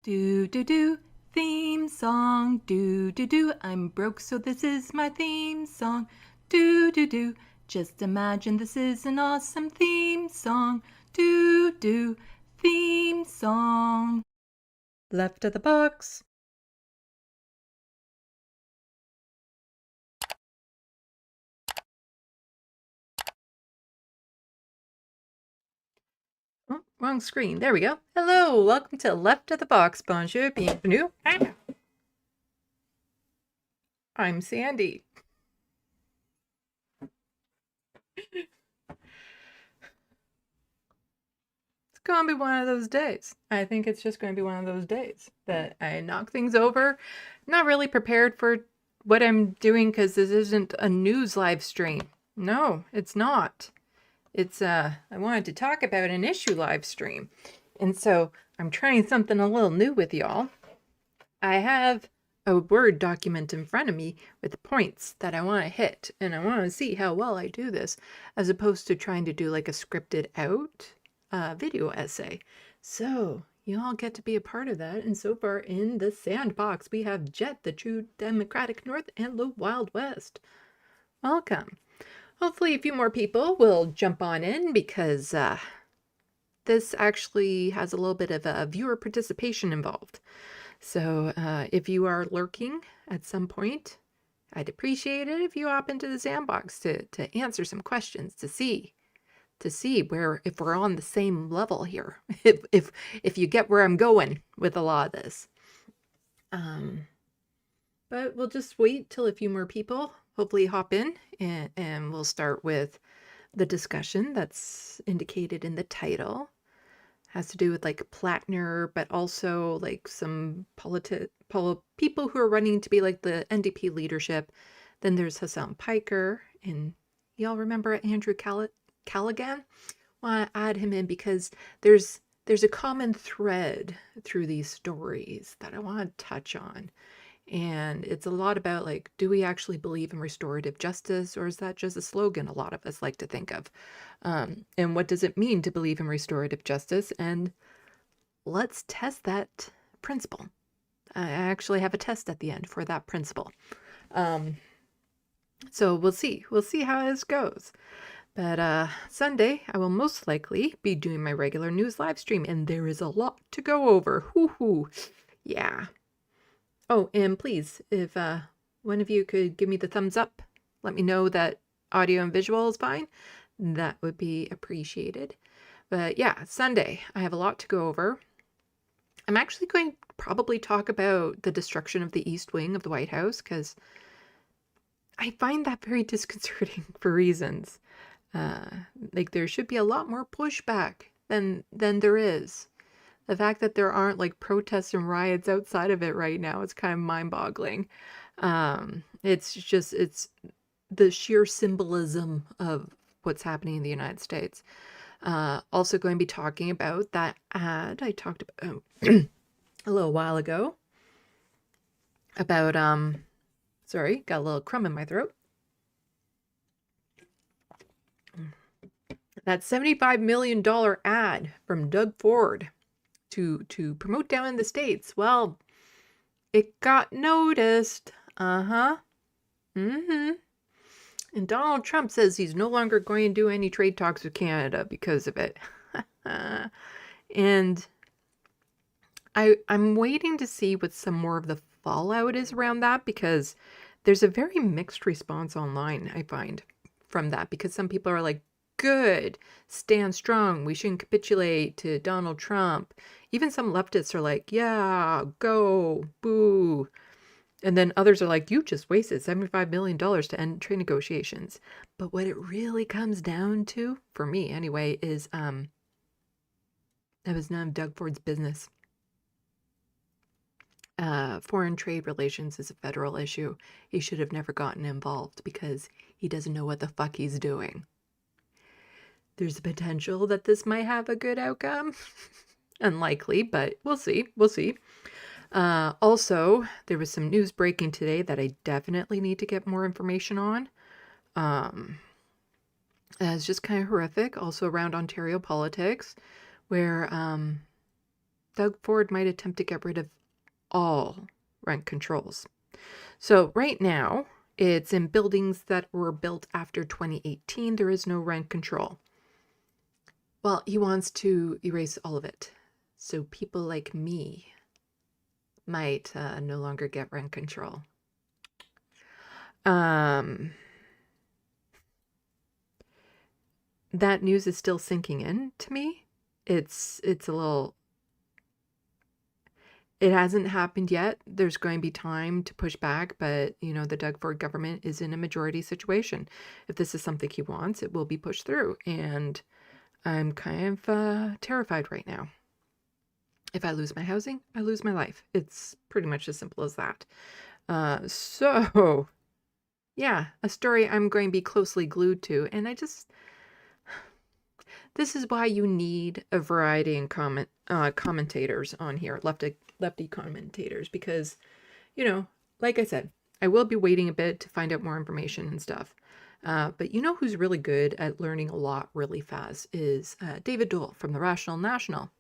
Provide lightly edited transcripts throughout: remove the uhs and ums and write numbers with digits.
Do do do, theme song. Do do do, I'm broke, so this is my theme song. Do do do, just imagine this is an awesome theme song. Do do, theme song. Left of the box. Oh, wrong screen. There we go. Hello, welcome to Left of the Box. Bonjour, bienvenue. I'm Sandy. It's going to be one of those days. I think it's just going to be one of those days that I knock things over. Not really prepared for what I'm doing because this isn't a news live stream. No, it's not. It's I wanted to talk about an issue live stream. And so I'm trying something a little new with y'all. I have a Word document in front of me with points that I want to hit, and I want to see how well I do this, as opposed to trying to do like a scripted out video essay. So you all get to be a part of that. And so far in the SandBox, we have Jet, the True Democratic North, and the Wild West. Welcome. Hopefully a few more people will jump on in because this actually has a little bit of viewer participation involved. So if you are lurking at some point, I'd appreciate it if you hop into the SandBox to answer some questions, to see where, if we're on the same level here, if you get where I'm going with a lot of this. But we'll just wait till a few more people hopefully hop in, and we'll start with the discussion that's indicated in the title. Has to do with like Platner, but also like some people who are running to be like the NDP leadership. Then there's Hassan Piker, and y'all remember Andrew Callaghan? Want to add him in because there's a common thread through these stories that I want to touch on. And it's a lot about like, do we actually believe in restorative justice, or is that just a slogan a lot of us like to think of? And what does it mean to believe in restorative justice? And let's test that principle. I actually have a test at the end for that principle. So we'll see. We'll see how this goes. But Sunday, I will most likely be doing my regular news live stream, and there is a lot to go over. Hoo-hoo. Yeah. Oh, and please, if one of you could give me the thumbs up, let me know that audio and visual is fine. That would be appreciated. But yeah, Sunday, I have a lot to go over. I'm actually going to probably talk about the destruction of the East Wing of the White House, because I find that very disconcerting for reasons. Like there should be a lot more pushback than there is. The fact that there aren't like protests and riots outside of it right now, it's kind of mind-boggling. It's the sheer symbolism of what's happening in the United States. Also going to be talking about that ad I talked about a little while ago about, sorry, got a little crumb in my throat. That $75 million ad from Doug Ford to promote down in the States. Well, it got noticed. And Donald Trump says he's no longer going to do any trade talks with Canada because of it. And I'm waiting to see what some more of the fallout is around that, because there's a very mixed response online, I find, from that, because some people are like, good, stand strong, we shouldn't capitulate to Donald Trump. Even some leftists are like, yeah, go, boo. And then others are like, you just wasted $75 million to end trade negotiations. But what it really comes down to, for me anyway, is that was none of Doug Ford's business. Foreign trade relations is a federal issue. He should have never gotten involved because he doesn't know what the fuck he's doing. There's a potential that this might have a good outcome. Unlikely, but we'll see. We'll see. Also, there was some news breaking today that I definitely need to get more information on. It's just kind of horrific. Also around Ontario politics, where Doug Ford might attempt to get rid of all rent controls. So right now, it's in buildings that were built after 2018. There is no rent control. Well, he wants to erase all of it. So people like me might no longer get rent control. That news is still sinking in to me. It's a little... It hasn't happened yet. There's going to be time to push back, but, you know, the Doug Ford government is in a majority situation. If this is something he wants, it will be pushed through. And I'm kind of terrified right now. If I lose my housing, I lose my life. It's pretty much as simple as that. So, yeah, a story I'm going to be closely glued to. And this is why you need a variety in commentators on here, lefty commentators, because, you know, like I said, I will be waiting a bit to find out more information and stuff. But you know who's really good at learning a lot really fast is David Dole from the Rational National.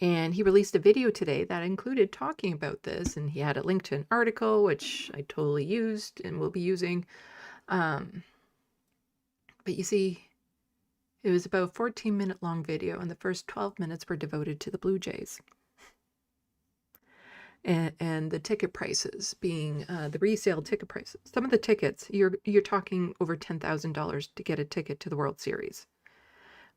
And he released a video today that included talking about this, and he had a link to an article, which I totally used and will be using. But you see, it was about a 14-minute long video, and the first 12 minutes were devoted to the Blue Jays. And the ticket prices being the resale ticket prices. Some of the tickets, you're talking over $10,000 to get a ticket to the World Series,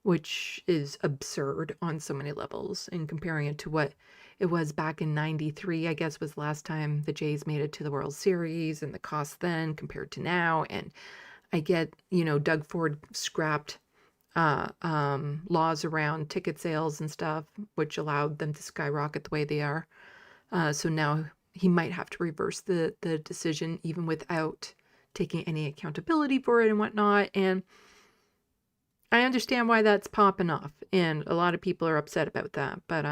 which is absurd on so many levels. And comparing it to what it was back in '93, I guess was the last time the Jays made it to the World Series, and the cost then compared to now. And I get, you know, Doug Ford scrapped laws around ticket sales and stuff, which allowed them to skyrocket the way they are. So now he might have to reverse the decision even without taking any accountability for it and whatnot. And I understand why that's popping off, and a lot of people are upset about that. But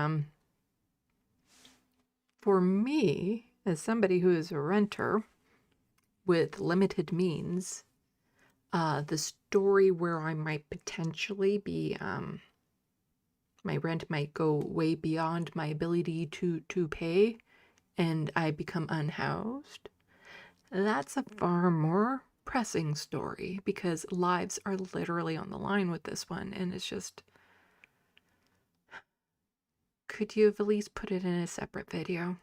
for me, as somebody who is a renter with limited means, the story where I might potentially be my rent might go way beyond my ability to pay, and I become unhoused. That's a far more pressing story, because lives are literally on the line with this one, and it's just, could you have at least put it in a separate video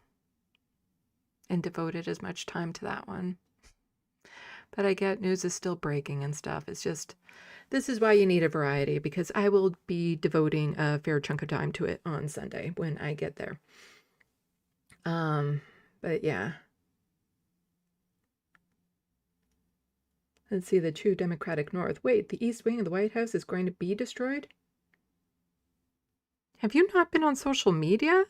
and devoted as much time to that one? But I get news is still breaking and stuff. It's just, this is why you need a variety, because I will be devoting a fair chunk of time to it on Sunday when I get there. But yeah. Let's see, the true Democratic North. Wait, the East Wing of the White House is going to be destroyed? Have you not been on social media?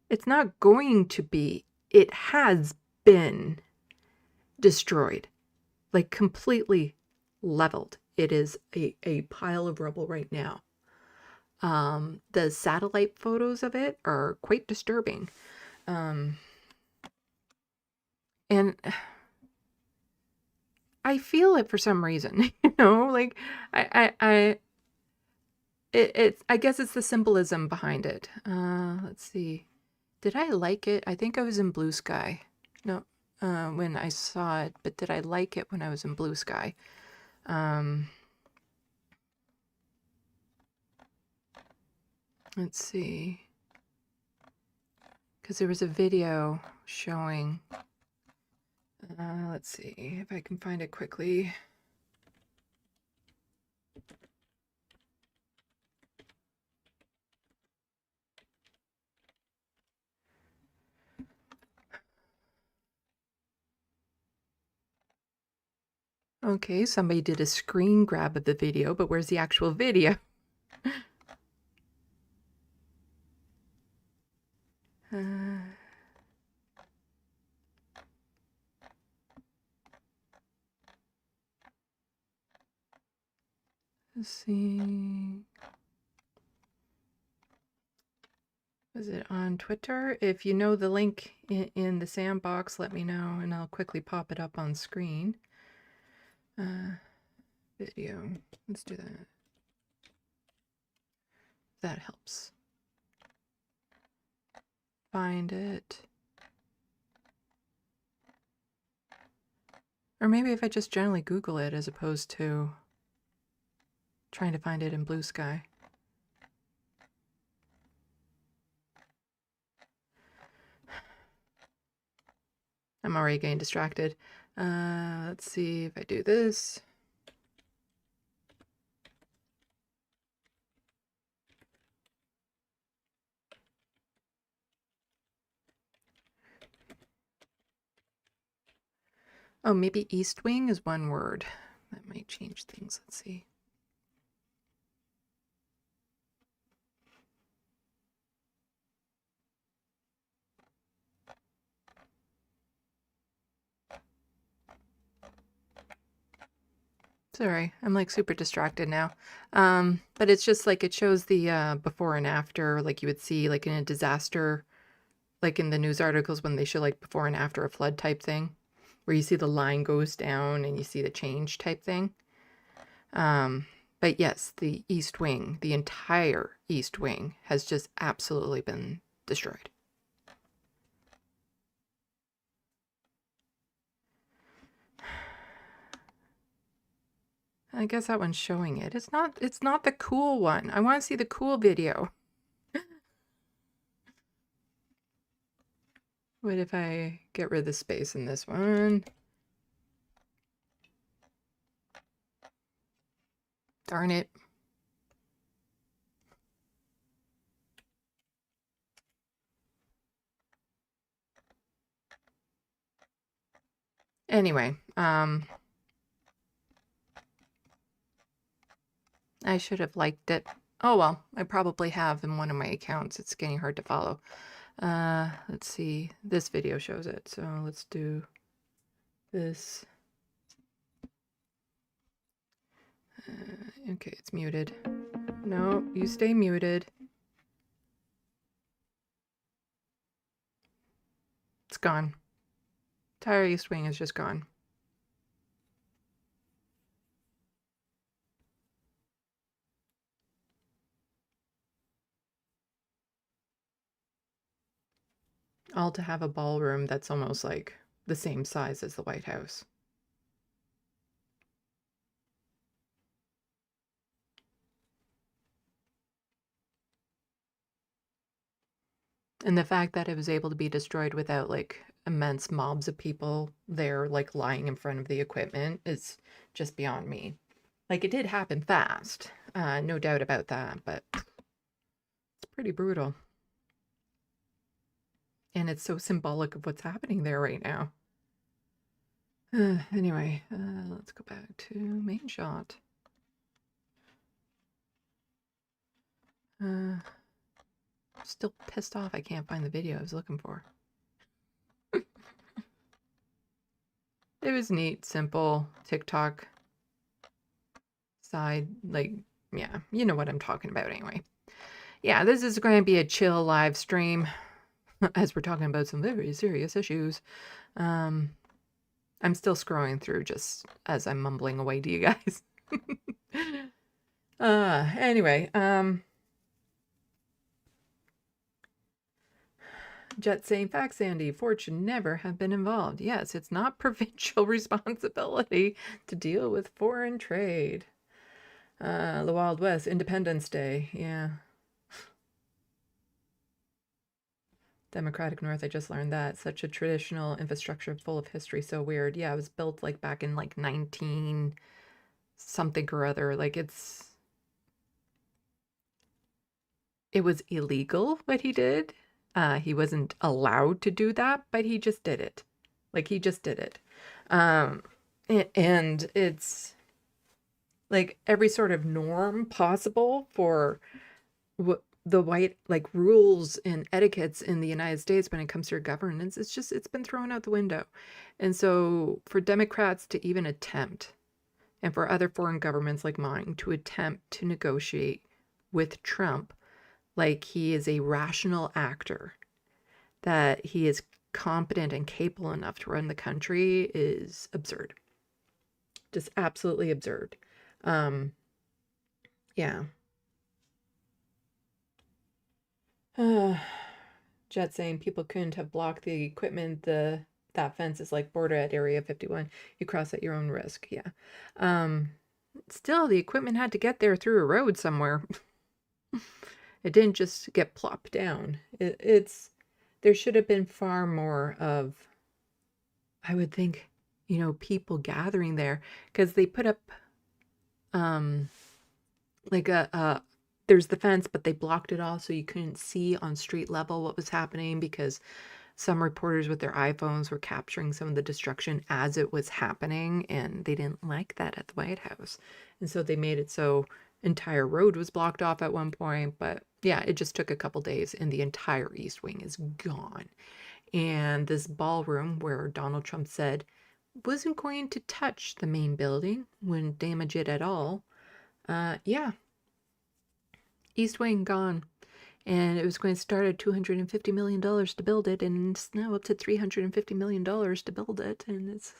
It's not going to be. It has been destroyed. Like completely leveled. It is a pile of rubble right now. The satellite photos of it are quite disturbing. And I feel it for some reason, you know, like I guess it's the symbolism behind it. Let's see. Did I like it? I think I was in Blue Sky. No, when I saw it, but did I like it when I was in Blue Sky? Let's see. Because there was a video showing. Let's see if I can find it quickly. Okay, somebody did a screen grab of the video, but where's the actual video? Let's see. Was it on Twitter? If you know the link in the SandBox, let me know, and I'll quickly pop it up on screen. Video. Let's do that. That helps. find it. Or maybe if I just generally Google it as opposed to trying to find it in Blue Sky. I'm already getting distracted. Let's see if I do this. Oh, maybe East Wing is one word. That might change things. Let's see. Sorry, I'm like super distracted now. But it's just like it shows the before and after, like you would see like in a disaster, like in the news articles when they show like before and after a flood type thing, where you see the line goes down and you see the change type thing. But yes, the East Wing, the entire East Wing has just absolutely been destroyed. I guess that one's showing it. It's not the cool one. I want to see the cool video. What if I get rid of the space in this one? Darn it. Anyway, I should have liked it. Oh well, I probably have in one of my accounts. It's getting hard to follow. Let's see. This video shows it, so let's do this. Okay, it's muted. No, you stay muted. It's gone. Entire East Wing is just gone. All to have a ballroom that's almost like the same size as the White House. And the fact that it was able to be destroyed without like immense mobs of people there like lying in front of the equipment is just beyond me. Like it did happen fast, no doubt about that, but it's pretty brutal. And it's so symbolic of what's happening there right now. Anyway, let's go back to main shot. Still pissed off I can't find the video I was looking for. It was neat, simple, TikTok side, like, yeah, you know what I'm talking about anyway. Yeah, this is going to be a chill live stream as we're talking about some very serious issues. I'm still scrolling through just as I'm mumbling away to you guys. Anyway, Jet saying, facts, Sandy, Ford should never have been involved. Yes, it's not provincial responsibility to deal with foreign trade. The Wild West, Independence Day, yeah. Democratic North, I just learned that. Such a traditional infrastructure full of history, so weird. Yeah, it was built like back in like 19 something or other. Like it was illegal what he did. He wasn't allowed to do that, but he just did it. Like he just did it. And it's like every sort of norm possible for what the white like rules and etiquettes in the United States when it comes to your governance, it's been thrown out the window. And so for Democrats to even attempt, and for other foreign governments like mine to attempt to negotiate with Trump like he is a rational actor, that he is competent and capable enough to run the country is absurd. Just absolutely absurd. Yeah. Jet saying people couldn't have blocked the equipment. That fence is like border at Area 51. You cross at your own risk. Yeah. Still, the equipment had to get there through a road somewhere. It didn't just get plopped down. There should have been far more of, I would think, people gathering there, because they put up like there's the fence, but they blocked it off so you couldn't see on street level what was happening, because some reporters with their iPhones were capturing some of the destruction as it was happening, and they didn't like that at the White House. And so they made it so entire road was blocked off at one point. But yeah, it just took a couple days and the entire East Wing is gone. And this ballroom where Donald Trump said wasn't going to touch the main building, wouldn't damage it at all. Yeah, East Wing gone. And it was going to start at $250 million to build it, and it's now up to $350 million to build it. And it's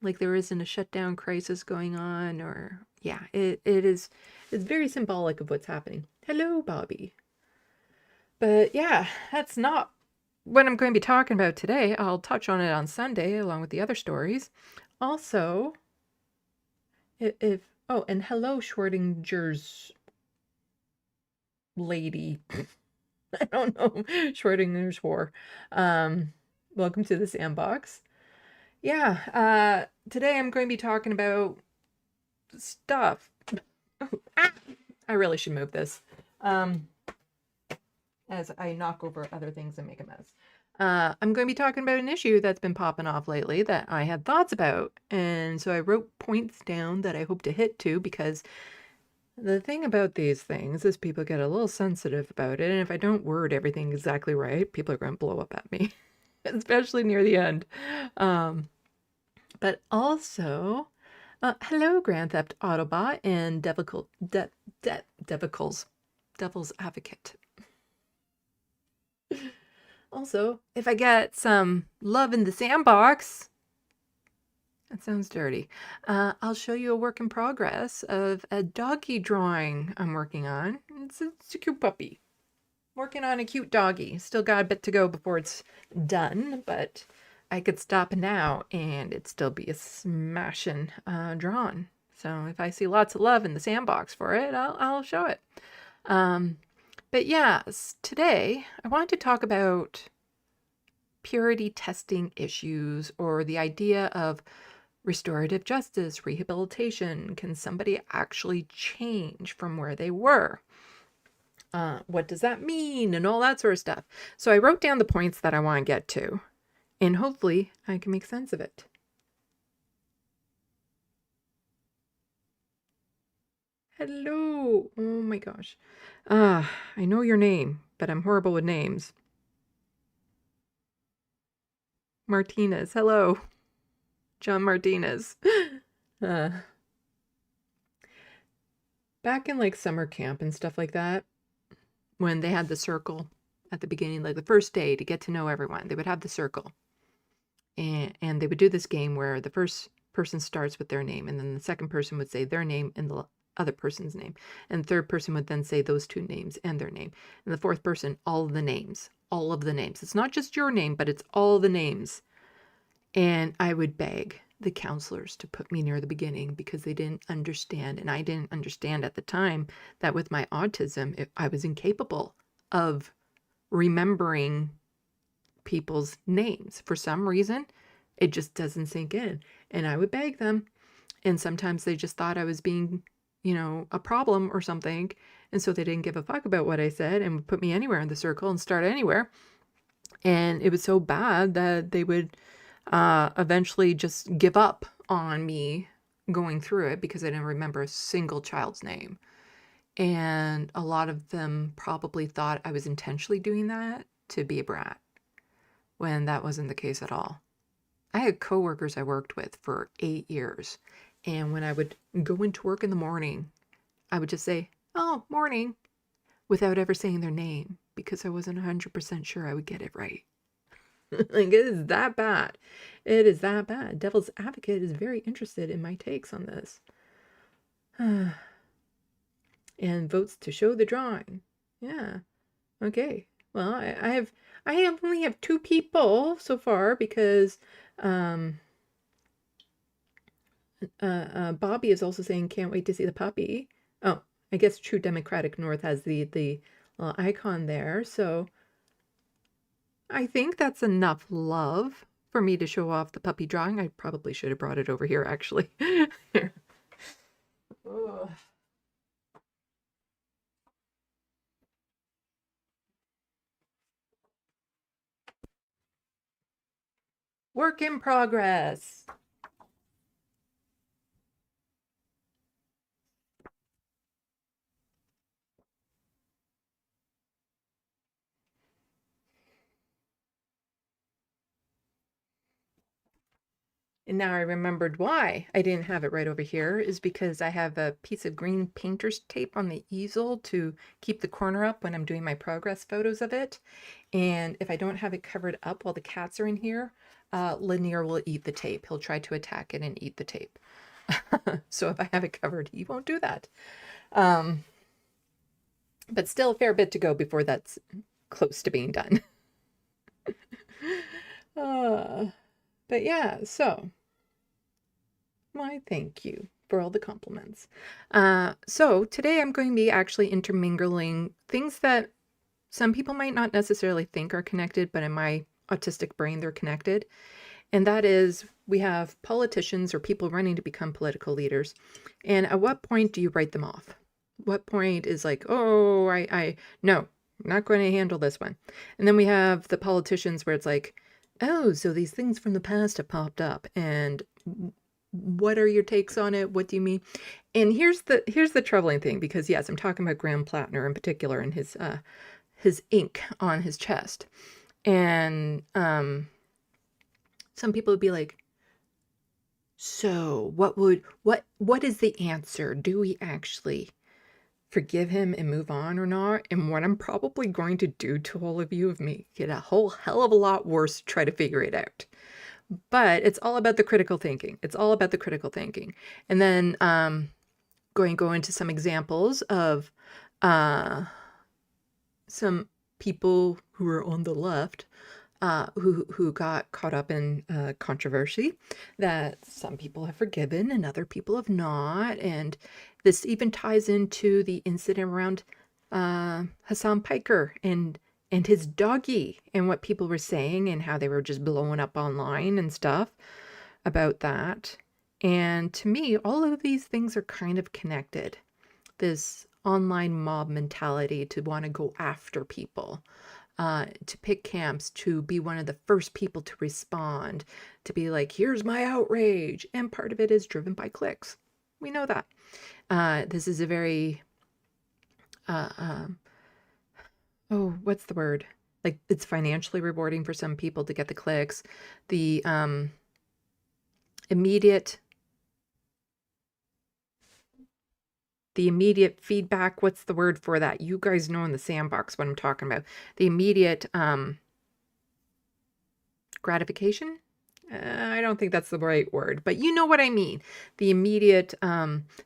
like there isn't a shutdown crisis going on, or yeah, it's very symbolic of what's happening. Hello, Bobby. But yeah, that's not what I'm going to be talking about today. I'll touch on it on Sunday along with the other stories. Also, and hello, Schrodinger's lady. I don't know. Schrodinger's war. Welcome to the SandBox. Yeah, today I'm going to be talking about stuff. I really should move this. As I knock over other things and make a mess. I'm going to be talking about an issue that's been popping off lately that I had thoughts about. And so I wrote points down that I hope to hit to, because the thing about these things is people get a little sensitive about it. And if I don't word everything exactly right, people are going to blow up at me, especially near the end. But also, hello, Grand Theft Autobot and Devil's Advocate. Also, if I get some love in the SandBox, that sounds dirty, I'll show you a work in progress of a doggy drawing I'm working on. It's a cute puppy. Working on a cute doggy. Still got a bit to go before it's done, but I could stop now and it'd still be a smashing drawn. So if I see lots of love in the SandBox for it, I'll show it. But yes, today I want to talk about purity testing issues, or the idea of restorative justice, rehabilitation. Can somebody actually change from where they were? What does that mean? And all that sort of stuff. So I wrote down the points that I want to get to, and hopefully I can make sense of it. Hello. Oh my gosh. I know your name, but I'm horrible with names. Martinez. Hello. John Martinez. Back in like summer camp and stuff like that, when they had the circle at the beginning, like the first day to get to know everyone, they would have the circle. And they would do this game where the first person starts with their name, and then the second person would say their name and the other person's name. And the third person would then say those two names and their name. And the fourth person, all of the names. All of the names. It's not just your name, but it's all the names. And I would beg the counselors to put me near the beginning, because they didn't understand, and I didn't understand at the time, that with my autism, I was incapable of remembering people's names. For some reason, it just doesn't sink in. And I would beg them. And sometimes they just thought I was being, a problem or something. And so they didn't give a fuck about what I said and would put me anywhere in the circle and start anywhere. And it was so bad that they would eventually just give up on me going through it, because I didn't remember a single child's name. And a lot of them probably thought I was intentionally doing that to be a brat, when that wasn't the case at all. I had coworkers I worked with for 8 years. And when I would go into work in the morning, I would just say, "Oh, morning," without ever saying their name, because I wasn't 100% sure I would get it right. Like, it is that bad. It is that bad. Devil's Advocate is very interested in my takes on this. And votes to show the drawing. Yeah. Okay. Well, I only have 2 people so far because um, Bobby is also saying can't wait to see the puppy. Oh, I guess True Democratic North has the little icon there. So I think that's enough love for me to show off the puppy drawing. I probably should have brought it over here actually. Here. Ugh. Work in progress. And now I remembered why I didn't have it right over here is because I have a piece of green painter's tape on the easel to keep the corner up when I'm doing my progress photos of it. And if I don't have it covered up while the cats are in here, Lanier will eat the tape. He'll try to attack it and eat the tape. So if I have it covered, he won't do that. But still a fair bit to go before that's close to being done. But yeah, so why, thank you for all the compliments. So today I'm going to be actually intermingling things that some people might not necessarily think are connected, but in my autistic brain, they're connected. And that is, we have politicians or people running to become political leaders. And at what point do you write them off? What point is like, oh, no, I'm not going to handle this one. And then we have the politicians where it's like, oh, so these things from the past have popped up, and what are your takes on it? What do you mean? And here's the troubling thing, because yes, I'm talking about Graham Platner in particular and his ink on his chest. And some people would be like, so what is the answer? Do we actually forgive him and move on or not? And what I'm probably going to do to all of you, of me get a whole hell of a lot worse to try to figure it out. But it's all about the critical thinking. It's all about the critical thinking. And then going to go into some examples of some people who are on the left who got caught up in controversy that some people have forgiven and other people have not. And this even ties into the incident around Hassan Piker and his doggy, and what people were saying and how they were just blowing up online and stuff about that. And to me, all of these things are kind of connected. This online mob mentality to want to go after people, to pick camps, to be one of the first people to respond, to be like, here's my outrage. And part of it is driven by clicks. We know that. This is a very, what's the word? Like, it's financially rewarding for some people to get the clicks. The immediate feedback, what's the word for that? You guys know in the SandBox what I'm talking about. The immediate gratification? I don't think that's the right word, but you know what I mean. The immediate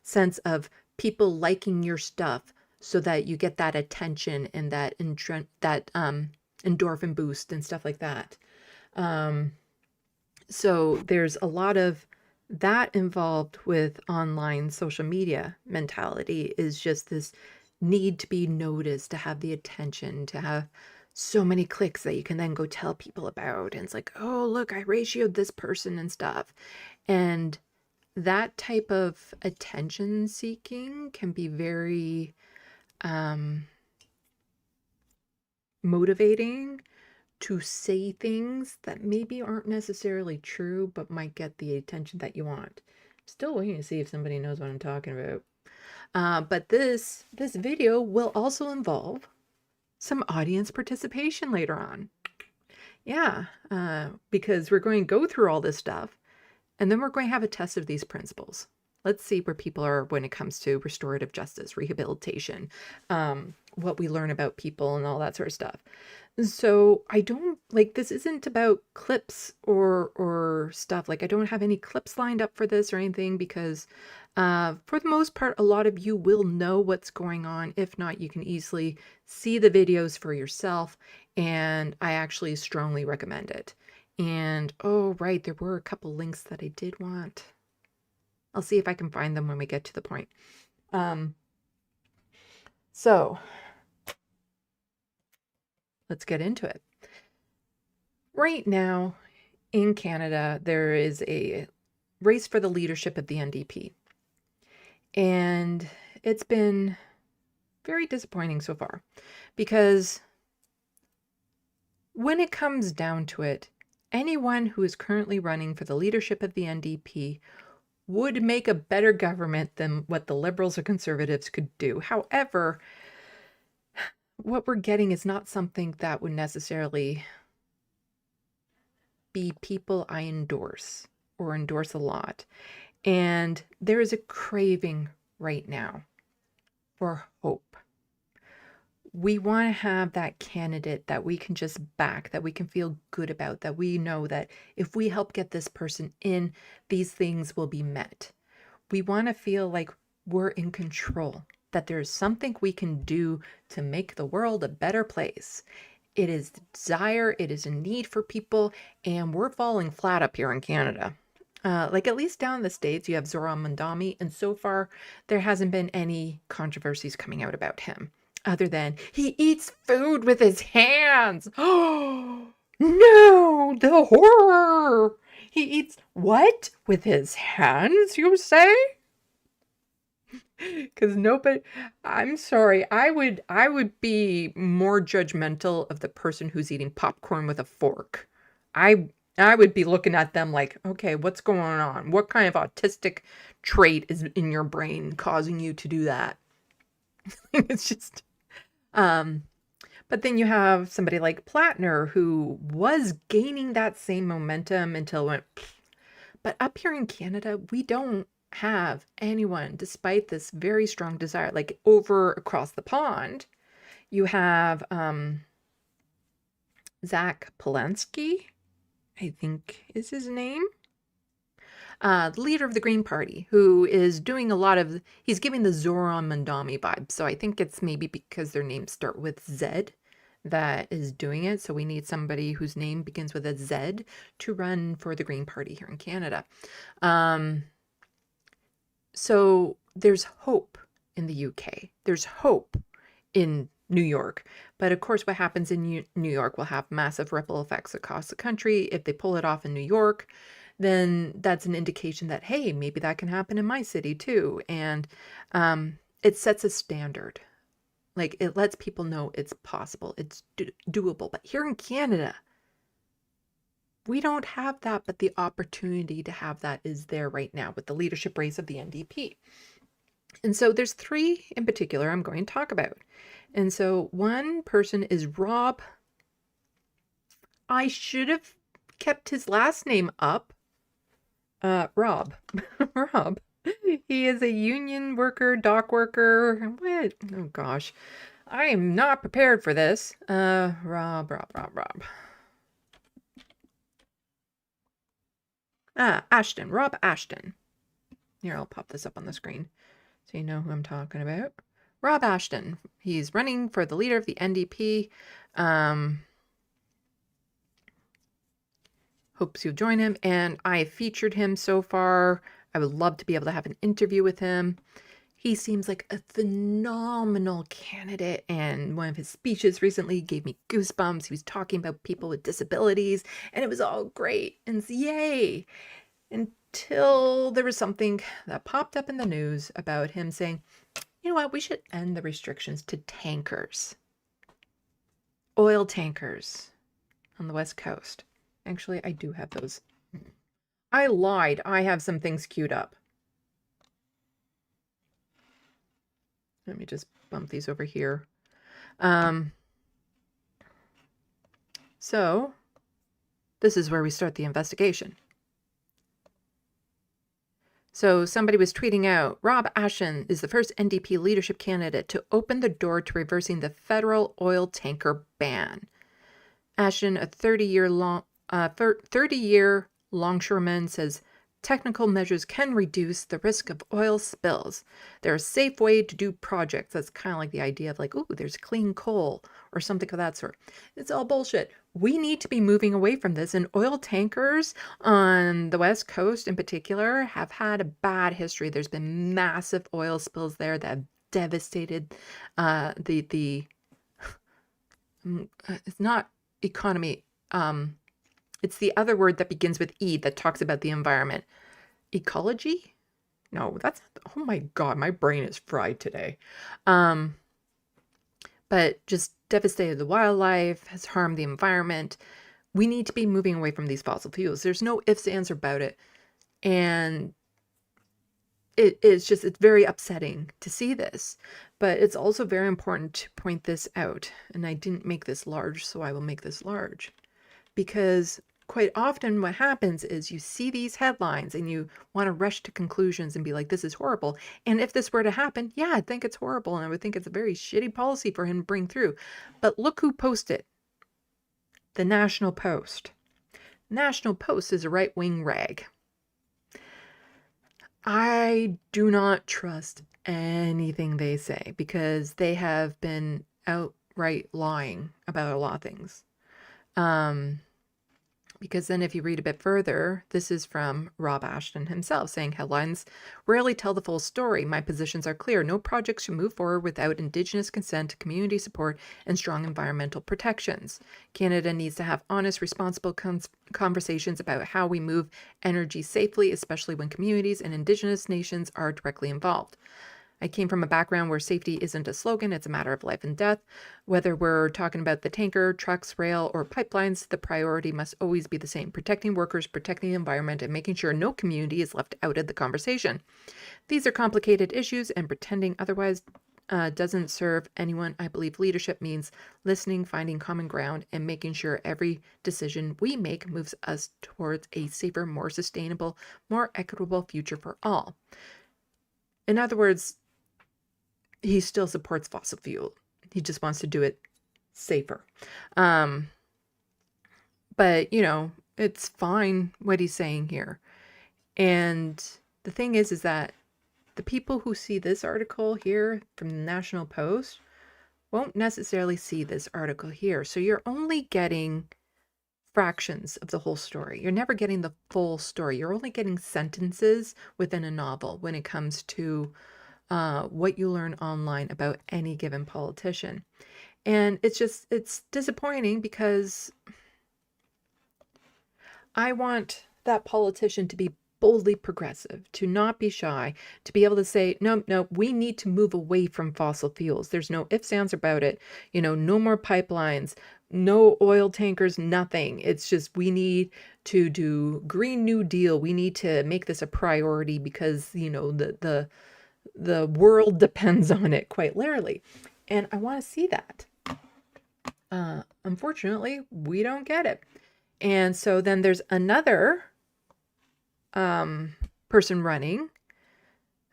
sense of people liking your stuff so that you get that attention and that endorphin boost and stuff like that. So there's a lot of that involved with online social media mentality, is just this need to be noticed, to have the attention, to have so many clicks that you can then go tell people about. And it's like, oh, look, I ratioed this person and stuff. And that type of attention seeking can be very motivating to say things that maybe aren't necessarily true, but might get the attention that you want. Still waiting to see if somebody knows what I'm talking about. But this video will also involve some audience participation later on. Yeah, because we're going to go through all this stuff, and then we're going to have a test of these principles. Let's see where people are when it comes to restorative justice, rehabilitation, what we learn about people and all that sort of stuff. So I don't like, this isn't about clips or stuff. Like I don't have any clips lined up for this or anything because for the most part, a lot of you will know what's going on. If not, you can easily see the videos for yourself, and I actually strongly recommend it. And oh, right, there were a couple links that I did want. I'll see if I can find them when we get to the point. So let's get into it. Right now in Canada, there is a race for the leadership of the NDP. And it's been very disappointing so far because when it comes down to it, anyone who is currently running for the leadership of the NDP would make a better government than what the Liberals or Conservatives could do. However, what we're getting is not something that would necessarily be people I endorse or endorse a lot. And there is a craving right now for hope. We want to have that candidate that we can just back, that we can feel good about, that we know that if we help get this person in, these things will be met. We want to feel like we're in control, that there's something we can do to make the world a better place. It is the desire, it is a need for people, and we're falling flat up here in Canada. Like at least down in the States, you have Zoran Mandami, and so far there hasn't been any controversies coming out about him, other than he eats food with his hands. Oh no, the horror! He eats what with his hands, you say? Because nobody, I'm sorry, I would be more judgmental of the person who's eating popcorn with a fork. I would be looking at them like, okay, what's going on? What kind of autistic trait is in your brain causing you to do that? It's just, but then you have somebody like Platner who was gaining that same momentum until it went, but up here in Canada, we don't have anyone, despite this very strong desire. Like over across the pond, you have Zach Polanski, I think is his name, the leader of the Green Party, who is doing a lot of, he's giving the Zoran Mandami vibe. So I think it's maybe because their names start with Z that is doing it. So we need somebody whose name begins with a Z to run for the Green Party here in Canada. So there's hope in the UK. There's hope in New York. But of course, what happens in New York will have massive ripple effects across the country. If they pull it off in New York, then that's an indication that, hey, maybe that can happen in my city too. And it sets a standard. Like it lets people know it's possible, it's doable. But here in Canada, we don't have that, but the opportunity to have that is there right now with the leadership race of the NDP. And so there's three in particular I'm going to talk about. And so one person is Rob. I should have kept his last name up. Rob. Rob. He is a union worker, dock worker. What? Oh gosh. I am not prepared for this. Rob. Ashton. Rob Ashton. Here, I'll pop this up on the screen so you know who I'm talking about. Rob Ashton. He's running for the leader of the NDP. Hopes you'll join him. And I featured him so far. I would love to be able to have an interview with him. He seems like a phenomenal candidate, and one of his speeches recently gave me goosebumps. He was talking about people with disabilities, and it was all great, and yay! Until there was something that popped up in the news about him saying, you know what, we should end the restrictions to tankers. Oil tankers on the West Coast. Actually, I do have those. I lied. I have some things queued up. Let me just bump these over here. So this is where we start the investigation. So somebody was tweeting out, Rob Ashton is the first NDP leadership candidate to open the door to reversing the federal oil tanker ban. Ashton, a 30-year longshoreman, says technical measures can reduce the risk of oil spills. They're a safe way to do projects. That's kind of like the idea of like, ooh, there's clean coal or something of that sort. It's all bullshit. We need to be moving away from this. And oil tankers on the West Coast in particular have had a bad history. There's been massive oil spills there that have devastated the it's not economy. It's the other word that begins with E that talks about the environment. Ecology? No, that's, oh my God, my brain is fried today. But just devastated the wildlife, has harmed the environment. We need to be moving away from these fossil fuels. There's no ifs, ands, or about it. And it's very upsetting to see this, but it's also very important to point this out. And I didn't make this large, so I will make this large. Because quite often what happens is you see these headlines and you want to rush to conclusions and be like, this is horrible. And if this were to happen, yeah, I think it's horrible. And I would think it's a very shitty policy for him to bring through. But look who posted. The National Post. National Post is a right-wing rag. I do not trust anything they say because they have been outright lying about a lot of things. Because then if you read a bit further, this is from Rob Ashton himself saying headlines rarely tell the full story. My positions are clear. No projects should move forward without Indigenous consent, community support, and strong environmental protections. Canada needs to have honest, responsible conversations about how we move energy safely, especially when communities and Indigenous nations are directly involved. I came from a background where safety isn't a slogan, it's a matter of life and death. Whether we're talking about the tanker, trucks, rail, or pipelines, the priority must always be the same: protecting workers, protecting the environment, and making sure no community is left out of the conversation. These are complicated issues, and pretending otherwise doesn't serve anyone. I believe leadership means listening, finding common ground, and making sure every decision we make moves us towards a safer, more sustainable, more equitable future for all. In other words, he still supports fossil fuel. He just wants to do it safer. But, you know, it's fine what he's saying here. And the thing is that the people who see this article here from the National Post won't necessarily see this article here. So you're only getting fractions of the whole story. You're never getting the full story. You're only getting sentences within a novel when it comes to what you learn online about any given politician. And it's disappointing because I want that politician to be boldly progressive, to not be shy, to be able to say, no, we need to move away from fossil fuels. There's no ifs, ands about it. You know, no more pipelines, no oil tankers, nothing. It's just, we need to do Green New Deal. We need to make this a priority because, you know, the world depends on it, quite literally. And I want to see that. Unfortunately, we don't get it. And so then there's another person running,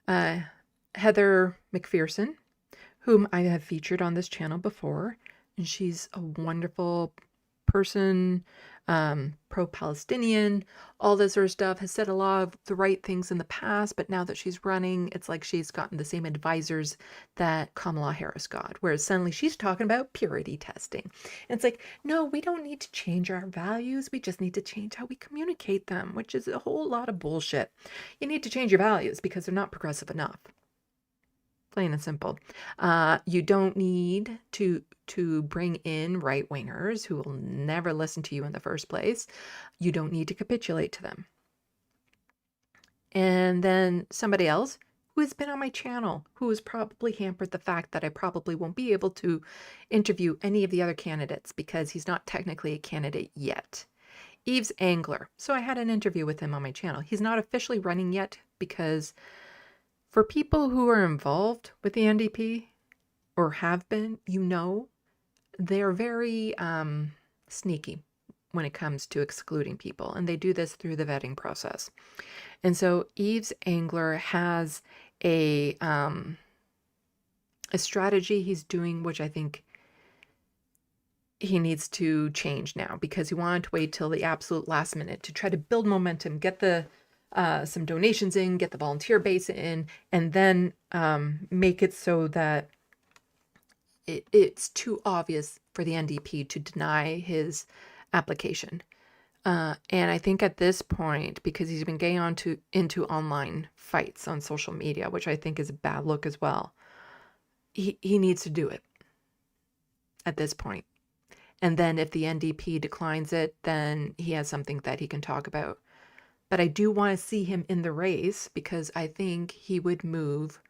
Heather McPherson, whom I have featured on this channel before. And she's a wonderful person, pro-Palestinian, all this sort of stuff, has said a lot of the right things in the past, but now that she's running, it's like she's gotten the same advisors that Kamala Harris got, whereas suddenly she's talking about purity testing. And it's like, no, we don't need to change our values. We just need to change how we communicate them, which is a whole lot of bullshit. You need to change your values because they're not progressive enough. Plain and simple. You don't need to bring in right-wingers who will never listen to you in the first place. You don't need to capitulate to them. And then somebody else who has been on my channel, who has probably hampered the fact that I probably won't be able to interview any of the other candidates because he's not technically a candidate yet. Yves Angler. So I had an interview with him on my channel. He's not officially running yet because for people who are involved with the NDP or have been, you know, they're very sneaky when it comes to excluding people, and they do this through the vetting process. And so Eve's Angler has a strategy he's doing, which I think he needs to change now, because he wanted to wait till the absolute last minute to try to build momentum, get the some donations in, get the volunteer base in, and then make it so that it's too obvious for the NDP to deny his application. And I think at this point, because he's been getting into online fights on social media, which I think is a bad look as well, he needs to do it at this point. And then if the NDP declines it, then he has something that he can talk about. But I do want to see him in the race, because I think he would move,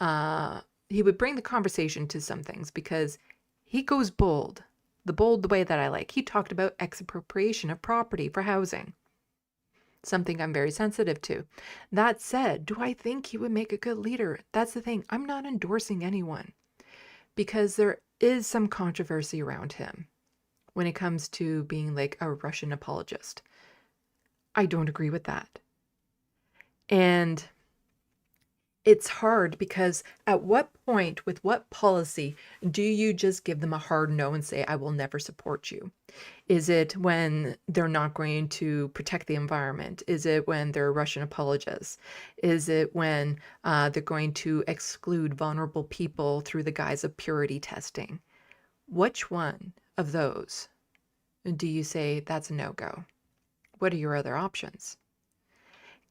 he would bring the conversation to some things, because he goes bold. The way that I like. He talked about expropriation of property for housing. Something I'm very sensitive to. That said, do I think he would make a good leader? That's the thing. I'm not endorsing anyone, because there is some controversy around him when it comes to being like a Russian apologist. I don't agree with that. And it's hard, because at what point, with what policy, do you just give them a hard no and say, I will never support you? Is it when they're not going to protect the environment? Is it when they're Russian apologists? Is it when they're going to exclude vulnerable people through the guise of purity testing? Which one of those do you say that's a no-go? What are your other options?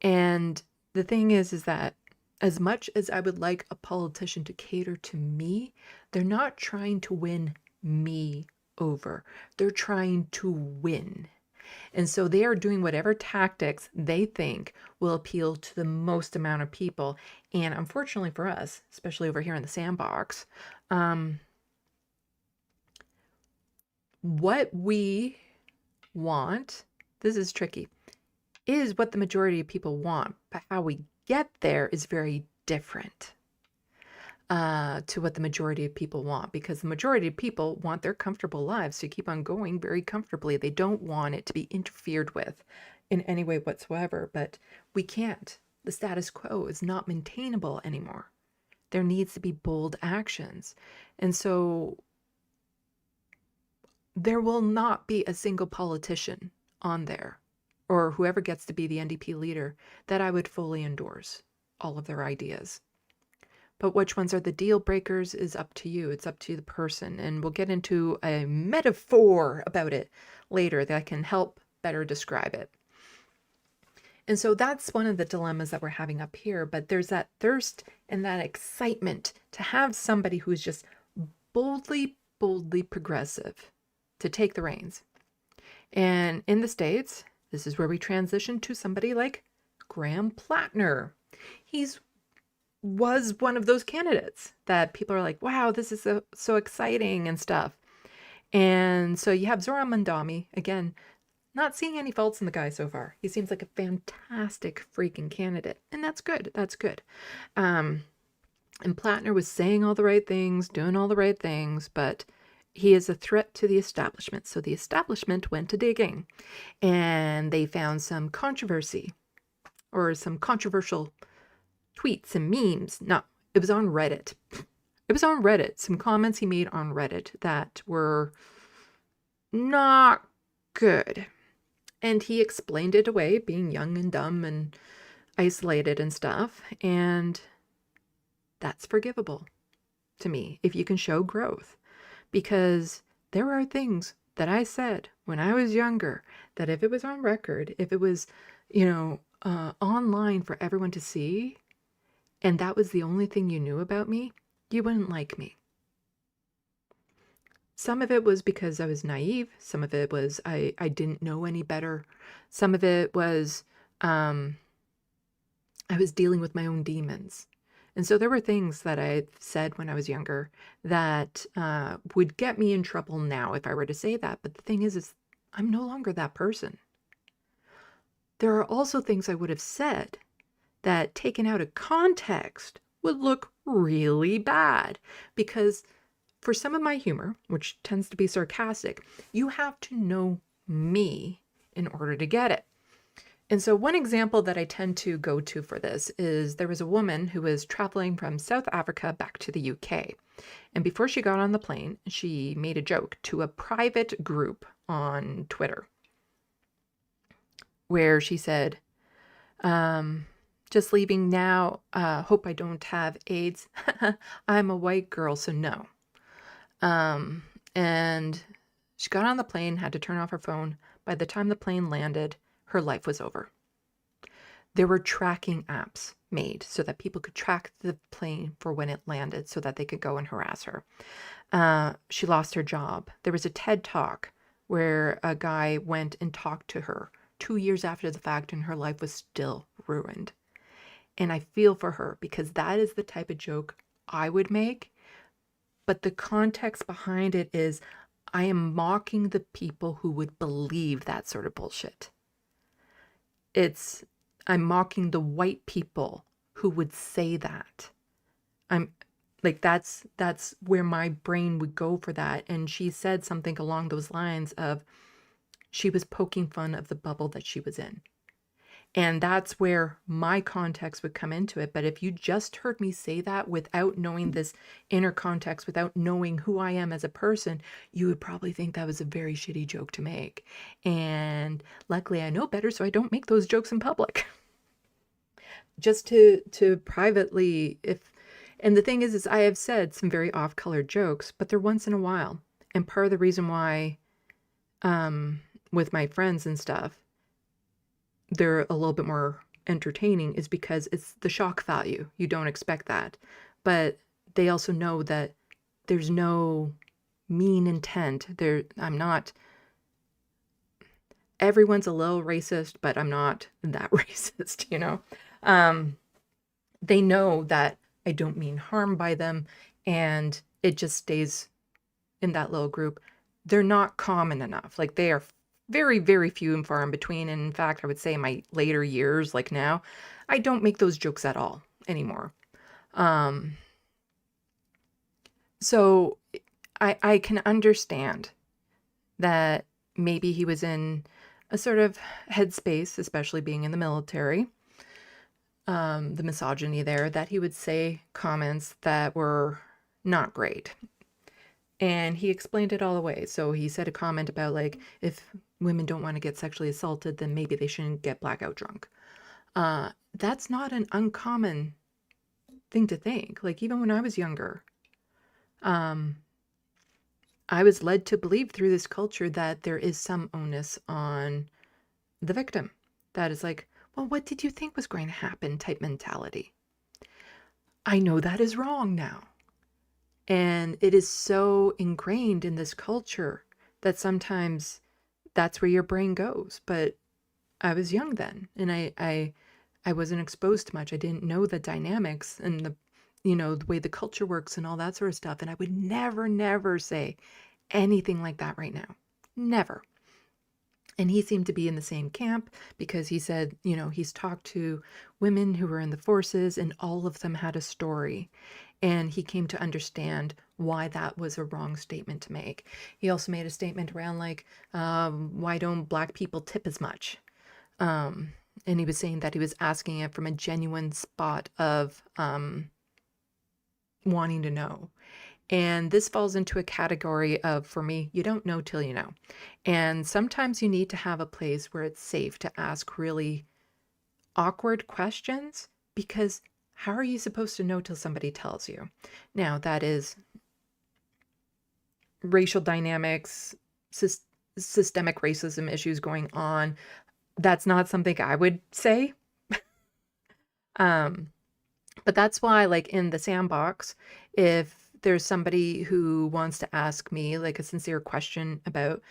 And the thing is that as much as I would like a politician to cater to me, they're not trying to win me over. They're trying to win. And so they are doing whatever tactics they think will appeal to the most amount of people. And unfortunately for us, especially over here in the SandBox, what we want, this is tricky, is what the majority of people want, but how we get there is very different to what the majority of people want, because the majority of people want their comfortable lives to keep on going very comfortably. They don't want it to be interfered with in any way whatsoever, but we can't. The status quo is not maintainable anymore. There needs to be bold actions. And so there will not be a single politician on there, or whoever gets to be the NDP leader, that I would fully endorse all of their ideas. But which ones are the deal breakers is up to you. It's up to the person. And we'll get into a metaphor about it later that can help better describe it. And so that's one of the dilemmas that we're having up here. But there's that thirst and that excitement to have somebody who's just boldly progressive to take the reins. And in the States, this is where we transition to somebody like Graham Platner. Was one of those candidates that people are like, wow, this is so exciting and stuff. And so you have Zoran Mandami, again, not seeing any faults in the guy so far. He seems like a fantastic freaking candidate. And that's good. That's good. And Platner was saying all the right things, doing all the right things, but he is a threat to the establishment. So the establishment went to digging, and they found some controversy, or some controversial tweets and memes. No, it was on Reddit. It was on Reddit. Some comments he made on Reddit that were not good. And he explained it away, being young and dumb and isolated and stuff. And that's forgivable to me if you can show growth. Because there are things that I said when I was younger that if it was on record, if it was, online for everyone to see, and that was the only thing you knew about me, you wouldn't like me. Some of it was because I was naive. Some of it was I didn't know any better. Some of it was I was dealing with my own demons. And so there were things that I said when I was younger that would get me in trouble now if I were to say that. But the thing is I'm no longer that person. There are also things I would have said that, taken out of context, would look really bad. Because for some of my humor, which tends to be sarcastic, you have to know me in order to get it. And so one example that I tend to go to for this is there was a woman who was traveling from South Africa back to the UK. And before she got on the plane, she made a joke to a private group on Twitter where she said, just leaving now, hope I don't have AIDS. I'm a white girl, so no. And she got on the plane, had to turn off her phone. By the time the plane landed, her life was over. There were tracking apps made so that people could track the plane for when it landed so that they could go and harass her. She lost her job. There was a TED Talk where a guy went and talked to her 2 years after the fact, and her life was still ruined. And I feel for her because that is the type of joke I would make. But the context behind it is I am mocking the people who would believe that sort of bullshit. I'm mocking the white people who would say that. I'm like, that's where my brain would go for that. And she said something along those lines of she was poking fun of the bubble that she was in. And that's where my context would come into it. But if you just heard me say that without knowing this inner context, without knowing who I am as a person, you would probably think that was a very shitty joke to make. And luckily I know better, so I don't make those jokes in public. Just to privately, and the thing is I have said some very off-colored jokes, but they're once in a while. And part of the reason why, with my friends and stuff, they're a little bit more entertaining is because it's the shock value. You don't expect that. But they also know that there's no mean intent. Everyone's a little racist, but I'm not that racist, you know? They know that I don't mean harm by them, and it just stays in that little group. They're not common enough. Like, they are very, very few and far in between. And in fact, I would say in my later years, like now, I don't make those jokes at all anymore. So I can understand that maybe he was in a sort of headspace, especially being in the military, the misogyny there, that he would say comments that were not great. And he explained it all away. So he said a comment about, like, if women don't want to get sexually assaulted, then maybe they shouldn't get blackout drunk. That's not an uncommon thing to think. Like, even when I was younger, I was led to believe through this culture that there is some onus on the victim. That is like, well, what did you think was going to happen type mentality. I know that is wrong now. And it is so ingrained in this culture that sometimes that's where your brain goes. But I was young then, and I wasn't exposed to much. I didn't know the dynamics and the way the culture works and all that sort of stuff. And I would never say anything like that right now. Never. And he seemed to be in the same camp because he said, he's talked to women who were in the forces and all of them had a story. And he came to understand why that was a wrong statement to make. He also made a statement around like, why don't black people tip as much? And he was saying that he was asking it from a genuine spot of wanting to know. And this falls into a category of, for me, you don't know till you know. And sometimes you need to have a place where it's safe to ask really awkward questions, because how are you supposed to know till somebody tells you? Now, that is racial dynamics, systemic racism issues going on. That's not something I would say. But that's why, like in the SandBox, if there's somebody who wants to ask me like a sincere question about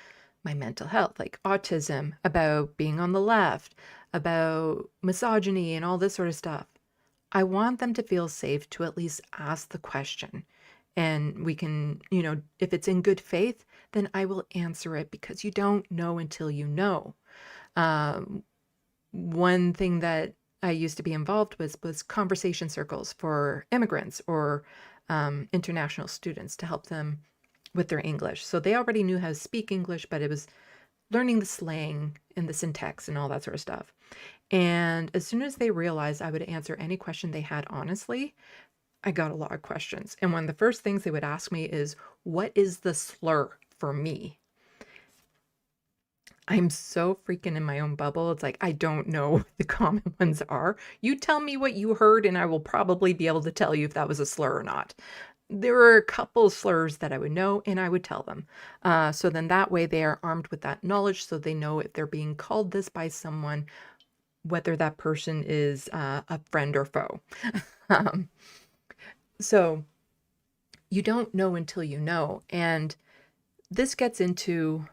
my mental health, like autism, about being on the left, about misogyny and all this sort of stuff, I want them to feel safe to at least ask the question. And we can, if it's in good faith, then I will answer it, because you don't know until you know. One thing that I used to be involved with was conversation circles for immigrants or international students to help them with their English. So they already knew how to speak English, but it was learning the slang and the syntax and all that sort of stuff. And as soon as they realized I would answer any question they had honestly, I got a lot of questions. And one of the first things they would ask me is, what is the slur for me? I'm so freaking in my own bubble. It's like, I don't know what the common ones are. You tell me what you heard, and I will probably be able to tell you if that was a slur or not. There were a couple slurs that I would know, and I would tell them. So then that way they are armed with that knowledge, so they know if they're being called this by someone, whether that person is a friend or foe. So you don't know until you know. And this gets into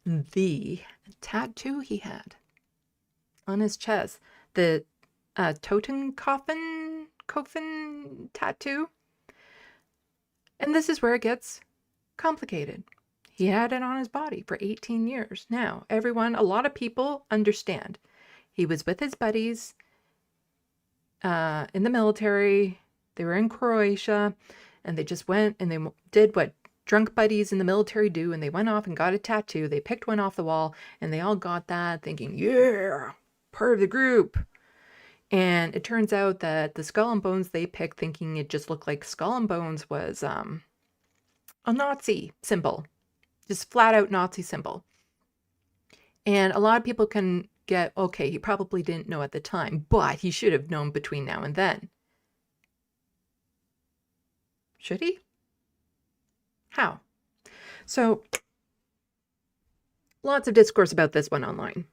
the tattoo he had on his chest, the totem coffin tattoo. And this is where it gets complicated. He had it on his body for 18 years. Now, a lot of people understand. He was with his buddies in the military. They were in Croatia, and they just went and they did what drunk buddies in the military do, and they went off and got a tattoo. They picked one off the wall, and they all got that thinking, yeah, part of the group. And it turns out that the skull and bones they picked, thinking it just looked like skull and bones, was a Nazi symbol, just flat out Nazi symbol. And a lot of people can get, okay, he probably didn't know at the time, but he should have known between now and then. Should he? How? So, lots of discourse about this one online.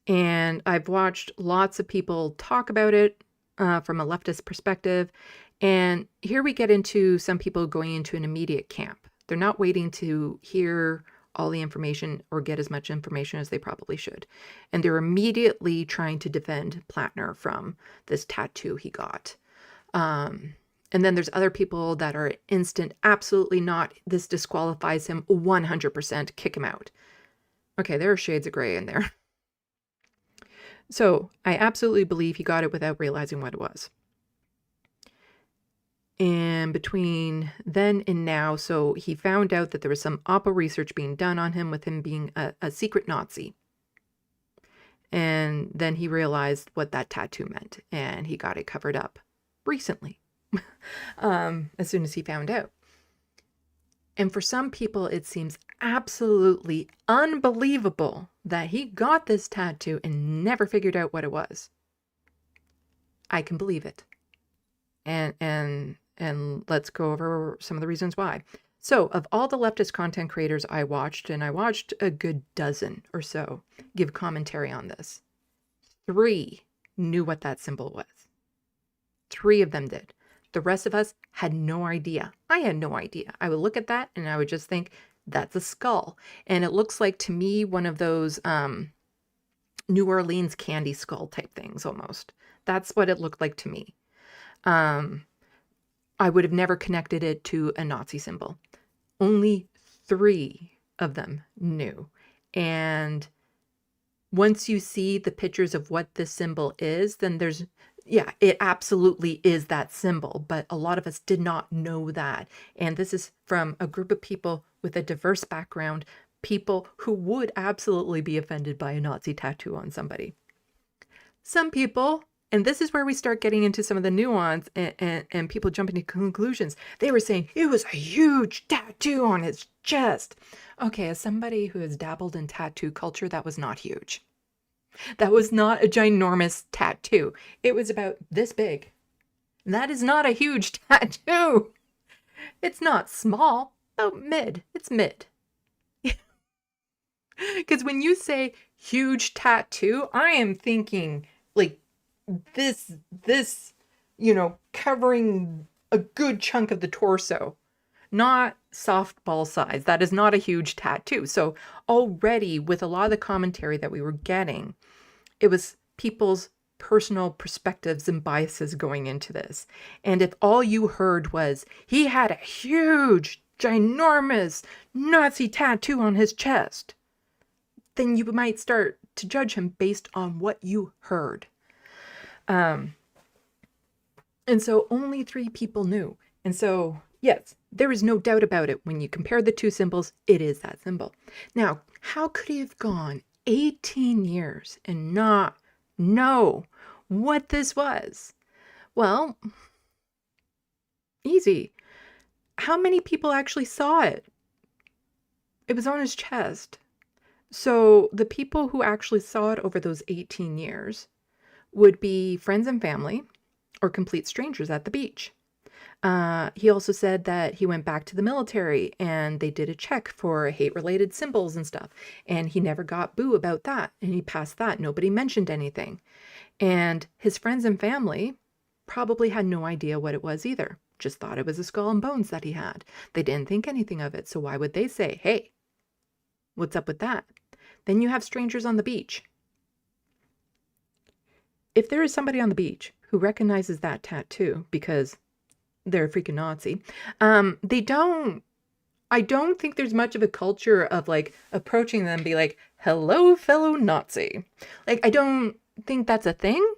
And I've watched lots of people talk about it from a leftist perspective. And here we get into some people going into an immediate camp. They're not waiting to hear all the information or get as much information as they probably should. And they're immediately trying to defend Platner from this tattoo he got. And then there's other people that are instant, absolutely not. This disqualifies him 100%, kick him out. Okay, there are shades of gray in there. So I absolutely believe he got it without realizing what it was. And between then and now, so he found out that there was some Oppo research being done on him with him being a secret Nazi. And then he realized what that tattoo meant, and he got it covered up recently. As soon as he found out. And for some people, it seems absolutely unbelievable that he got this tattoo and never figured out what it was. I can believe it. And let's go over some of the reasons why. So, of all the leftist content creators I watched, and I watched a good dozen or so give commentary on this, 3 knew what that symbol was. 3 of them did. The rest of us had no idea. I had no idea. I would look at that and I would just think, that's a skull. And it looks like, to me, one of those New Orleans candy skull type things almost. That's what it looked like to me. I would have never connected it to a Nazi symbol. Only 3 of them knew. And once you see the pictures of what this symbol is, then yeah, it absolutely is that symbol, but a lot of us did not know that. And this is from a group of people with a diverse background, people who would absolutely be offended by a Nazi tattoo on somebody. Some people, and this is where we start getting into some of the nuance and people jumping to conclusions. They were saying it was a huge tattoo on his chest. Okay, as somebody who has dabbled in tattoo culture, that was not huge. That was not a ginormous tattoo. It was about this big. That is not a huge tattoo. It's not small, about mid. It's mid. Because when you say huge tattoo, I am thinking like this, covering a good chunk of the torso. Not softball size. That is not a huge tattoo. So already with a lot of the commentary that we were getting, it was people's personal perspectives and biases going into this. And if all you heard was, he had a huge, ginormous Nazi tattoo on his chest, then you might start to judge him based on what you heard. And so only 3 people knew. And so, Yes, there is no doubt about it. When you compare the two symbols, it is that symbol. Now, how could he have gone 18 years and not know what this was? Well, easy. How many people actually saw it? It was on his chest. So the people who actually saw it over those 18 years would be friends and family or complete strangers at the beach. He also said that he went back to the military and they did a check for hate-related symbols and stuff. And he never got boo about that. And he passed that. Nobody mentioned anything. And his friends and family probably had no idea what it was either. Just thought it was a skull and bones that he had. They didn't think anything of it. So why would they say, hey, what's up with that? Then you have strangers on the beach. If there is somebody on the beach who recognizes that tattoo because they're a freaking Nazi, I don't think there's much of a culture of like approaching them and be like, hello, fellow Nazi. Like, I don't think that's a thing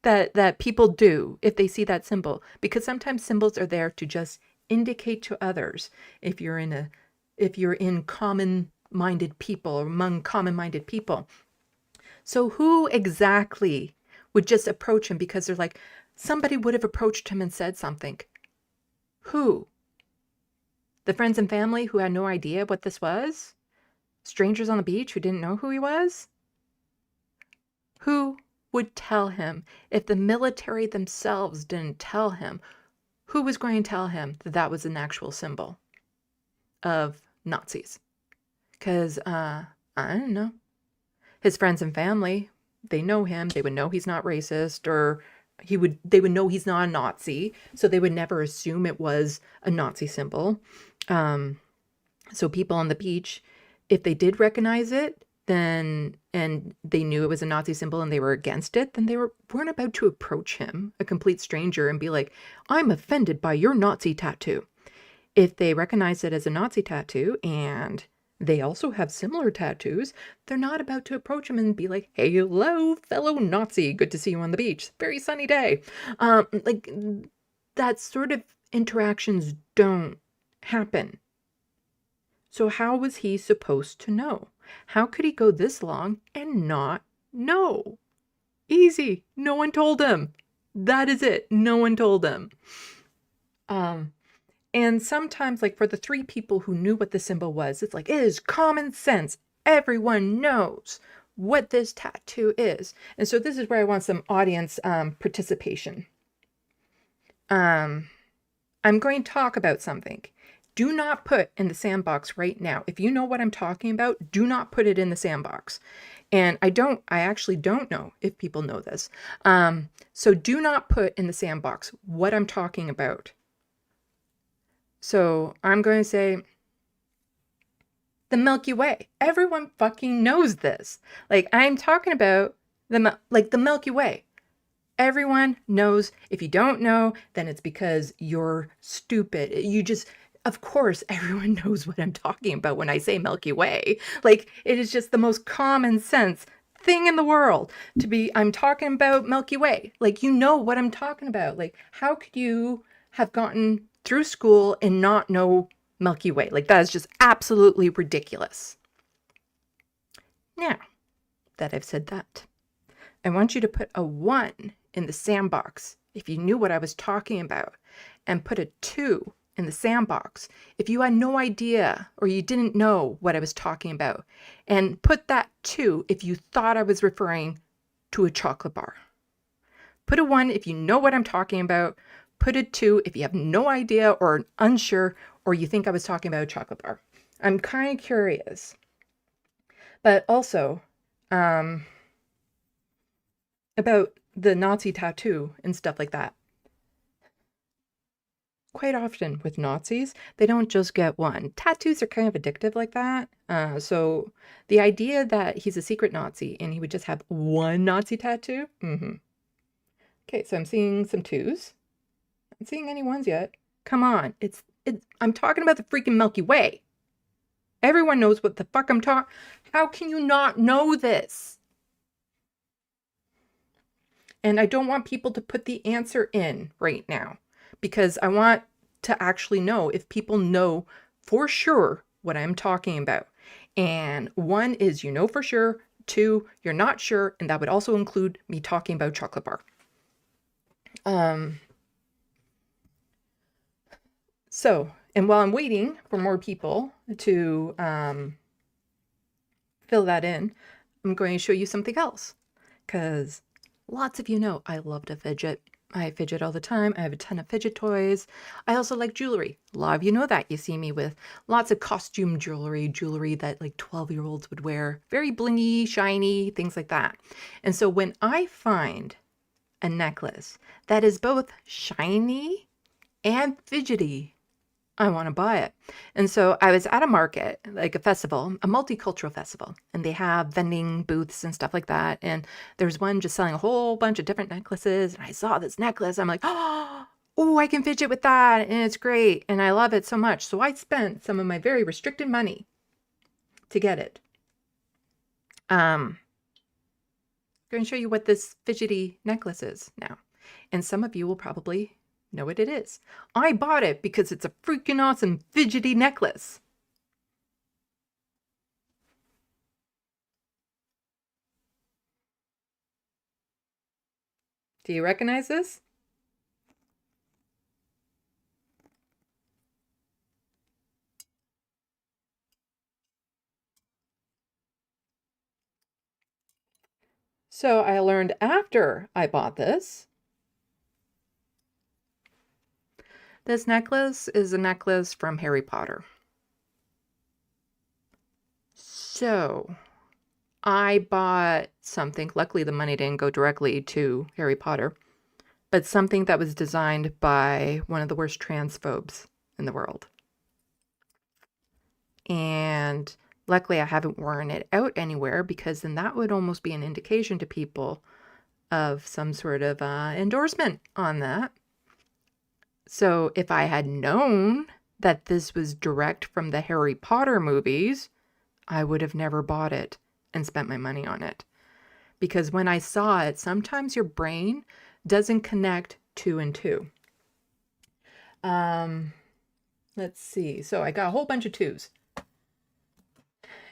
that people do if they see that symbol, because sometimes symbols are there to just indicate to others if you're in common-minded people or among common-minded people. So who exactly would just approach him because they're like, somebody would have approached him and said something? Who? The friends and family who had no idea what this was? Strangers on the beach who didn't know who he was? Who would tell him if the military themselves didn't tell him? Who was going to tell him that that was an actual symbol of Nazis? Because, I don't know. His friends and family, they know him. They would know he's not racist, or they would know he's not a Nazi, so they would never assume it was a Nazi symbol. So people on the beach, if they did recognize it, then, and they knew it was a Nazi symbol and they were against it, then they weren't about to approach him, a complete stranger, and be like, I'm offended by your Nazi tattoo. If they recognize it as a Nazi tattoo and they also have similar tattoos, they're not about to approach him and be like, hey, hello, fellow Nazi, good to see you on the beach. Very sunny day. Like, that sort of interactions don't happen. So how was he supposed to know? How could he go this long and not know? Easy. No one told him. That is it. No one told him. And sometimes, like, for the 3 people who knew what the symbol was, it's like, it is common sense. Everyone knows what this tattoo is. And so this is where I want some audience participation. I'm going to talk about something. Do not put in the SandBox right now. If you know what I'm talking about, do not put it in the SandBox. And I actually don't know if people know this. So do not put in the SandBox what I'm talking about. So I'm going to say the Milky Way. Everyone fucking knows this. Like, I'm talking about the Milky Way. Everyone knows. If you don't know, then it's because you're stupid. Of course, everyone knows what I'm talking about when I say Milky Way. Like, it is just the most common sense thing in the world to be, I'm talking about Milky Way. Like, you know what I'm talking about. Like, how could you have gotten through school and not know Milky Way? Like, that is just absolutely ridiculous. Now that I've said that, I want you to put a 1 in the SandBox if you knew what I was talking about, and put a 2 in the SandBox if you had no idea or you didn't know what I was talking about, and put that 2 if you thought I was referring to a chocolate bar. Put a 1 if you know what I'm talking about. Put a 2 if you have no idea or unsure, or you think I was talking about a chocolate bar. I'm kind of curious. But also, about the Nazi tattoo and stuff like that. Quite often with Nazis, they don't just get 1. Tattoos are kind of addictive like that. So the idea that he's a secret Nazi and he would just have 1 Nazi tattoo. Okay, so I'm seeing some 2s. Not seeing any 1s yet. Come on, I'm talking about the freaking Milky Way. Everyone knows what the fuck I'm talking. How can you not know this? And I don't want people to put the answer in right now, because I want to actually know if people know for sure what I'm talking about. And one is you know for sure, two, you're not sure, and that would also include me talking about chocolate bar. So, and while I'm waiting for more people to fill that in, I'm going to show you something else, because lots of you know I love to fidget. I fidget all the time. I have a ton of fidget toys. I also like jewelry. A lot of you know that. You see me with lots of costume jewelry that like 12-year-olds would wear. Very blingy, shiny, things like that. And so when I find a necklace that is both shiny and fidgety, I want to buy it. And so I was at a market, like a festival, a multicultural festival, and they have vending booths and stuff like that. And there's one just selling a whole bunch of different necklaces. And I saw this necklace. I'm like, oh, I can fidget with that. And it's great. And I love it so much. So I spent some of my very restricted money to get it. I'm going to show you what this fidgety necklace is now. And some of you will probably know what it is. I bought it because it's a freaking awesome fidgety necklace. Do you recognize this? So I learned after I bought this. This necklace is a necklace from Harry Potter. So I bought something, luckily the money didn't go directly to Harry Potter, but something that was designed by one of the worst transphobes in the world. And luckily I haven't worn it out anywhere, because then that would almost be an indication to people of some sort of endorsement on that. So if I had known that this was direct from the Harry Potter movies, I would have never bought it and spent my money on it. Because when I saw it, sometimes your brain doesn't connect two and two. Let's see. So I got a whole bunch of twos.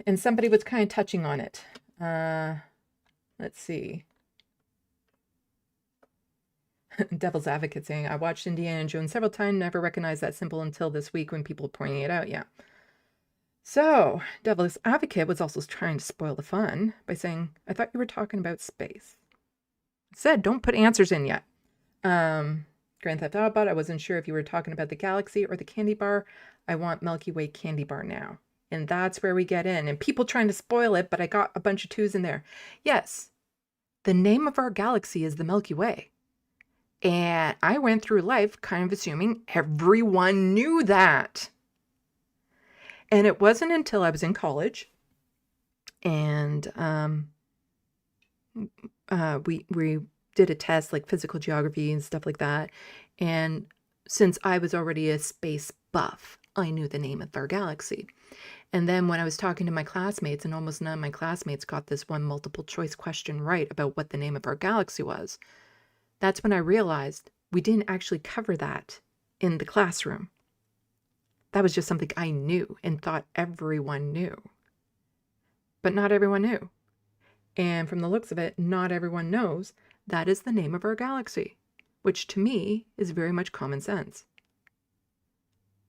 And somebody was kind of touching on it. Let's see. Devil's Advocate saying, I watched Indiana Jones several times, never recognized that symbol until this week when people were pointing it out. Yeah. So Devil's Advocate was also trying to spoil the fun by saying, I thought you were talking about space. I said, don't put answers in yet. Grand Theft Autobot, I wasn't sure if you were talking about the galaxy or the candy bar. I want Milky Way candy bar now. And that's where we get in. And people trying to spoil it, but I got a bunch of twos in there. Yes, the name of our galaxy is the Milky Way. And I went through life kind of assuming everyone knew that. And it wasn't until I was in college and we did a test, like physical geography and stuff like that. And since I was already a space buff, I knew the name of our galaxy. And then when I was talking to my classmates, and almost none of my classmates got this one multiple choice question right about what the name of our galaxy was, that's when I realized we didn't actually cover that in the classroom. That was just something I knew and thought everyone knew. But not everyone knew. And from the looks of it, not everyone knows that is the name of our galaxy, which to me is very much common sense.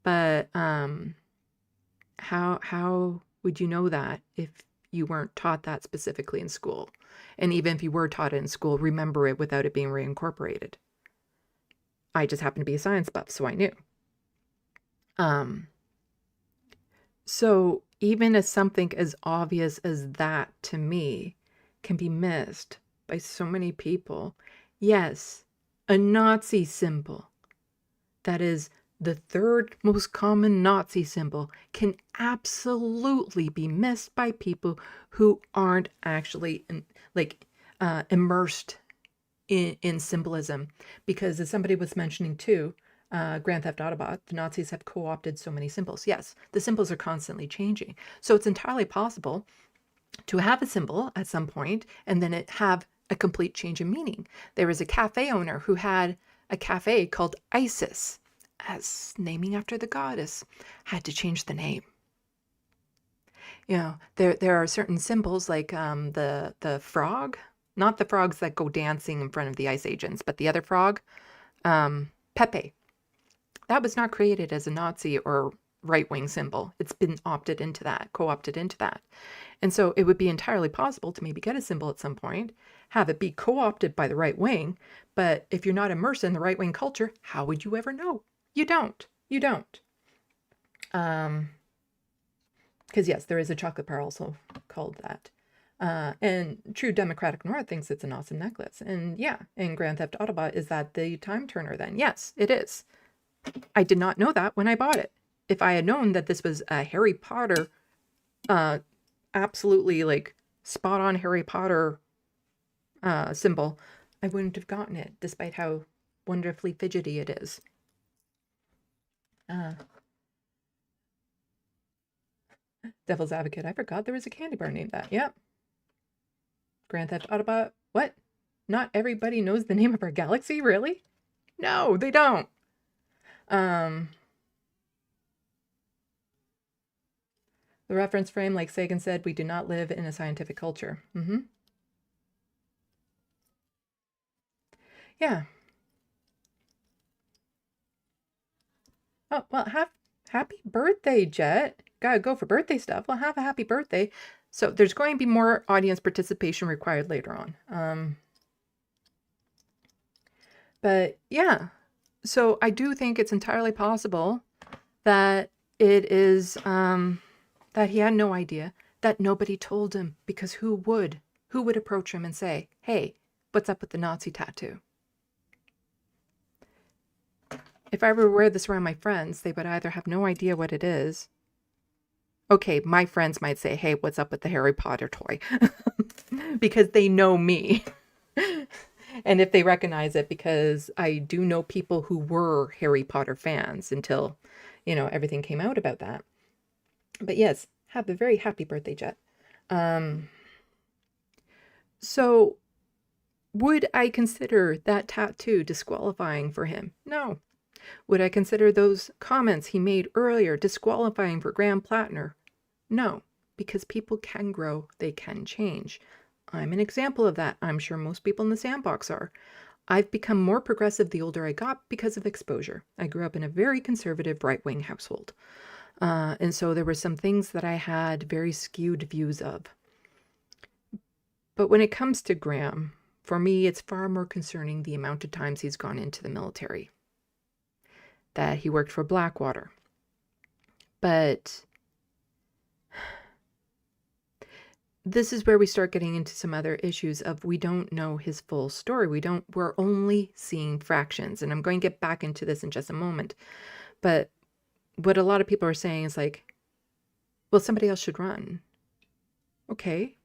But how would you know that if you weren't taught that specifically in school? And even if you were taught it in school, remember it without it being reincorporated. I just happened to be a science buff, so I knew. So even as something as obvious as that to me can be missed by so many people. Yes, a Nazi symbol, that is the third most common Nazi symbol, can absolutely be missed by people who aren't actually immersed in symbolism. Because as somebody was mentioning too, Grand Theft Autobot, the Nazis have co-opted so many symbols. Yes, the symbols are constantly changing. So it's entirely possible to have a symbol at some point and then it have a complete change in meaning. There was a cafe owner who had a cafe called ISIS, as naming after the goddess, had to change the name. You know, there are certain symbols like the frog, not the frogs that go dancing in front of the ice agents, but the other frog, Pepe. That was not created as a Nazi or right-wing symbol. It's been opted into that, co-opted into that. And so it would be entirely possible to maybe get a symbol at some point, have it be co-opted by the right wing, but if you're not immersed in the right-wing culture, how would you ever know? You don't. You don't. Because yes, there is a chocolate bar also called that. And True Democratic North thinks it's an awesome necklace. And yeah, in Grand Theft Autobot, is that the time turner then? Yes, it is. I did not know that when I bought it. If I had known that this was a Harry Potter, absolutely like spot on Harry Potter symbol, I wouldn't have gotten it, despite how wonderfully fidgety it is. Devil's Advocate. I forgot there was a candy bar named that. Yep. Grand Theft Autobot. What? Not everybody knows the name of our galaxy? Really? No, they don't. The reference frame, like Sagan said, we do not live in a scientific culture. Yeah. Oh, well, happy birthday, Jet. Gotta go for birthday stuff. Well, have a happy birthday. So there's going to be more audience participation required later on. But yeah, so I do think it's entirely possible that it is, that he had no idea, that nobody told him, because who would approach him and say, hey, what's up with the Nazi tattoo? If I were to wear this around my friends, they would either have no idea what it is. Okay, my friends might say, hey, what's up with the Harry Potter toy? Because they know me. And if they recognize it, because I do know people who were Harry Potter fans until, everything came out about that. But yes, have a very happy birthday, Jet. So would I consider that tattoo disqualifying for him? No. Would I consider those comments he made earlier disqualifying for Graham Platner? No, because people can grow, they can change. I'm an example of that. I'm sure most people in the SandBox are. I've become more progressive the older I got because of exposure. I grew up in a very conservative right-wing household. And so there were some things that I had very skewed views of. But when it comes to Graham, for me, it's far more concerning the amount of times he's gone into the military, that he worked for Blackwater. But this is where we start getting into some other issues of we don't know his full story. We're only seeing fractions. And I'm going to get back into this in just a moment. But what a lot of people are saying is like, well, somebody else should run. Okay,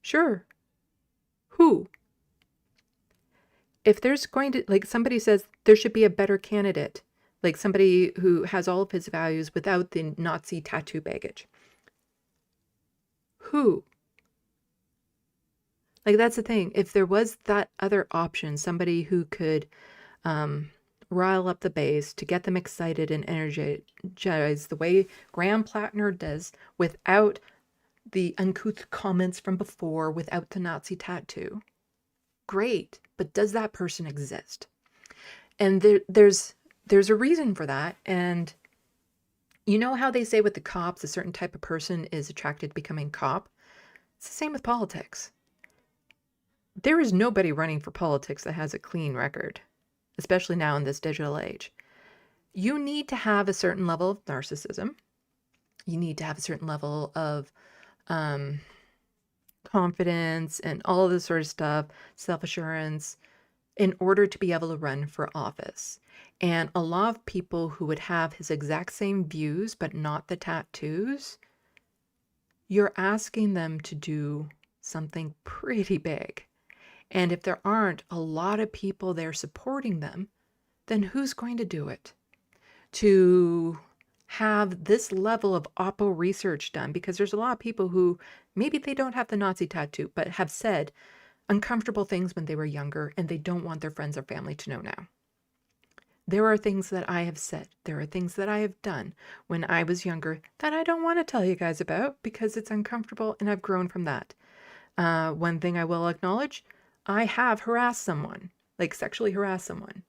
sure. Who? If there's going to, like somebody says, there should be a better candidate, like somebody who has all of his values without the Nazi tattoo baggage. Who? Like, that's the thing. If there was that other option, somebody who could rile up the base to get them excited and energized the way Graham Platner does, without the uncouth comments from before, without the Nazi tattoo, great. But does that person exist? And there's a reason for that. And you know how they say with the cops, a certain type of person is attracted to becoming cop? It's the same with politics. There is nobody running for politics that has a clean record, especially now in this digital age. You need to have a certain level of narcissism. You need to have a certain level of confidence and all of this sort of stuff, self-assurance, in order to be able to run for office. And a lot of people who would have his exact same views, but not the tattoos, you're asking them to do something pretty big. And if there aren't a lot of people there supporting them, then who's going to do it? To have this level of oppo research done, because there's a lot of people who maybe they don't have the Nazi tattoo, but have said uncomfortable things when they were younger, and they don't want their friends or family to know now. There are things that I have said, there are things that I have done when I was younger that I don't want to tell you guys about because it's uncomfortable, and I've grown from that. One thing I will acknowledge, I have harassed someone, like sexually harassed someone.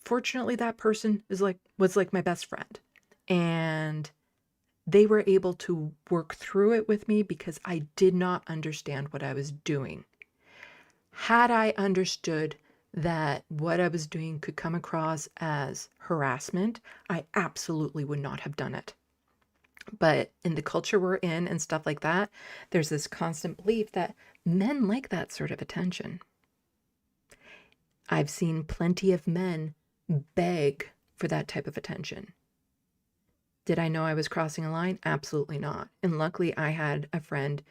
Fortunately, that person was like my best friend, and they were able to work through it with me because I did not understand what I was doing. Had I understood that what I was doing could come across as harassment, I absolutely would not have done it. But in the culture we're in and stuff like that, there's this constant belief that men like that sort of attention. I've seen plenty of men beg for that type of attention. Did I know I was crossing a line? Absolutely not. And luckily, I had a friend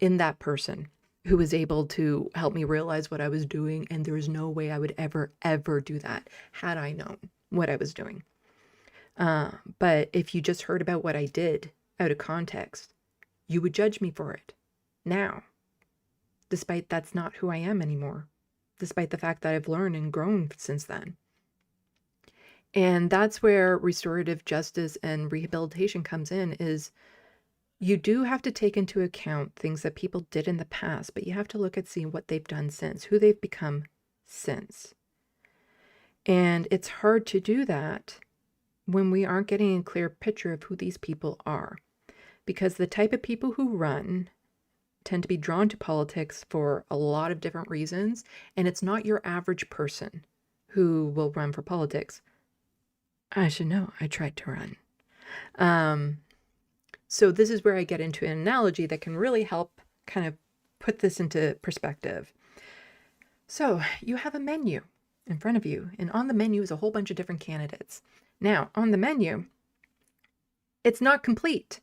in that person who was able to help me realize what I was doing, and there was no way I would ever do that had I known what I was doing. But if you just heard about what I did out of context, you would judge me for it now, despite that's not who I am anymore, despite the fact that I've learned and grown since then. And that's where restorative justice and rehabilitation comes in, is you do have to take into account things that people did in the past, but you have to look at seeing what they've done since, who they've become since. And it's hard to do that when we aren't getting a clear picture of who these people are, because the type of people who run tend to be drawn to politics for a lot of different reasons, and it's not your average person who will run for politics. I should know, I tried to run. So this is where I get into an analogy that can really help kind of put this into perspective. So you have a menu in front of you, and on the menu is a whole bunch of different candidates. Now, on the menu, it's not complete.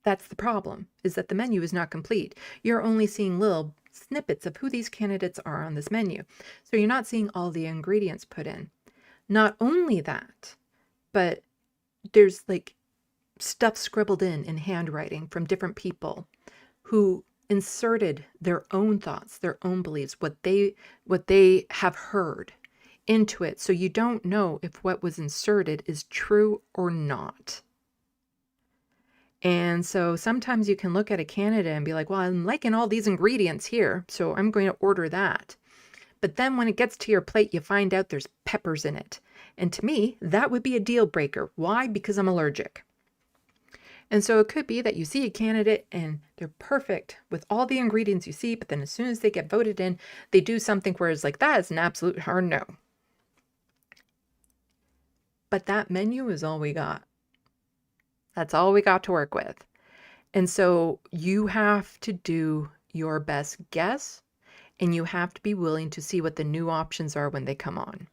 That's the problem, is that the menu is not complete. You're only seeing little snippets of who these candidates are on this menu. So you're not seeing all the ingredients put in. Not only that, but there's like stuff scribbled in handwriting from different people who inserted their own thoughts, their own beliefs, what they have heard into it. So you don't know if what was inserted is true or not. And so sometimes you can look at a candidate and be like, well, I'm liking all these ingredients here, so I'm going to order that. But then when it gets to your plate, you find out there's peppers in it. And to me, that would be a deal breaker. Why? Because I'm allergic. And so it could be that you see a candidate and they're perfect with all the ingredients you see, but then as soon as they get voted in, they do something where it's like, that is an absolute hard no. But that menu is all we got. That's all we got to work with. And so you have to do your best guess, and you have to be willing to see what the new options are when they come on.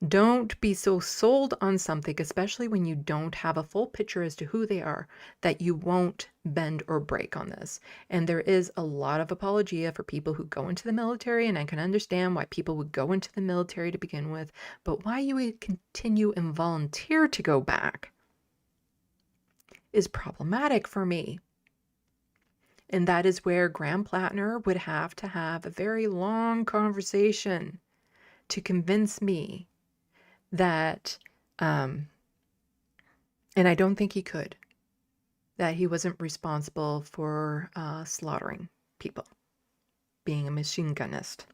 Don't be so sold on something, especially when you don't have a full picture as to who they are, that you won't bend or break on this. And there is a lot of apologia for people who go into the military, and I can understand why people would go into the military to begin with, but why you would continue and volunteer to go back is problematic for me. And that is where Graham Platner would have to have a very long conversation to convince me that, and I don't think he could, that he wasn't responsible for slaughtering people, being a machine gunist.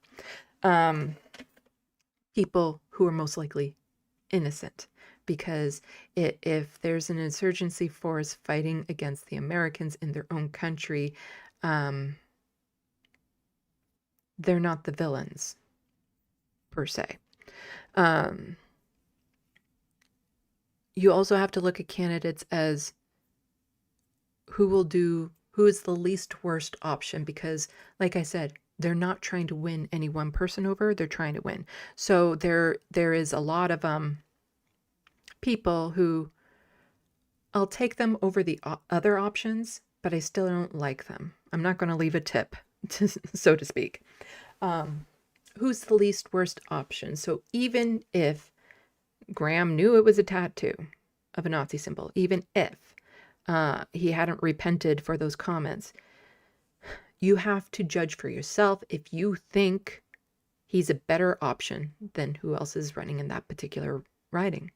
People who are most likely innocent, because if there's an insurgency force fighting against the Americans in their own country, they're not the villains, per se. You also have to look at candidates as who is the least worst option, because, like I said, they're not trying to win any one person over, they're trying to win. So there is a lot of people who I'll take them over the other options, but I still don't like them. I'm not going to leave a tip, so to speak. Who's the least worst option? So even if Graham knew it was a tattoo of a Nazi symbol, even if he hadn't repented for those comments, you have to judge for yourself if you think He's a better option than who else is running in that particular riding.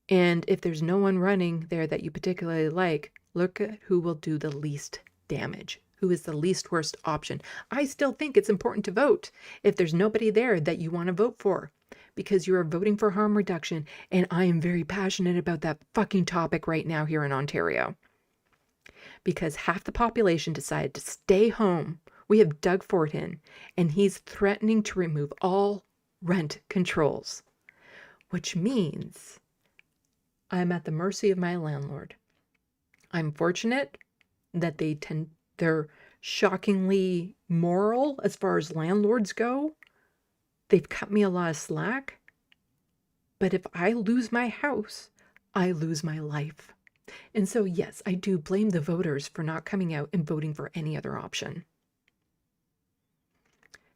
And if there's no one running there that you particularly like, look at who will do the least damage, who is the least worst option. I still think it's important to vote if there's nobody there that you want to vote for, because you are voting for harm reduction. And I am very passionate about that fucking topic right now here in Ontario, because half the population decided to stay home. We have Doug Ford in, and he's threatening to remove all rent controls, which means I'm at the mercy of my landlord. I'm fortunate that they're shockingly moral as far as landlords go. They've cut me a lot of slack. But if I lose my house, I lose my life. And so, yes, I do blame the voters for not coming out and voting for any other option.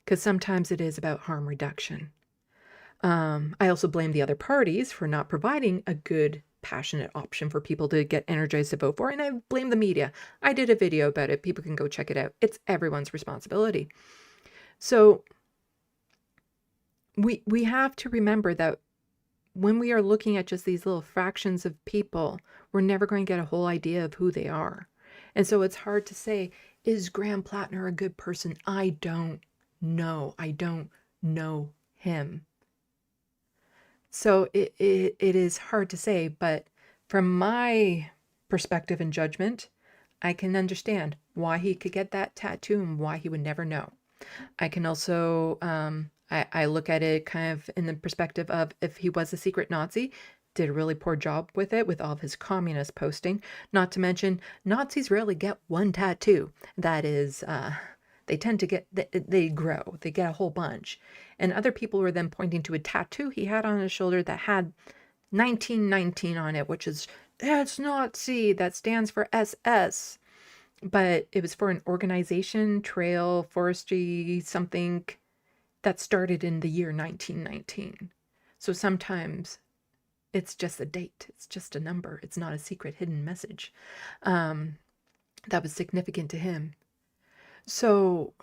Because sometimes it is about harm reduction. I also blame the other parties for not providing a good, passionate option for people to get energized to vote for. And I blame the media. I did a video about it. People can go check it out. It's everyone's responsibility. So we have to remember that when we are looking at just these little fractions of people, we're never going to get a whole idea of who they are. And so it's hard to say, is Graham Platner a good person? I don't know. I don't know him. So it is hard to say, but from my perspective and judgment, I can understand why he could get that tattoo and why he would never know. I can also, I look at it kind of in the perspective of if he was a secret Nazi, did a really poor job with it, with all of his communist posting. Not to mention, Nazis rarely get one tattoo. That is, they tend to get, they grow, they get a whole bunch. And other people were then pointing to a tattoo he had on his shoulder that had 1919 on it, which is, that's Nazi, that stands for SS. But it was for an organization, trail, forestry, something that started in the year 1919. So sometimes it's just a date. It's just a number. It's not a secret hidden message. That was significant to him. So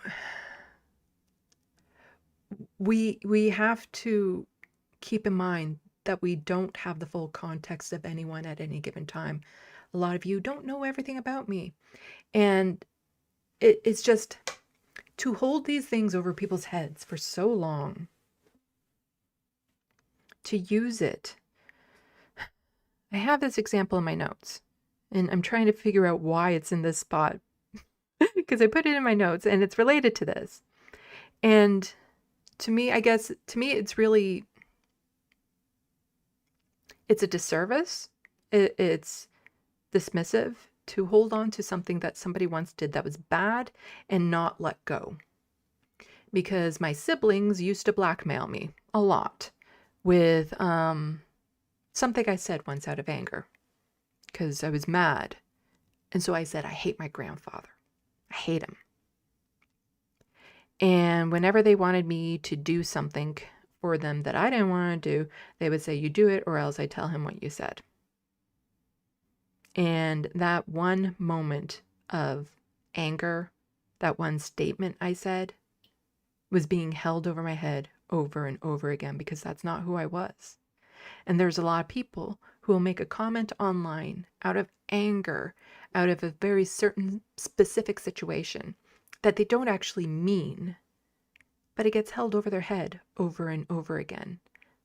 we have to keep in mind that we don't have the full context of anyone at any given time. A lot of you don't know everything about me. And it's just to hold these things over people's heads for so long, to use it. I have this example in my notes, and I'm trying to figure out why it's in this spot because I put it in my notes and it's related to this. And to me, I guess, it's really, it's a disservice. It's dismissive to hold on to something that somebody once did that was bad and not let go. Because my siblings used to blackmail me a lot with something I said once out of anger because I was mad. And so I said, I hate my grandfather. I hate him. And whenever they wanted me to do something for them that I didn't want to do, they would say, you do it or else I tell him what you said. And that one moment of anger, that one statement I said, was being held over my head over and over again because that's not who I was. And there's a lot of people who will make a comment online out of anger, out of a very certain specific situation that they don't actually mean, but it gets held over their head over and over again,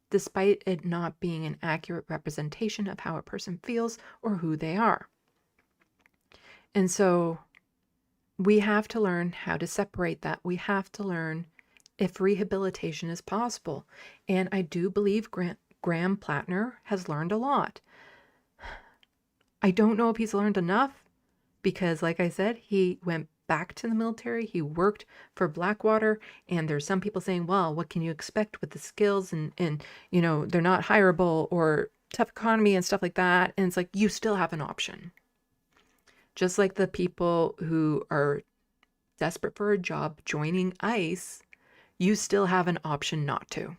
despite it not being an accurate representation of how a person feels or who they are. And so we have to learn how to separate that. We have to learn if rehabilitation is possible. And I do believe Graham Platner has learned a lot. I don't know if he's learned enough because, like I said, he went back to the military. He worked for Blackwater. And there's some people saying, well, what can you expect with the skills? And you know, they're not hireable or tough economy and stuff like that. And it's like, you still have an option. Just like the people who are desperate for a job joining ICE, you still have an option not to.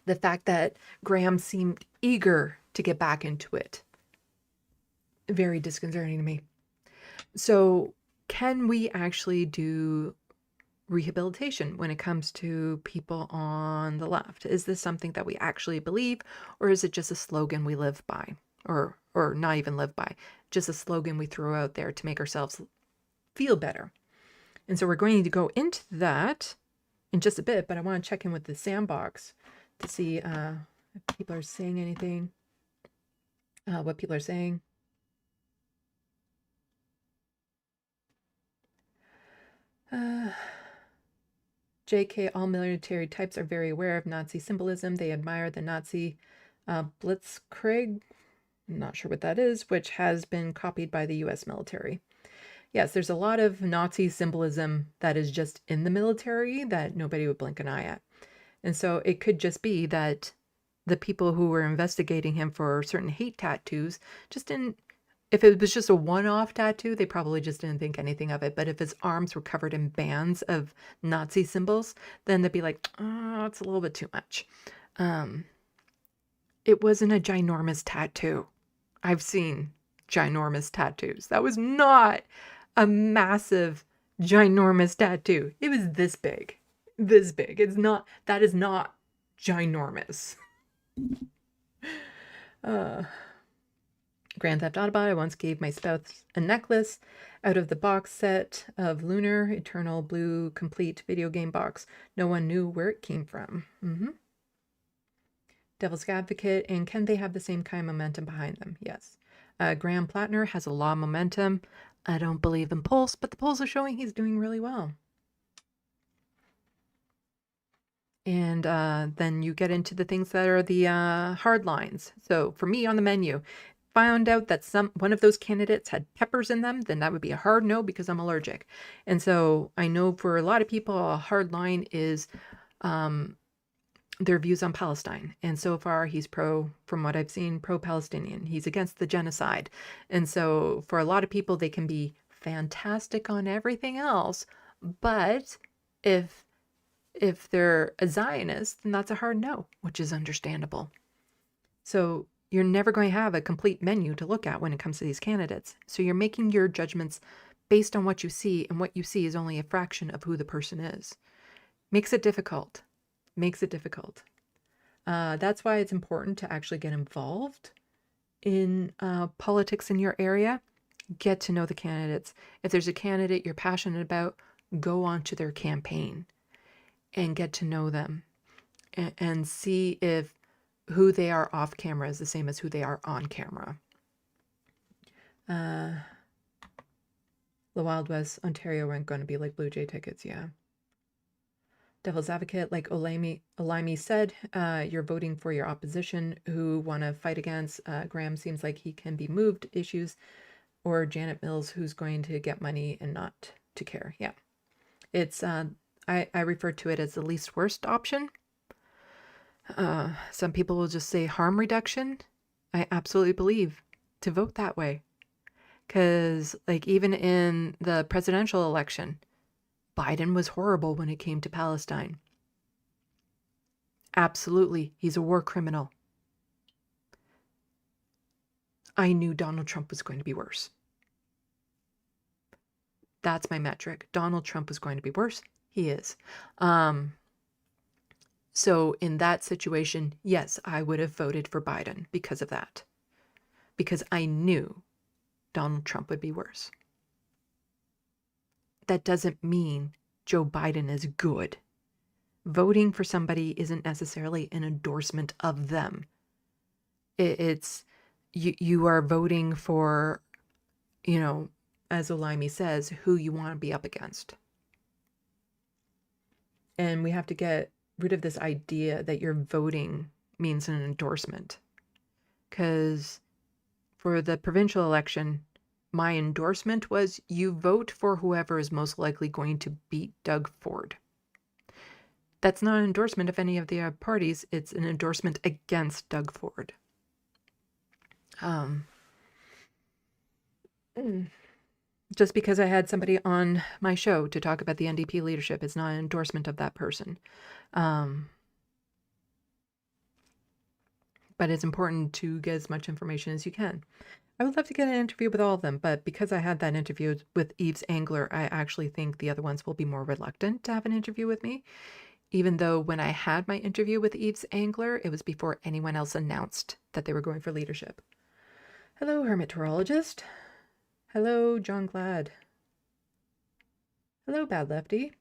The fact that Graham seemed eager to get back into it, very disconcerting to me. So can we actually do rehabilitation when it comes to people on the left? Is this something that we actually believe, or is it just a slogan we live by, or not even live by, just a slogan we throw out there to make ourselves feel better? And so we're going to go into that in just a bit, but I want to check in with the SandBox to see if people are saying anything, what people are saying. JK, all military types are very aware of Nazi symbolism. They admire the Nazi Blitzkrieg, I'm not sure what that is, which has been copied by the US military. Yes, there's a lot of Nazi symbolism that is just in the military that nobody would blink an eye at. And so it could just be that the people who were investigating him for certain hate tattoos just didn't, if it was just a one-off tattoo, they probably just didn't think anything of it. But if his arms were covered in bands of Nazi symbols, then they'd be like, oh, it's a little bit too much. It wasn't a ginormous tattoo. I've seen ginormous tattoos. That was not a massive, ginormous tattoo. It was this big. This big. It's not, that is not ginormous. Grand Theft Auto, I once gave my spouse a necklace out of the box set of Lunar Eternal Blue Complete video game box. No one knew where it came from. Devil's Advocate, and can they have the same kind of momentum behind them? Yes. Graham Platner has a lot of momentum. I don't believe in polls, but the polls are showing he's doing really well. And then you get into the things that are the hard lines. So for me on the menu, found out that one of those candidates had peppers in them, then that would be a hard no because I'm allergic. And so I know for a lot of people, a hard line is their views on Palestine. And so far he's from what I've seen, pro-Palestinian. He's against the genocide. And so for a lot of people, they can be fantastic on everything else. But if they're a Zionist, then that's a hard no, which is understandable. So you're never going to have a complete menu to look at when it comes to these candidates. So you're making your judgments based on what you see, and what you see is only a fraction of who the person is. Makes it difficult. Makes it difficult. That's why it's important to actually get involved in politics in your area. Get to know the candidates. If there's a candidate you're passionate about, go onto their campaign and get to know them and see if who they are off camera is the same as who they are on camera. The Wild West, Ontario weren't going to be like Blue Jay tickets, yeah. Devil's Advocate, like Olaimi said, you're voting for your opposition who want to fight against. Graham seems like he can be moved issues, or Janet Mills who's going to get money and not to care. Yeah, it's I refer to it as the least worst option. Some people will just say harm reduction. I absolutely believe to vote that way. Because like even in the presidential election, Biden was horrible when it came to Palestine. Absolutely. He's a war criminal. I knew Donald Trump was going to be worse. That's my metric. Donald Trump was going to be worse. He is. So in that situation, yes, I would have voted for Biden because of that. Because I knew Donald Trump would be worse. That doesn't mean Joe Biden is good. Voting for somebody isn't necessarily an endorsement of them. It's you are voting for, as Olaimi says, who you want to be up against. And we have to get rid of this idea that your voting means an endorsement. Because for the provincial election, my endorsement was you vote for whoever is most likely going to beat Doug Ford. That's not an endorsement of any of the parties. It's an endorsement against Doug Ford. Just because I had somebody on my show to talk about the NDP leadership is not an endorsement of that person. but it's important to get as much information as you can. I would love to get an interview with all of them, but because I had that interview with Eve's Angler, I actually think the other ones will be more reluctant to have an interview with me. Even though when I had my interview with Eve's Angler, it was before anyone else announced that they were going for leadership. Hello, Hermeteorologist. Hello, John Glad. Hello, Bad Lefty.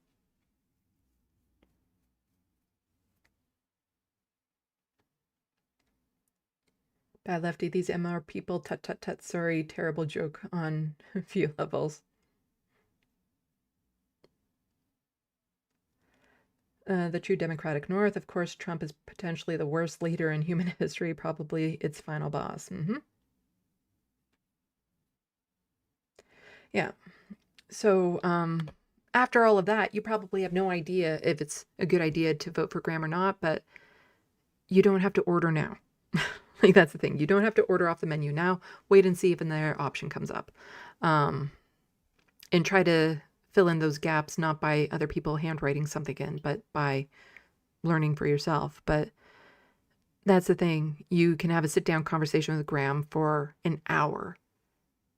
Bad Lefty, these MR people, tut tut tut, sorry, terrible joke on a few levels. The true Democratic North, of course, Trump is potentially the worst leader in human history, probably its final boss. Yeah. So, after all of that, you probably have no idea if it's a good idea to vote for Graham or not, but you don't have to order now. Like, that's the thing. You don't have to order off the menu now. Wait and see if another option comes up. And try to fill in those gaps, not by other people handwriting something in, but by learning for yourself. But that's the thing. You can have a sit-down conversation with Graham for an hour,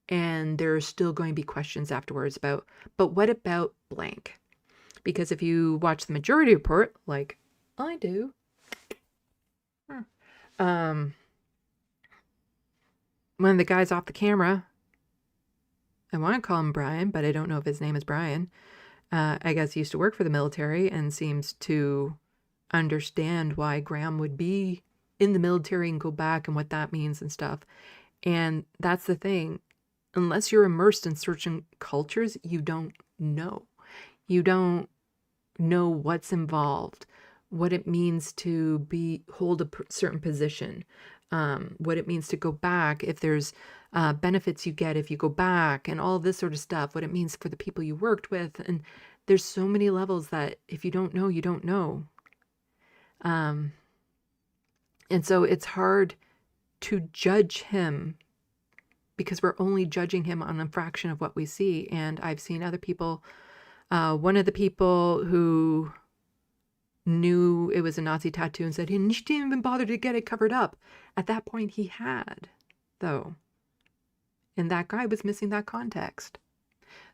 and there's still going to be questions afterwards about, but what about blank? Because if you watch the Majority Report, like I do, when the guy's off the camera, I want to call him Brian, but I don't know if his name is Brian. I guess he used to work for the military and seems to understand why Graham would be in the military and go back and what that means and stuff. And that's the thing. Unless you're immersed in certain cultures, you don't know. You don't know what's involved, what it means to hold a certain position, what it means to go back, if there's benefits you get if you go back, and all this sort of stuff, what it means for the people you worked with. And there's so many levels that if you don't know, you don't know. And so it's hard to judge him because we're only judging him on a fraction of what we see. And I've seen other people, one of the people who knew it was a Nazi tattoo and said he didn't even bother to get it covered up. At that point he had, though. And that guy was missing that context.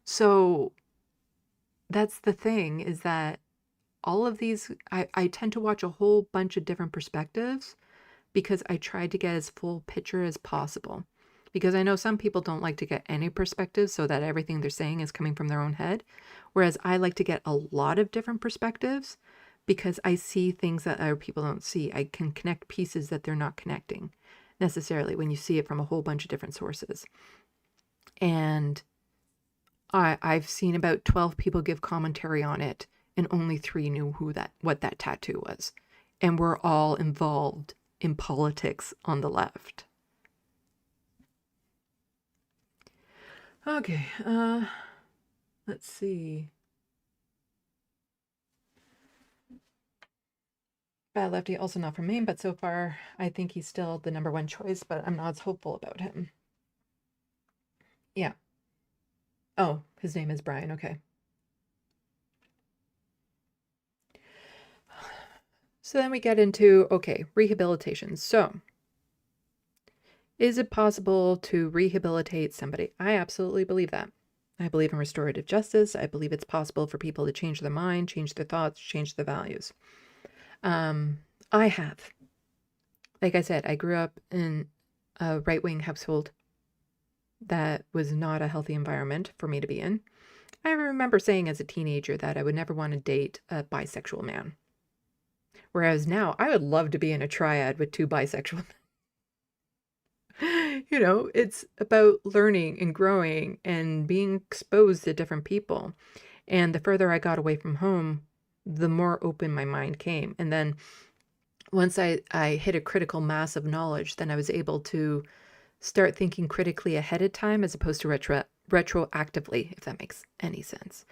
So that's the thing, is that all of these, I tend to watch a whole bunch of different perspectives because I try to get as full picture as possible. Because I know some people don't like to get any perspective so that everything they're saying is coming from their own head. Whereas I like to get a lot of different perspectives because I see things that other people don't see. I can connect pieces that they're not connecting necessarily when you see it from a whole bunch of different sources. And I've seen about 12 people give commentary on it, and only 3 knew what that tattoo was. And we're all involved in politics on the left. Okay, let's see. Bad Lefty, also not from Maine, but so far I think he's still the number 1 choice, but I'm not as hopeful about him. Yeah. Oh, his name is Brian, okay. So then we get into, okay, rehabilitation. So, is it possible to rehabilitate somebody? I absolutely believe that. I believe in restorative justice. I believe it's possible for people to change their mind, change their thoughts, change their values. I have. Like I said, I grew up in a right-wing household that was not a healthy environment for me to be in. I remember saying as a teenager that I would never want to date a bisexual man. Whereas now, I would love to be in a triad with 2 bisexual men. You know, it's about learning and growing and being exposed to different people. And the further I got away from home, the more open my mind came. And then once I hit a critical mass of knowledge, then I was able to start thinking critically ahead of time as opposed to retroactively, if that makes any sense.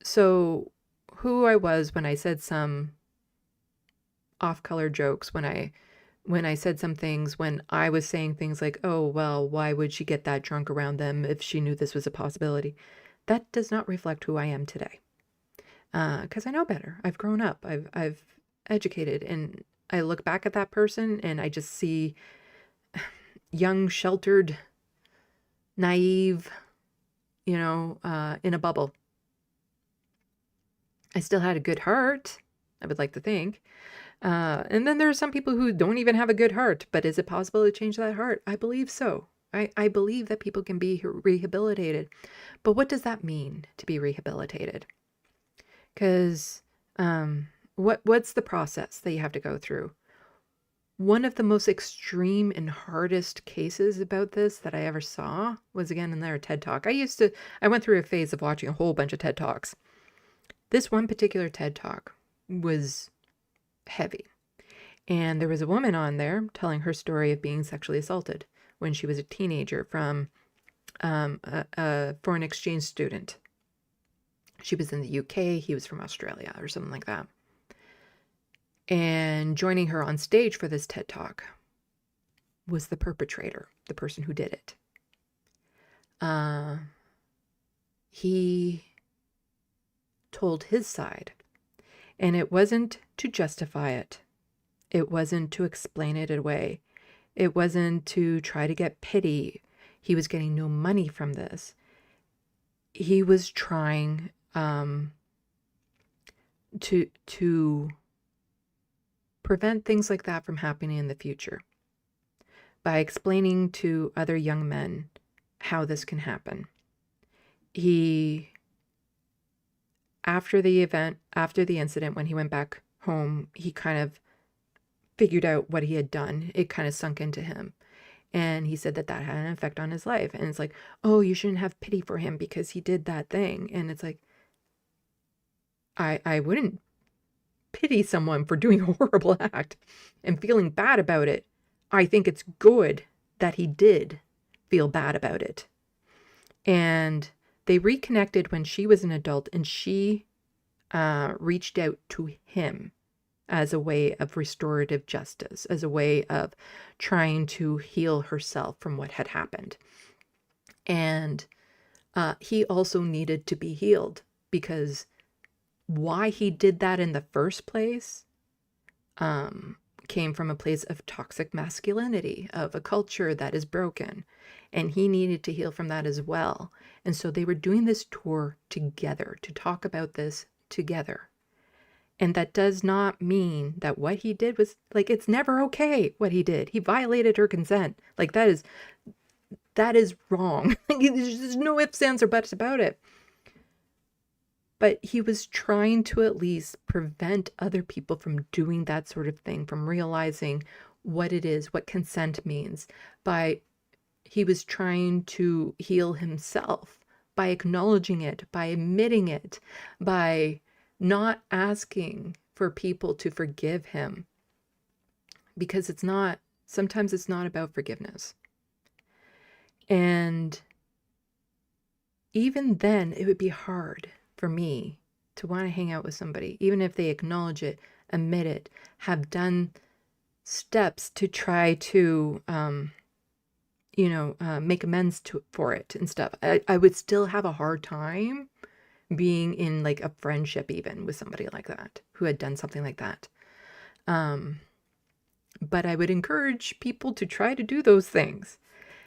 So who I was when I said some off-color jokes, when I said some things, when I was saying things like, oh, well, why would she get that drunk around them if she knew this was a possibility? That does not reflect who I am today. Because I know better. I've grown up. I've educated, and I look back at that person and I just see young, sheltered, naive, in a bubble. I still had a good heart, I would like to think. And then there are some people who don't even have a good heart, but is it possible to change that heart? I believe so. I believe that people can be rehabilitated. But what does that mean to be rehabilitated? Because what's the process that you have to go through? One of the most extreme and hardest cases about this that I ever saw was, again, in their TED Talk. I went through a phase of watching a whole bunch of TED Talks. This one particular TED Talk was heavy. And there was a woman on there telling her story of being sexually assaulted when she was a teenager from a foreign exchange student. She was in the UK, he was from Australia or something like that. And joining her on stage for this TED Talk was the perpetrator, the person who did it. He told his side, and it wasn't to justify it. It wasn't to explain it away. It wasn't to try to get pity. He was getting no money from this. He was trying to prevent things like that from happening in the future by explaining to other young men how this can happen. After the incident, when he went back home, he kind of figured out what he had done. It kind of sunk into him. And he said that had an effect on his life. And it's like, oh, you shouldn't have pity for him because he did that thing. And it's like, I wouldn't pity someone for doing a horrible act and feeling bad about it. I think it's good that he did feel bad about it. And they reconnected when she was an adult, and she reached out to him as a way of restorative justice, as a way of trying to heal herself from what had happened. And he also needed to be healed, because why he did that in the first place came from a place of toxic masculinity, of a culture that is broken. And he needed to heal from that as well. And so they were doing this tour together to talk about this together. And that does not mean that what he did was, like, it's never okay what he did. He violated her consent. Like, that is wrong. There's no ifs, ands, or buts about it. But he was trying to at least prevent other people from doing that sort of thing, from realizing what it is, what consent means. He was trying to heal himself by acknowledging it, by admitting it, by not asking for people to forgive him. Because sometimes it's not about forgiveness. And even then, it would be hard for me to want to hang out with somebody, even if they acknowledge it, admit it, have done steps to try to, make amends for it and stuff. I would still have a hard time being in like a friendship even with somebody like that who had done something like that. But I would encourage people to try to do those things.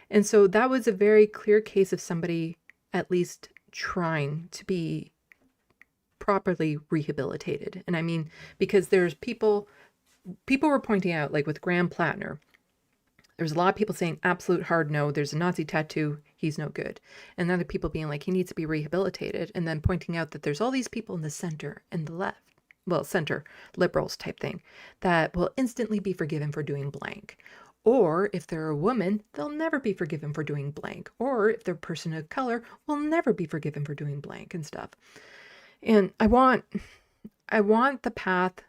And so that was a very clear case of somebody at least trying to be properly rehabilitated. And I mean, because there's people were pointing out, like with Graham Platner, there's a lot of people saying absolute hard no, there's a Nazi tattoo, he's no good. And other people being like, he needs to be rehabilitated. And then pointing out that there's all these people in the center and the left, well, center, liberals type thing, that will instantly be forgiven for doing blank. Or if they're a woman, they'll never be forgiven for doing blank. Or if they're a person of color, will never be forgiven for doing blank and stuff. And I want the path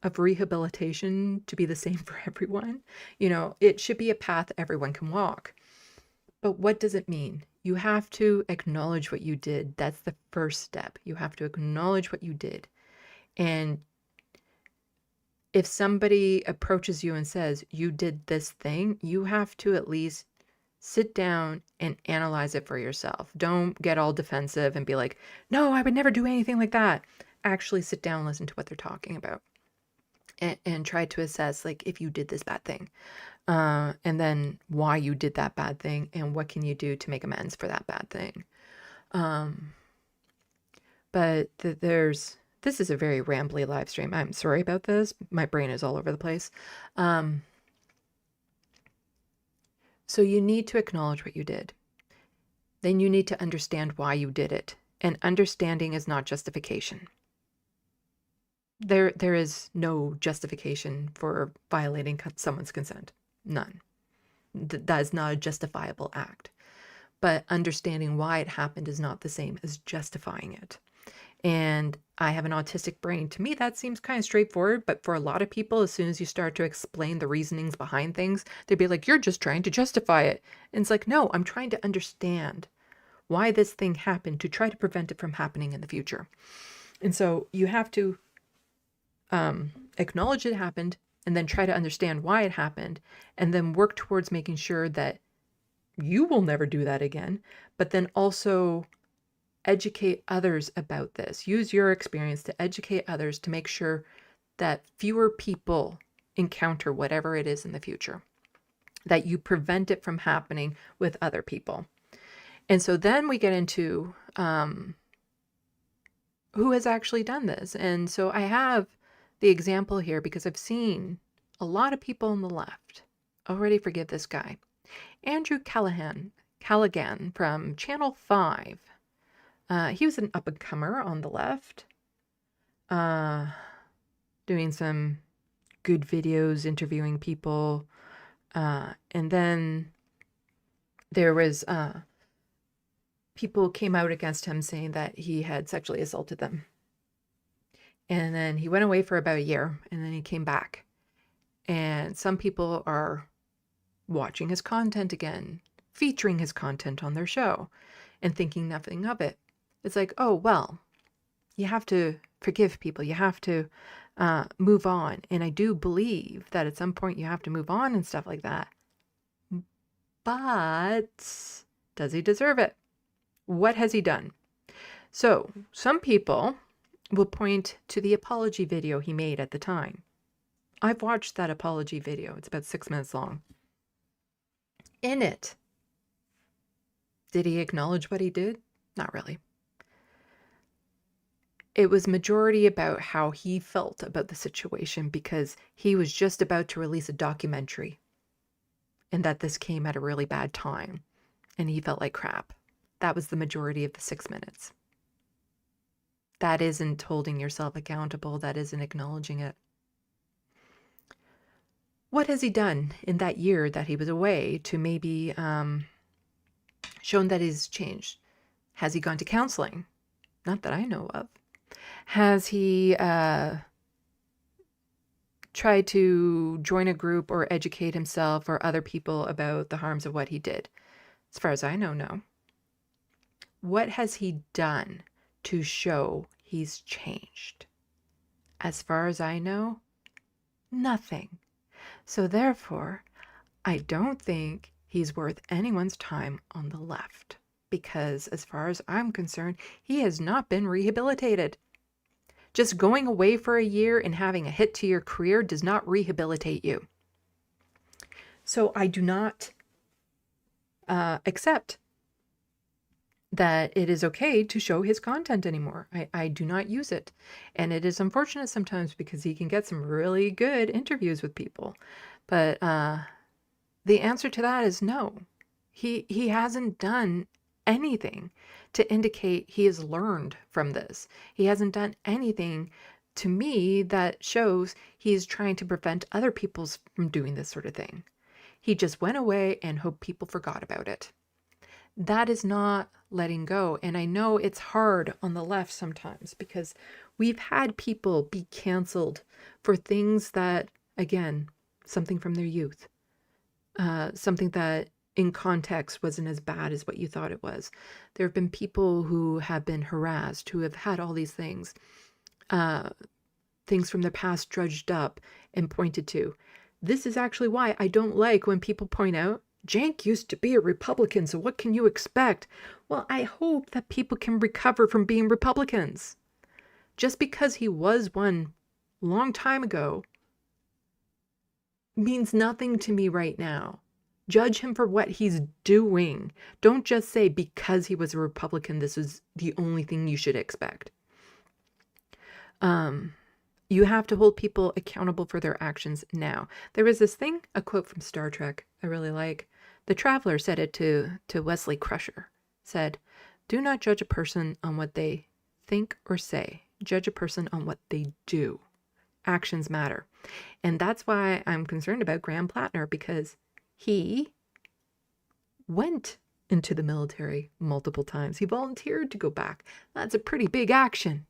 of rehabilitation to be the same for everyone. It should be a path everyone can walk. But what does it mean? You have to acknowledge what you did. That's the first step. You have to acknowledge what you did. And if somebody approaches you and says, you did this thing, you have to at least sit down and analyze it for yourself. Don't get all defensive and be like, no, I would never do anything like that. Actually sit down and listen to what they're talking about. and try to assess, like, if you did this bad thing, and then why you did that bad thing, and what can you do to make amends for that bad thing. But this is a very rambly live stream. I'm sorry about this. My brain is all over the place. So you need to acknowledge what you did. Then you need to understand why you did it. And understanding is not justification. There is no justification for violating someone's consent. None. That is not a justifiable act. But understanding why it happened is not the same as justifying it. And I have an autistic brain. To me, that seems kind of straightforward. But for a lot of people, as soon as you start to explain the reasonings behind things, they'd be like, you're just trying to justify it. And it's like, no, I'm trying to understand why this thing happened to try to prevent it from happening in the future. And so you have to acknowledge it happened, and then try to understand why it happened, and then work towards making sure that you will never do that again, but then also educate others about this. Use your experience to educate others to make sure that fewer people encounter whatever it is in the future, that you prevent it from happening with other people. And so then we get into who has actually done this. And so I have the example here because I've seen a lot of people on the left already forgive this guy. Andrew Callaghan from Channel 5. He was an up-and-comer on the left, doing some good videos, interviewing people. And then there was people came out against him saying that he had sexually assaulted them. And then he went away for about a year, and then he came back. And some people are watching his content again, featuring his content on their show, and thinking nothing of it. It's like, oh, well, you have to forgive people. You have to move on. And I do believe that at some point you have to move on and stuff like that. But does he deserve it? What has he done? So some people will point to the apology video he made at the time. I've watched that apology video. It's about 6 minutes long. In it, did he acknowledge what he did? Not really. It was majority about how he felt about the situation because he was just about to release a documentary and that this came at a really bad time and he felt like crap. That was the majority of the 6 minutes. That isn't holding yourself accountable. That isn't acknowledging it. What has he done in that year that he was away to maybe shown that he's changed? Has he gone to counseling? Not that I know of. Has he tried to join a group or educate himself or other people about the harms of what he did? As far as I know, no. What has he done to show he's changed? As far as I know, nothing. So therefore, I don't think he's worth anyone's time on the left because as far as I'm concerned, he has not been rehabilitated. Just going away for a year and having a hit to your career does not rehabilitate you. So I do not accept that it is okay to show his content anymore. I do not use it. And it is unfortunate sometimes because he can get some really good interviews with people. But the answer to that is no. He hasn't done anything to indicate he has learned from this. He hasn't done anything to me that shows he's trying to prevent other people from doing this sort of thing. He just went away and hoped people forgot about it. That is not letting go. And I know it's hard on the left sometimes because we've had people be canceled for things that, again, something from their youth, something that in context wasn't as bad as what you thought it was. There have been people who have been harassed, who have had all these things from their past drudged up and pointed to. This is actually why I don't like when people point out, Cenk used to be a Republican, so what can you expect? Well, I hope that people can recover from being Republicans. Just because he was one long time ago means nothing to me right now. Judge him for what he's doing. Don't just say because he was a Republican, this is the only thing you should expect. You have to hold people accountable for their actions now. There was this thing, a quote from Star Trek I really like. The Traveler said it to Wesley Crusher. Said, "Do not judge a person on what they think or say. Judge a person on what they do. Actions matter." And that's why I'm concerned about Graham Platner, because he went into the military multiple times. He volunteered to go back. That's a pretty big action.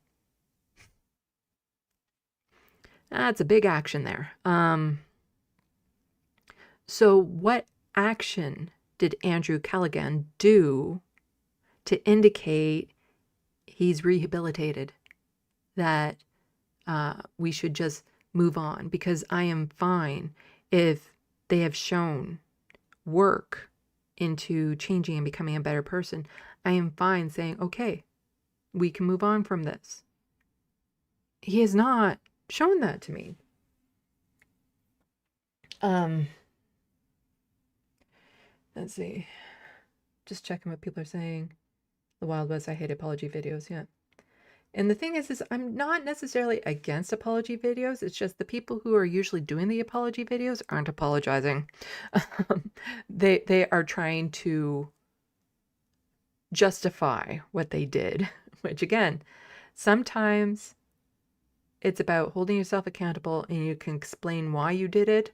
That's a big action there. So what action did Andrew Callaghan do to indicate he's rehabilitated, that we should just move on? Because I am fine if they have shown work into changing and becoming a better person. I am fine saying, okay, we can move on from this. He has not shown that to me. Let's see. Just checking what people are saying. The Wild West, I hate apology videos. Yeah. And the thing is I'm not necessarily against apology videos. It's just the people who are usually doing the apology videos aren't apologizing. They are trying to justify what they did, which again, sometimes it's about holding yourself accountable and you can explain why you did it,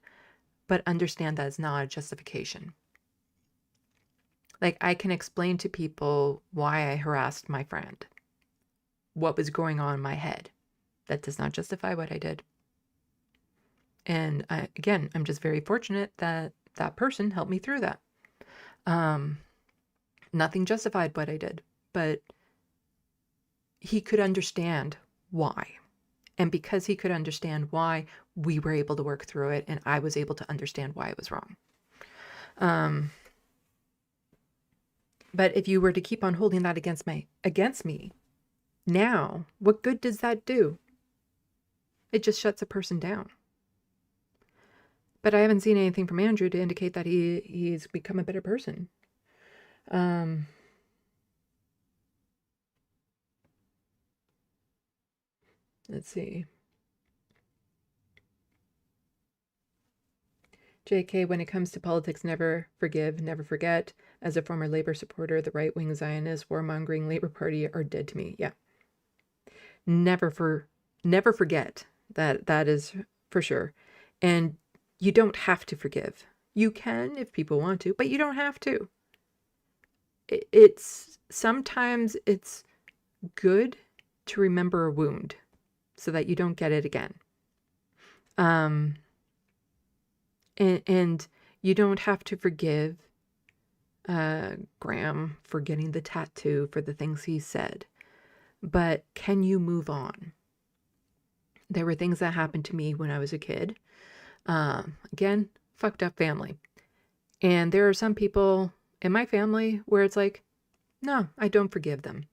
but understand that it's not a justification. Like, I can explain to people why I harassed my friend, what was going on in my head. That does not justify what I did. And again, I'm just very fortunate that that person helped me through that. Nothing justified what I did, but he could understand why. And because he could understand why, we were able to work through it, and I was able to understand why it was wrong. But if you were to keep on holding that against me, now, what good does that do? It just shuts a person down. But I haven't seen anything from Andrew to indicate that he's become a better person. Let's see. JK, when it comes to politics, never forgive, never forget. As a former labor supporter, the right-wing Zionist, warmongering Labor Party are dead to me. Yeah. Never forget. That is for sure. And you don't have to forgive. You can if people want to, but you don't have to. Sometimes it's good to remember a wound so that you don't get it again. And you don't have to forgive Graham for getting the tattoo, for the things he said. But can you move on? There were things that happened to me when I was a kid. Again, fucked up family. And there are some people in my family where it's like, no, I don't forgive them.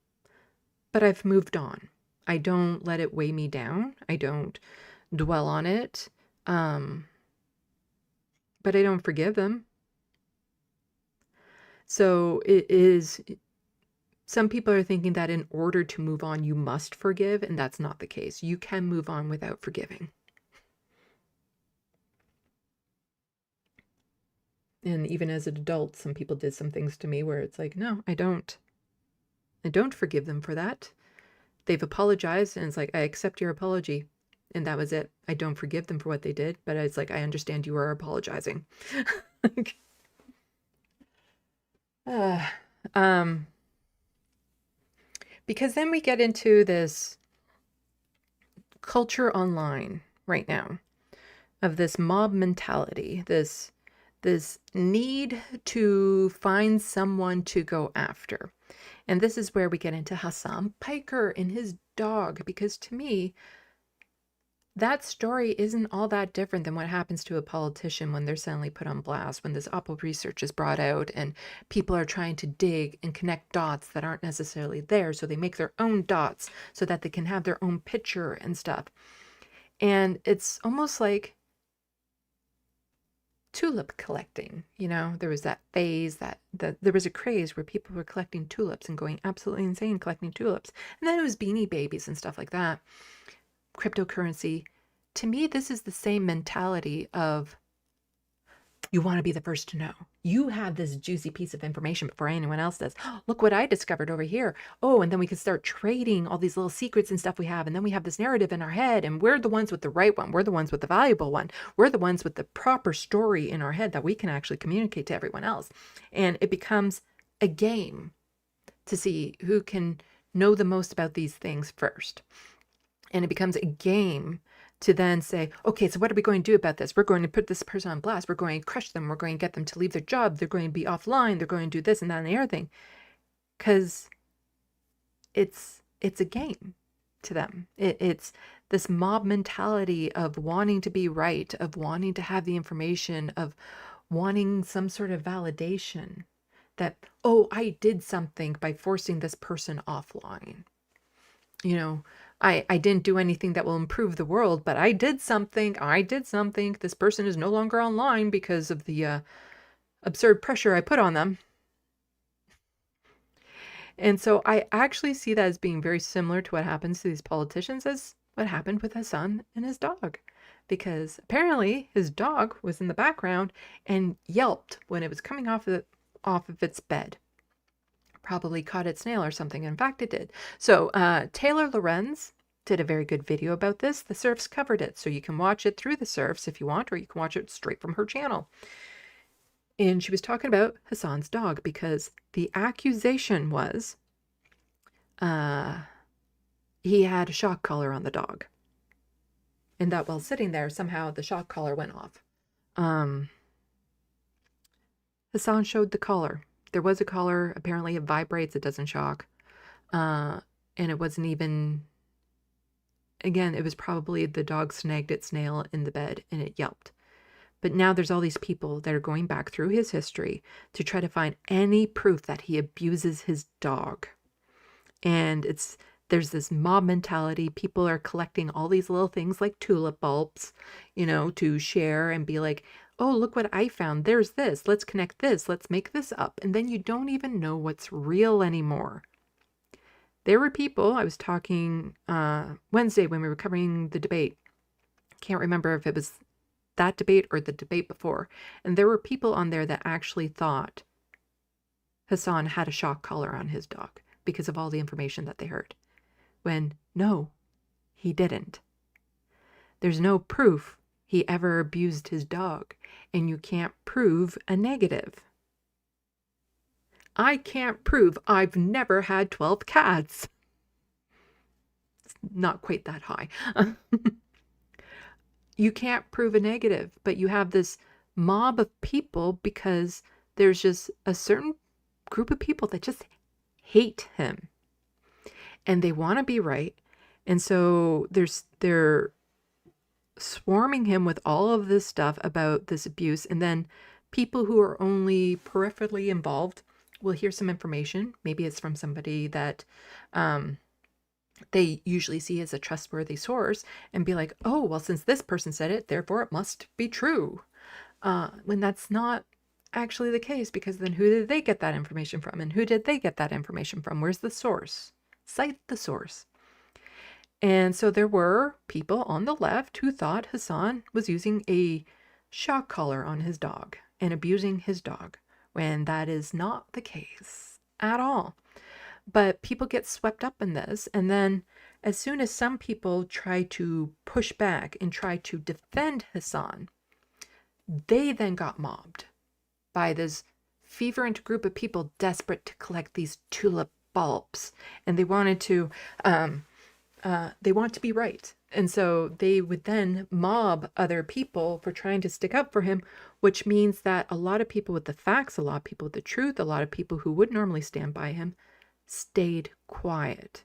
But I've moved on. I don't let it weigh me down. I don't dwell on it. But I don't forgive them. So it is, some people are thinking that in order to move on, you must forgive, and that's not the case. You can move on without forgiving. And even as an adult, some people did some things to me where it's like, no, I don't forgive them for that. They've apologized, and it's like, I accept your apology. And that was it. I don't forgive them for what they did, but it's like, I understand you are apologizing. Because then we get into this culture online right now of this mob mentality, this need to find someone to go after. And this is where we get into Hassan Piker and his dog, because to me, that story isn't all that different than what happens to a politician when they're suddenly put on blast, when this Oppo research is brought out and people are trying to dig and connect dots that aren't necessarily there. So they make their own dots so that they can have their own picture and stuff. And it's almost like tulip collecting. You know, there was that phase that there was a craze where people were collecting tulips and going absolutely insane collecting tulips. And then it was Beanie Babies and stuff like that. Cryptocurrency. To me, this is the same mentality of you want to be the first to know. You have this juicy piece of information before anyone else does. Oh, look what I discovered over here. Oh, and then we can start trading all these little secrets and stuff we have. And then we have this narrative in our head, and we're the ones with the right one. We're the ones with the valuable one. We're the ones with the proper story in our head that we can actually communicate to everyone else. And it becomes a game to see who can know the most about these things first. And it becomes a game to then say, okay, so what are we going to do about this? We're going to put this person on blast. We're going to crush them. We're going to get them to leave their job. They're going to be offline. They're going to do this and that and the other thing. Because it's a game to them. It's this mob mentality of wanting to be right, of wanting to have the information, of wanting some sort of validation that, oh, I did something by forcing this person offline. You know, I didn't do anything that will improve the world, but I did something. This person is no longer online because of the absurd pressure I put on them. And so I actually see that as being very similar to what happens to these politicians as what happened with Hassan and his dog. Because apparently his dog was in the background and yelped when it was coming off of its bed. Probably caught its nail or something. In fact, it did. So Taylor Lorenz did a very good video about this. The Surfs covered it. So you can watch it through the Surfs if you want, or you can watch it straight from her channel. And she was talking about Hassan's dog because the accusation was he had a shock collar on the dog. And that while sitting there, somehow the shock collar went off. Hassan showed the collar. There was a collar. Apparently it vibrates. It doesn't shock. And it wasn't even... Again, it was probably the dog snagged its nail in the bed and it yelped. But now there's all these people that are going back through his history to try to find any proof that he abuses his dog. And there's this mob mentality. People are collecting all these little things like tulip bulbs, you know, to share and be like, oh, look what I found. There's this. Let's connect this. Let's make this up. And then you don't even know what's real anymore. There were people, I was talking Wednesday when we were covering the debate. Can't remember if it was that debate or the debate before. And there were people on there that actually thought Hassan had a shock collar on his dog because of all the information that they heard. When no, he didn't. There's no proof he ever abused his dog, and you can't prove a negative. I can't prove I've never had 12 cats. It's not quite that high. You can't prove a negative, but you have this mob of people because there's just a certain group of people that just hate him. And they want to be right. And so they're swarming him with all of this stuff about this abuse. And then people who are only peripherally involved will hear some information. Maybe it's from somebody that they usually see as a trustworthy source and be like, oh, well, since this person said it, therefore it must be true. When that's not actually the case, because then who did they get that information from? And who did they get that information from? Where's the source? Cite the source. And so there were people on the left who thought Hassan was using a shock collar on his dog and abusing his dog, when that is not the case at all. But people get swept up in this. And then as soon as some people try to push back and try to defend Hassan, they then got mobbed by this fervent group of people desperate to collect these tulip bulbs. And they wanted to, they want to be right. And so they would then mob other people for trying to stick up for him, which means that a lot of people with the facts, a lot of people with the truth, a lot of people who would normally stand by him stayed quiet.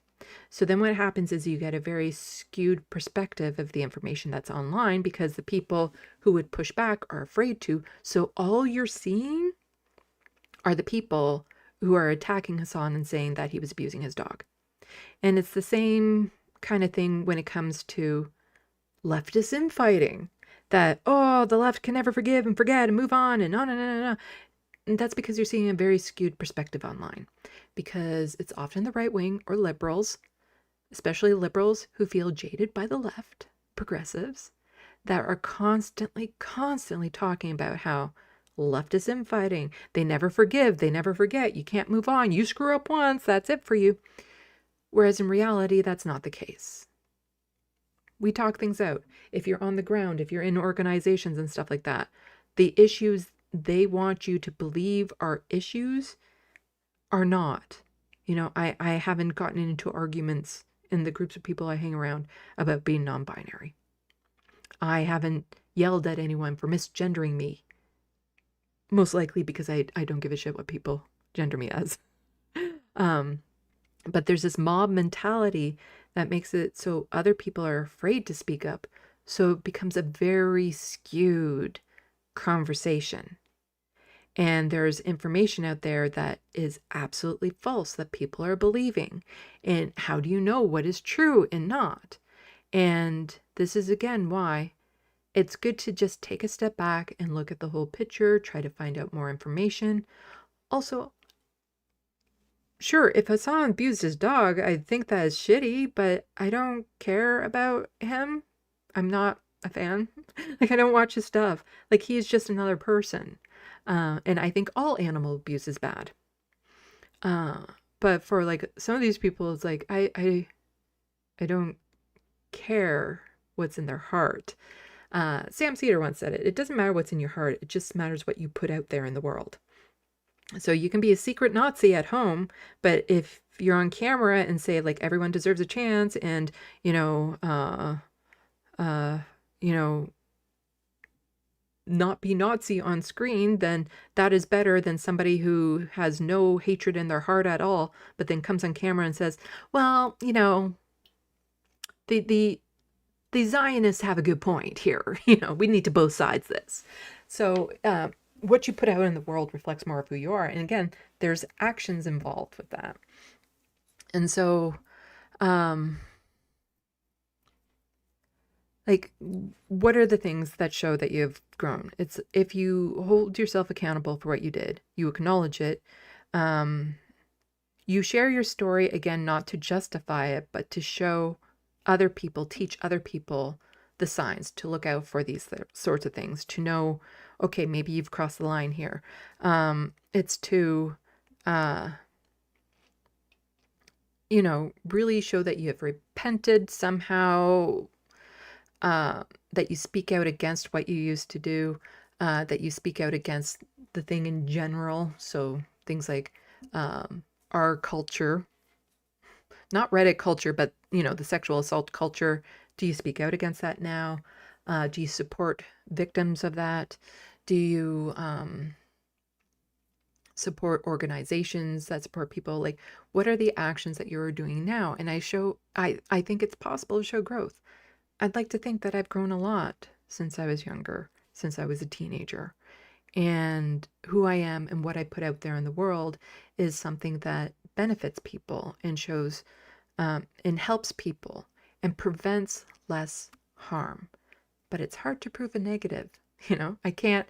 So then what happens is you get a very skewed perspective of the information that's online because the people who would push back are afraid to. So all you're seeing are the people who are attacking Hassan and saying that he was abusing his dog. And it's the same kind of thing when it comes to leftist infighting. that, oh, the left can never forgive and forget and move on and on and on and on. And that's because you're seeing a very skewed perspective online, because it's often the right wing or liberals, especially liberals who feel jaded by the left, progressives, that are constantly talking about how left is infighting. They never forgive. They never forget. You can't move on. You screw up once. That's it for you. Whereas in reality, that's not the case. We talk things out. If you're on the ground, if you're in organizations and stuff like that, the issues they want you to believe are issues are not. You know, I haven't gotten into arguments in the groups of people I hang around about being non-binary. I haven't yelled at anyone for misgendering me. Most likely because I don't give a shit what people gender me as. But there's this mob mentality that makes it so other people are afraid to speak up. So it becomes a very skewed conversation. And there's information out there that is absolutely false that people are believing. And how do you know what is true and not? And this is again why it's good to just take a step back and look at the whole picture, try to find out more information. Also, sure, if Hassan abused his dog, I think that is shitty, but I don't care about him. I'm not a fan. Like, I don't watch his stuff. Like, he's just another person. And I think all animal abuse is bad. But for like some of these people, it's like I don't care what's in their heart. Sam Cedar once said it. It doesn't matter what's in your heart. It just matters what you put out there in the world. So you can be a secret Nazi at home, but if you're on camera and say like everyone deserves a chance and, you know, not be Nazi on screen, then that is better than somebody who has no hatred in their heart at all, but then comes on camera and says, well, you know, the Zionists have a good point here. You know, we need to both sides this. So what you put out in the world reflects more of who you are. And again, there's actions involved with that. And so, like, what are the things that show that you've grown? It's if you hold yourself accountable for what you did, you acknowledge it, you share your story, again, not to justify it, but to show other people, teach other people the signs, to look out for these sorts of things, to know, okay, maybe you've crossed the line here. It's to, you know, really show that you have repented somehow, that you speak out against what you used to do, that you speak out against the thing in general. So things like our culture, not Reddit culture, but, you know, the sexual assault culture. Do you speak out against that now? Do you support victims of that? Do you support organizations that support people? Like, what are the actions that you're doing now? And I think it's possible to show growth. I'd like to think that I've grown a lot since I was younger, since I was a teenager. And who I am and what I put out there in the world is something that benefits people and shows and helps people and prevents less harm. But it's hard to prove a negative. You know, I can't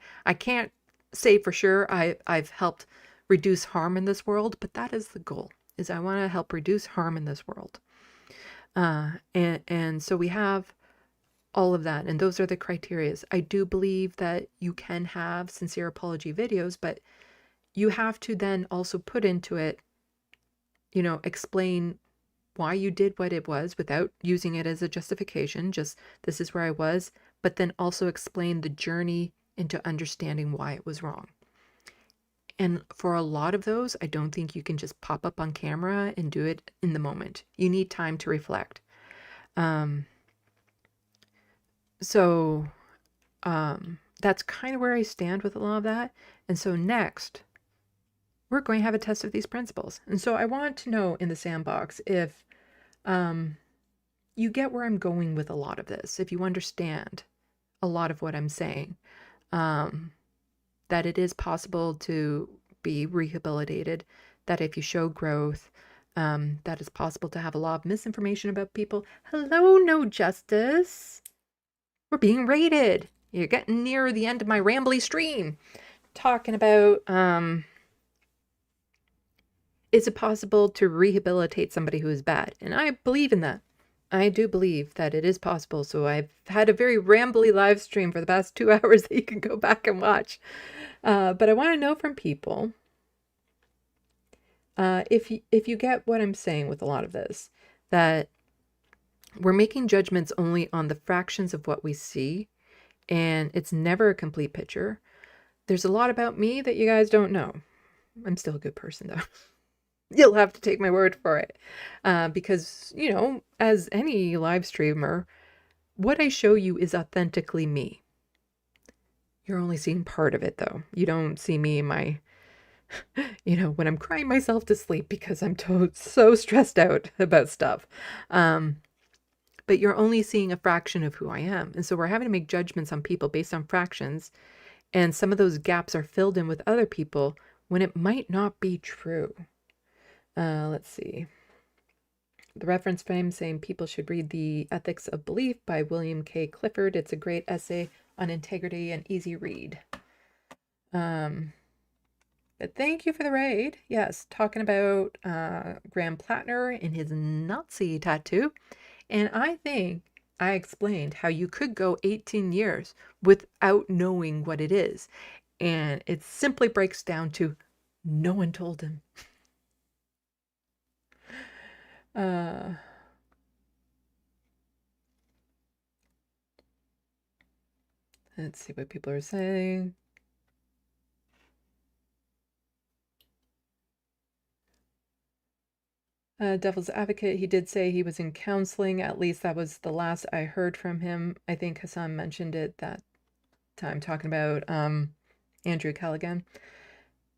say for sure I've helped reduce harm in this world, but that is the goal, is I want to help reduce harm in this world. And so we have all of that, and those are the criterias. I do believe that you can have sincere apology videos, but you have to then also put into it, you know, explain why you did what it was without using it as a justification, just this is where I was, but then also explain the journey into understanding why it was wrong. And for a lot of those, I don't think you can just pop up on camera and do it in the moment. You need time to reflect. So that's kind of where I stand with a lot of that. And so next, we're going to have a test of these principles. And so I want to know in the SandBox if you get where I'm going with a lot of this, if you understand a lot of what I'm saying, that it is possible to be rehabilitated, that if you show growth, that it's possible to have a lot of misinformation about people. Hello, No Justice. We're being raided. You're getting near the end of my rambly stream. Talking about, is it possible to rehabilitate somebody who is bad? And I believe in that. I do believe that it is possible. So I've had a very rambly live stream for the past 2 hours that you can go back and watch. But I want to know from people, if you get what I'm saying with a lot of this, that we're making judgments only on the fractions of what we see, and it's never a complete picture. There's a lot about me that you guys don't know. I'm still a good person, though. You'll have to take my word for it. Because, you know, as any live streamer, what I show you is authentically me. You're only seeing part of it, though. You don't see me in my, you know, when I'm crying myself to sleep because I'm so stressed out about stuff. But you're only seeing a fraction of who I am. And so we're having to make judgments on people based on fractions. And some of those gaps are filled in with other people when it might not be true. Let's see. The reference frame saying people should read The Ethics of Belief by William K. Clifford. It's a great essay on integrity and easy read. But thank you for the raid. Yes, talking about Graham Platner and his Nazi tattoo. And I think I explained how you could go 18 years without knowing what it is. And it simply breaks down to no one told him. Let's see what people are saying. Devil's Advocate, he did say he was in counseling. At least that was the last I heard from him. I think Hassan mentioned it that time, talking about Andrew Callaghan.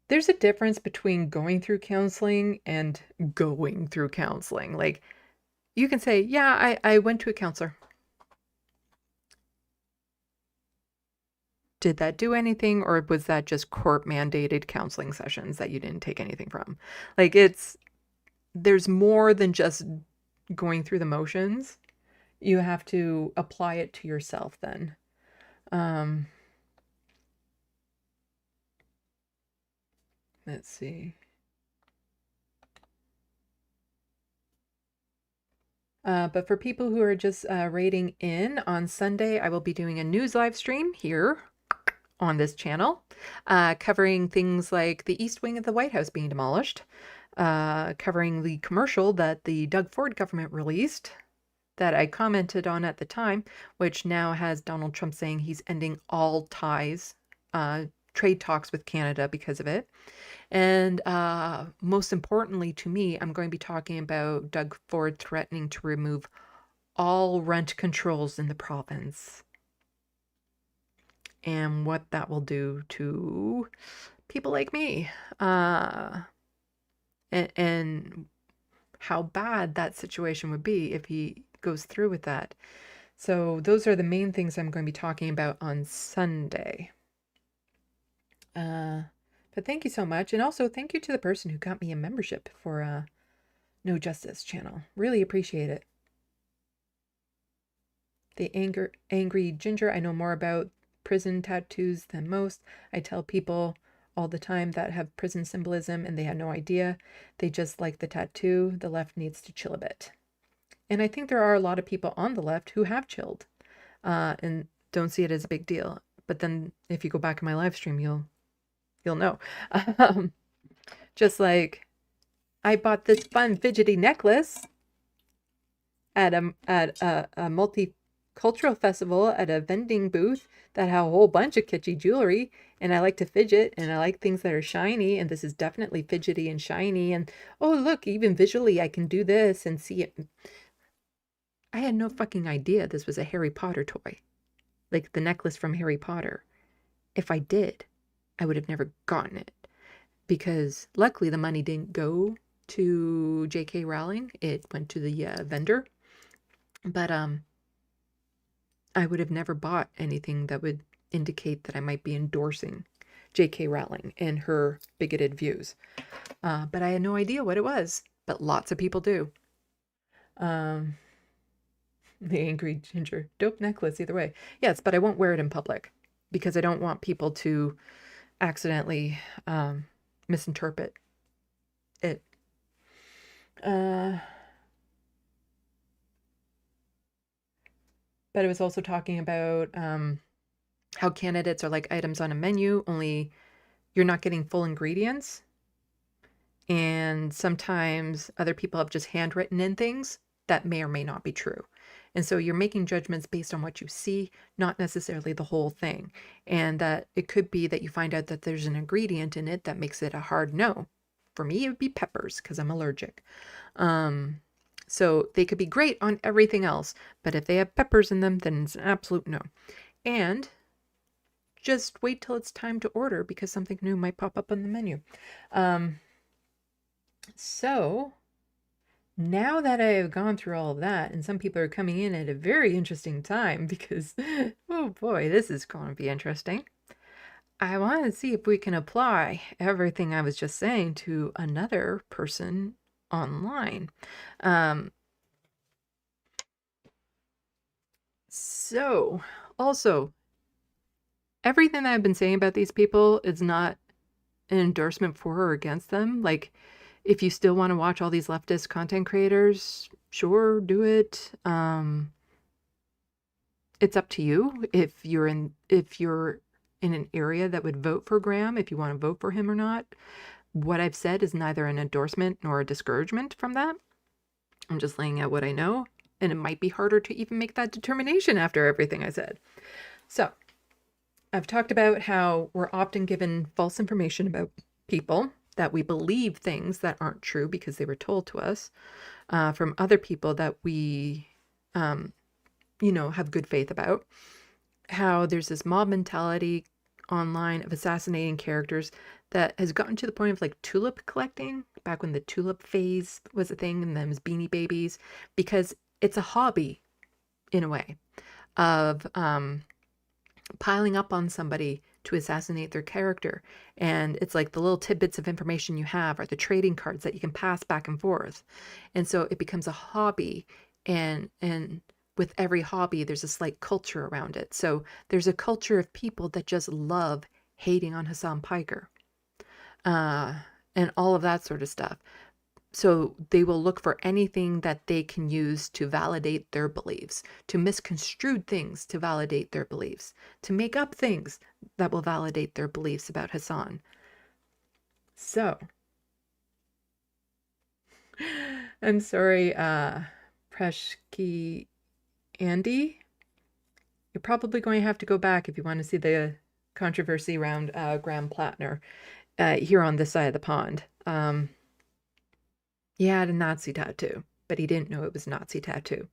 There's a difference between going through counseling and going through counseling. Like, you can say, yeah, I went to a counselor. Did that do anything, or was that just court-mandated counseling sessions that you didn't take anything from? Like, there's more than just going through the motions. You have to apply it to yourself then. Let's see. But for people who are just raiding in, on Sunday, I will be doing a news live stream here on this channel, covering things like the East Wing of the White House being demolished, covering the commercial that the Doug Ford government released that I commented on at the time, which now has Donald Trump saying he's ending all ties, trade talks with Canada because of it. And most importantly to me, I'm going to be talking about Doug Ford threatening to remove all rent controls in the province and what that will do to people like me, and how bad that situation would be if he goes through with that. So those are the main things I'm going to be talking about on Sunday. But thank you so much. And also thank you to the person who got me a membership for No Justice channel. Really appreciate it. The Angry Ginger, I know more about prison tattoos than most. I tell people all the time that have prison symbolism and they had no idea. They just like the tattoo. The left needs to chill a bit. And I think there are a lot of people on the left who have chilled and don't see it as a big deal. But then if you go back in my live stream, you'll know. Just like I bought this fun fidgety necklace at a multicultural festival at a vending booth that had a whole bunch of kitschy jewelry, and I like to fidget and I like things that are shiny, and this is definitely fidgety and shiny, and oh look, even visually I can do this and see it. I had no fucking idea this was a Harry Potter toy, like the necklace from Harry Potter. If I did, I would have never gotten it, because luckily the money didn't go to J.K. Rowling. It went to the vendor. But I would have never bought anything that would indicate that I might be endorsing J.K. Rowling and her bigoted views. But I had no idea what it was. But lots of people do. The angry ginger. Dope necklace, either way. Yes, but I won't wear it in public because I don't want people to accidentally misinterpret it. But it was also talking about how candidates are like items on a menu, only you're not getting full ingredients. And sometimes other people have just handwritten in things that may or may not be true. And so you're making judgments based on what you see, not necessarily the whole thing. And that it could be that you find out that there's an ingredient in it that makes it a hard no. For me, it would be peppers because I'm allergic. So they could be great on everything else, but if they have peppers in them, then it's an absolute no. And just wait till it's time to order because something new might pop up on the menu. So now that I have gone through all of that, and some people are coming in at a very interesting time because, oh boy, this is going to be interesting. I want to see if we can apply everything I was just saying to another person online. So also, everything that I've been saying about these people is not an endorsement for or against them. Like, if you still want to watch all these leftist content creators, sure, do it. It's up to you if you're in an area that would vote for Graham, if you want to vote for him or not. What I've said is neither an endorsement nor a discouragement from that. I'm just laying out what I know, and it might be harder to even make that determination after everything I said. So, I've talked about how we're often given false information about people, that we believe things that aren't true because they were told to us from other people that we, have good faith about. How there's this mob mentality online of assassinating characters that has gotten to the point of like tulip collecting, back when the tulip phase was a thing, and then was Beanie Babies, because it's a hobby in a way of piling up on somebody to assassinate their character. And it's like the little tidbits of information you have are the trading cards that you can pass back and forth. And so it becomes a hobby, and with every hobby, there's a slight culture around it. So there's a culture of people that just love hating on Hassan Piker and all of that sort of stuff. So they will look for anything that they can use to validate their beliefs, to misconstrue things to validate their beliefs, to make up things that will validate their beliefs about Hassan. So, I'm sorry, Preshki Andy, you're probably going to have to go back if you want to see the controversy around Graham Platner here on this side of the pond. He had a Nazi tattoo, but he didn't know it was a Nazi tattoo.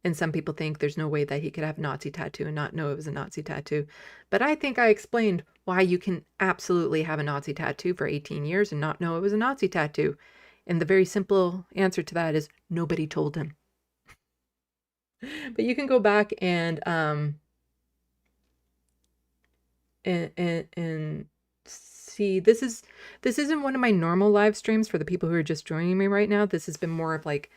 And some people think there's no way that he could have a Nazi tattoo and not know it was a Nazi tattoo. But I think I explained why you can absolutely have a Nazi tattoo for 18 years and not know it was a Nazi tattoo. And the very simple answer to that is nobody told him. But you can go back and see, this isn't one of my normal live streams for the people who are just joining me right now. This has been more of like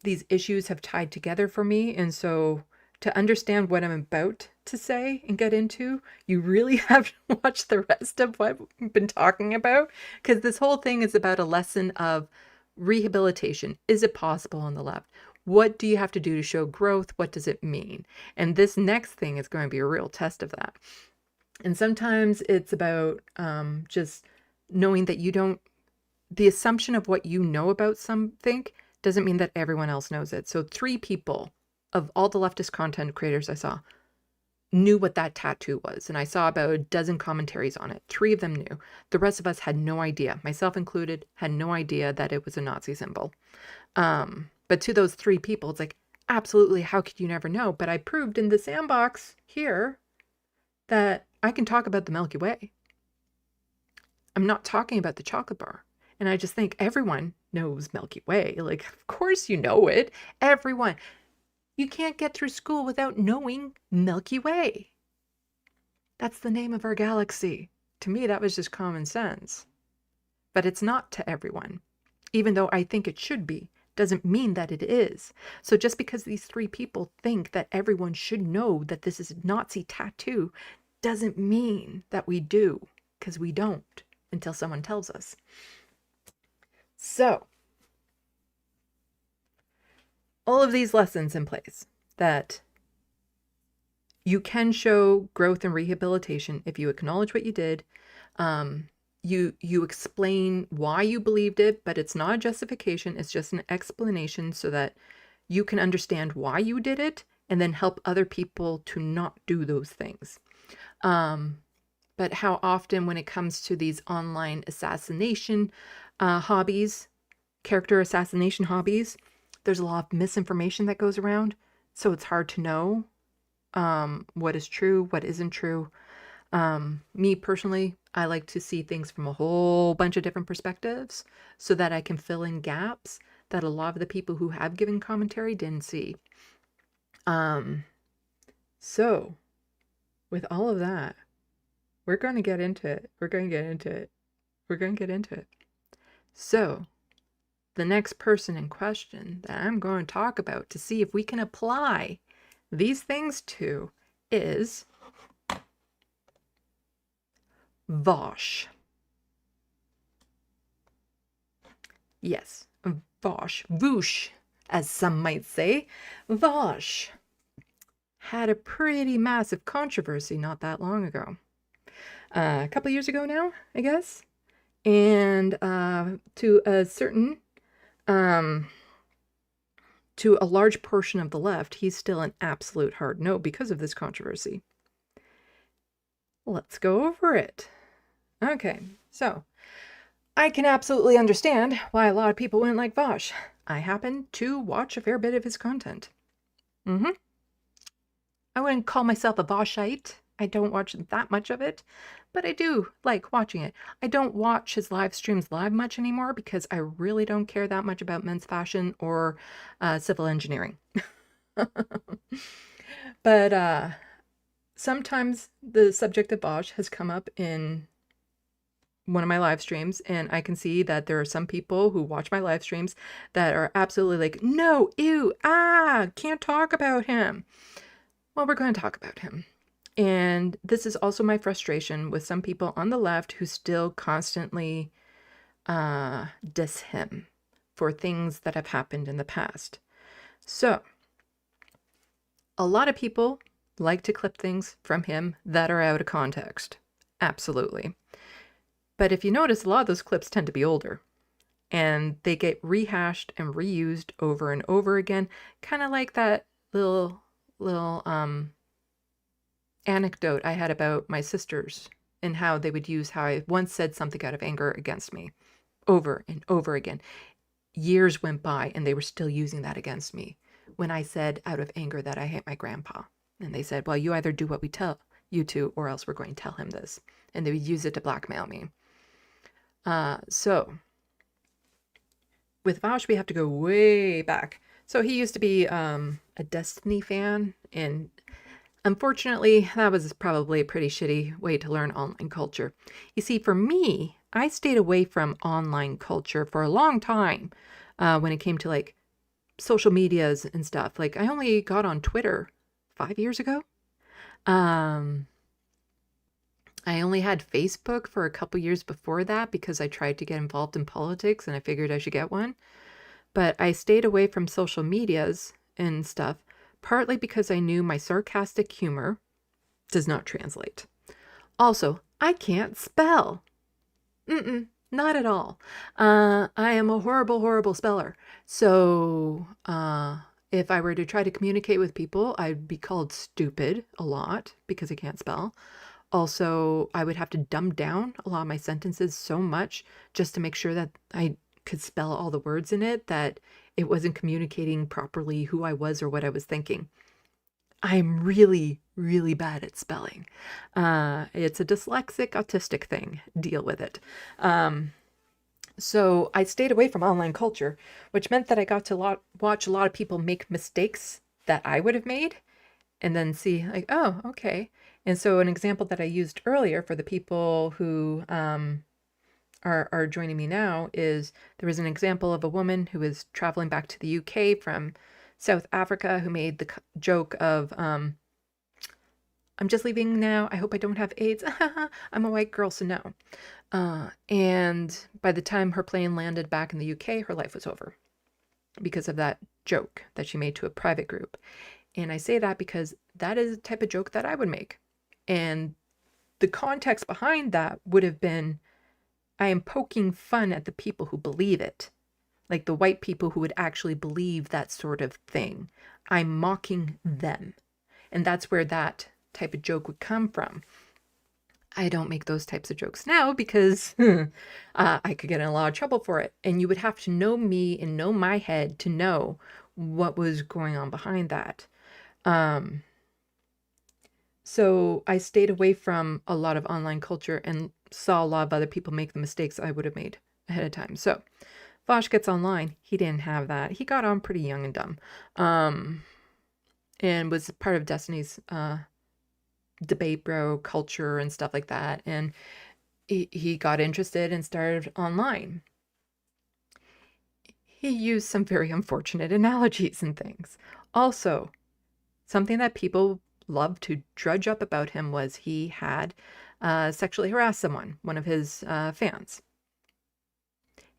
these issues have tied together for me, and so to understand what I'm about to say and get into, you really have to watch the rest of what we've been talking about, because this whole thing is about a lesson of rehabilitation. Is it possible on the left? What do you have to do to show growth? What does it mean? And this next thing is going to be a real test of that. And sometimes it's about just knowing that the assumption of what you know about something doesn't mean that everyone else knows it. So 3 people of all the leftist content creators I saw knew what that tattoo was. And I saw about a dozen commentaries on it. 3 of them knew. The rest of us had no idea, myself included, had no idea that it was a Nazi symbol. But to those 3 people, it's like, absolutely, how could you never know? But I proved in the SandBox here that I can talk about the Milky Way. I'm not talking about the chocolate bar. And I just think everyone knows Milky Way. Like, of course you know it. Everyone. You can't get through school without knowing Milky Way. That's the name of our galaxy. To me, that was just common sense. But it's not to everyone, even though I think it should be. doesn't mean that it is. So just because these three people think that everyone should know that this is a Nazi tattoo doesn't mean that we do, because we don't until someone tells us. So all of these lessons in place that you can show growth and rehabilitation if you acknowledge what you did. You explain why you believed it, but it's not a justification. It's just an explanation so that you can understand why you did it and then help other people to not do those things. But how often when it comes to these online assassination hobbies, character assassination hobbies, there's a lot of misinformation that goes around. So it's hard to know what is true, what isn't true. Me personally, I like to see things from a whole bunch of different perspectives so that I can fill in gaps that a lot of the people who have given commentary didn't see. So with all of that, we're going to get into it. We're going to get into it. So the next person in question that I'm going to talk about to see if we can apply these things to is Vaush. Yes, Vaush. Voosh, as some might say. Vaush had a pretty massive controversy not that long ago. A couple years ago now, I guess. And to a certain, to a large portion of the left, he's still an absolute hard no because of this controversy. Let's go over it. Okay, so I can absolutely understand why a lot of people wouldn't like Vaush. I happen to watch a fair bit of his content. I wouldn't call myself a Vaushite. I don't watch that much of it, but I do like watching it. I don't watch his live streams live much anymore because I really don't care that much about men's fashion or civil engineering. But sometimes the subject of Vaush has come up in one of my live streams, and I can see that there are some people who watch my live streams that are absolutely like, no, ew, can't talk about him. Well, we're going to talk about him. And this is also my frustration with some people on the left who still constantly diss him for things that have happened in the past. So a lot of people like to clip things from him that are out of context. Absolutely. But if you notice, a lot of those clips tend to be older. And they get rehashed and reused over and over again. Kind of like that little anecdote I had about my sisters and how they would use how I once said something out of anger against me over and over again. Years went by and they were still using that against me when I said out of anger that I hate my grandpa. And they said, well, you either do what we tell you to or else we're going to tell him this. And they would use it to blackmail me. So with Vaush, we have to go way back. So he used to be a Destiny fan, and unfortunately, that was probably a pretty shitty way to learn online culture. You see, for me, I stayed away from online culture for a long time when it came to like social medias and stuff. Like I only got on Twitter 5 years ago. I only had Facebook for a couple years before that because I tried to get involved in politics and I figured I should get one. But I stayed away from social medias and stuff, partly because I knew my sarcastic humor does not translate. Also, I can't spell. Not at all. I am a horrible, horrible speller. So if I were to try to communicate with people, I'd be called stupid a lot because I can't spell. Also, I would have to dumb down a lot of my sentences so much just to make sure that I could spell all the words in it, that it wasn't communicating properly who I was or what I was thinking. I'm really, really bad at spelling. It's a dyslexic, autistic thing. Deal with it. So I stayed away from online culture, which meant that I got to watch a lot of people make mistakes that I would have made and then see like, oh, okay. And so an example that I used earlier for the people who are joining me now is there was an example of a woman who was traveling back to the UK from South Africa who made the joke of, I'm just leaving now. I hope I don't have AIDS. I'm a white girl, so no. And by the time her plane landed back in the UK, her life was over because of that joke that she made to a private group. And I say that because that is the type of joke that I would make. And the context behind that would have been, I am poking fun at the people who believe it, like the white people who would actually believe that sort of thing. I'm mocking them. And that's where that type of joke would come from. I don't make those types of jokes now because I could get in a lot of trouble for it. And you would have to know me and know my head to know what was going on behind that. So I stayed away from a lot of online culture and saw a lot of other people make the mistakes I would have made ahead of time. So Vosh gets online. He didn't have that. He got on pretty young and dumb, and was part of Destiny's debate bro culture and stuff like that. And he got interested and started online. He used some very unfortunate analogies and things. Also, something that people loved to drudge up about him was he had sexually harassed someone, one of his fans.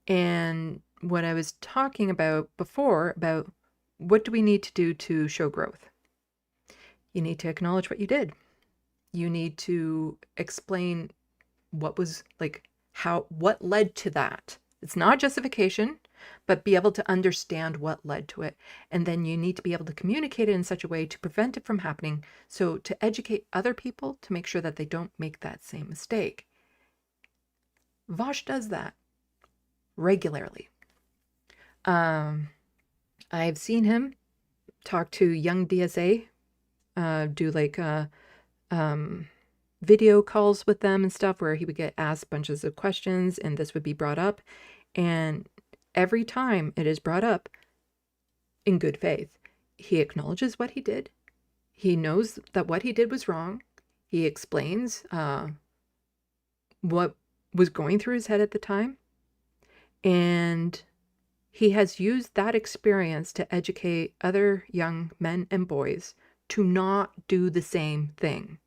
And what I was talking about before, about what do we need to do to show growth? You need to acknowledge what you did. You need to explain what was like, what led to that. It's not justification, but be able to understand what led to it. And then you need to be able to communicate it in such a way to prevent it from happening. So to educate other people to make sure that they don't make that same mistake. Vosh does that regularly. I've seen him talk to young DSA, do like video calls with them and stuff where he would get asked bunches of questions and this would be brought up. And every time it is brought up in good faith, he acknowledges what he did. He knows that what he did was wrong. He explains what was going through his head at the time. And he has used that experience to educate other young men and boys to not do the same thing,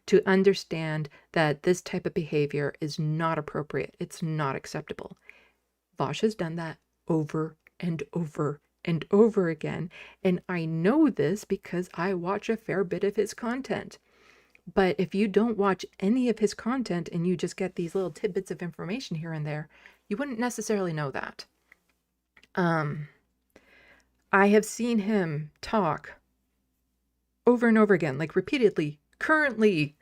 to understand that this type of behavior is not appropriate. It's not acceptable. Vosh has done that over and over and over again. And I know this because I watch a fair bit of his content. But if you don't watch any of his content and you just get these little tidbits of information here and there, you wouldn't necessarily know that. I have seen him talk over and over again, like repeatedly, currently,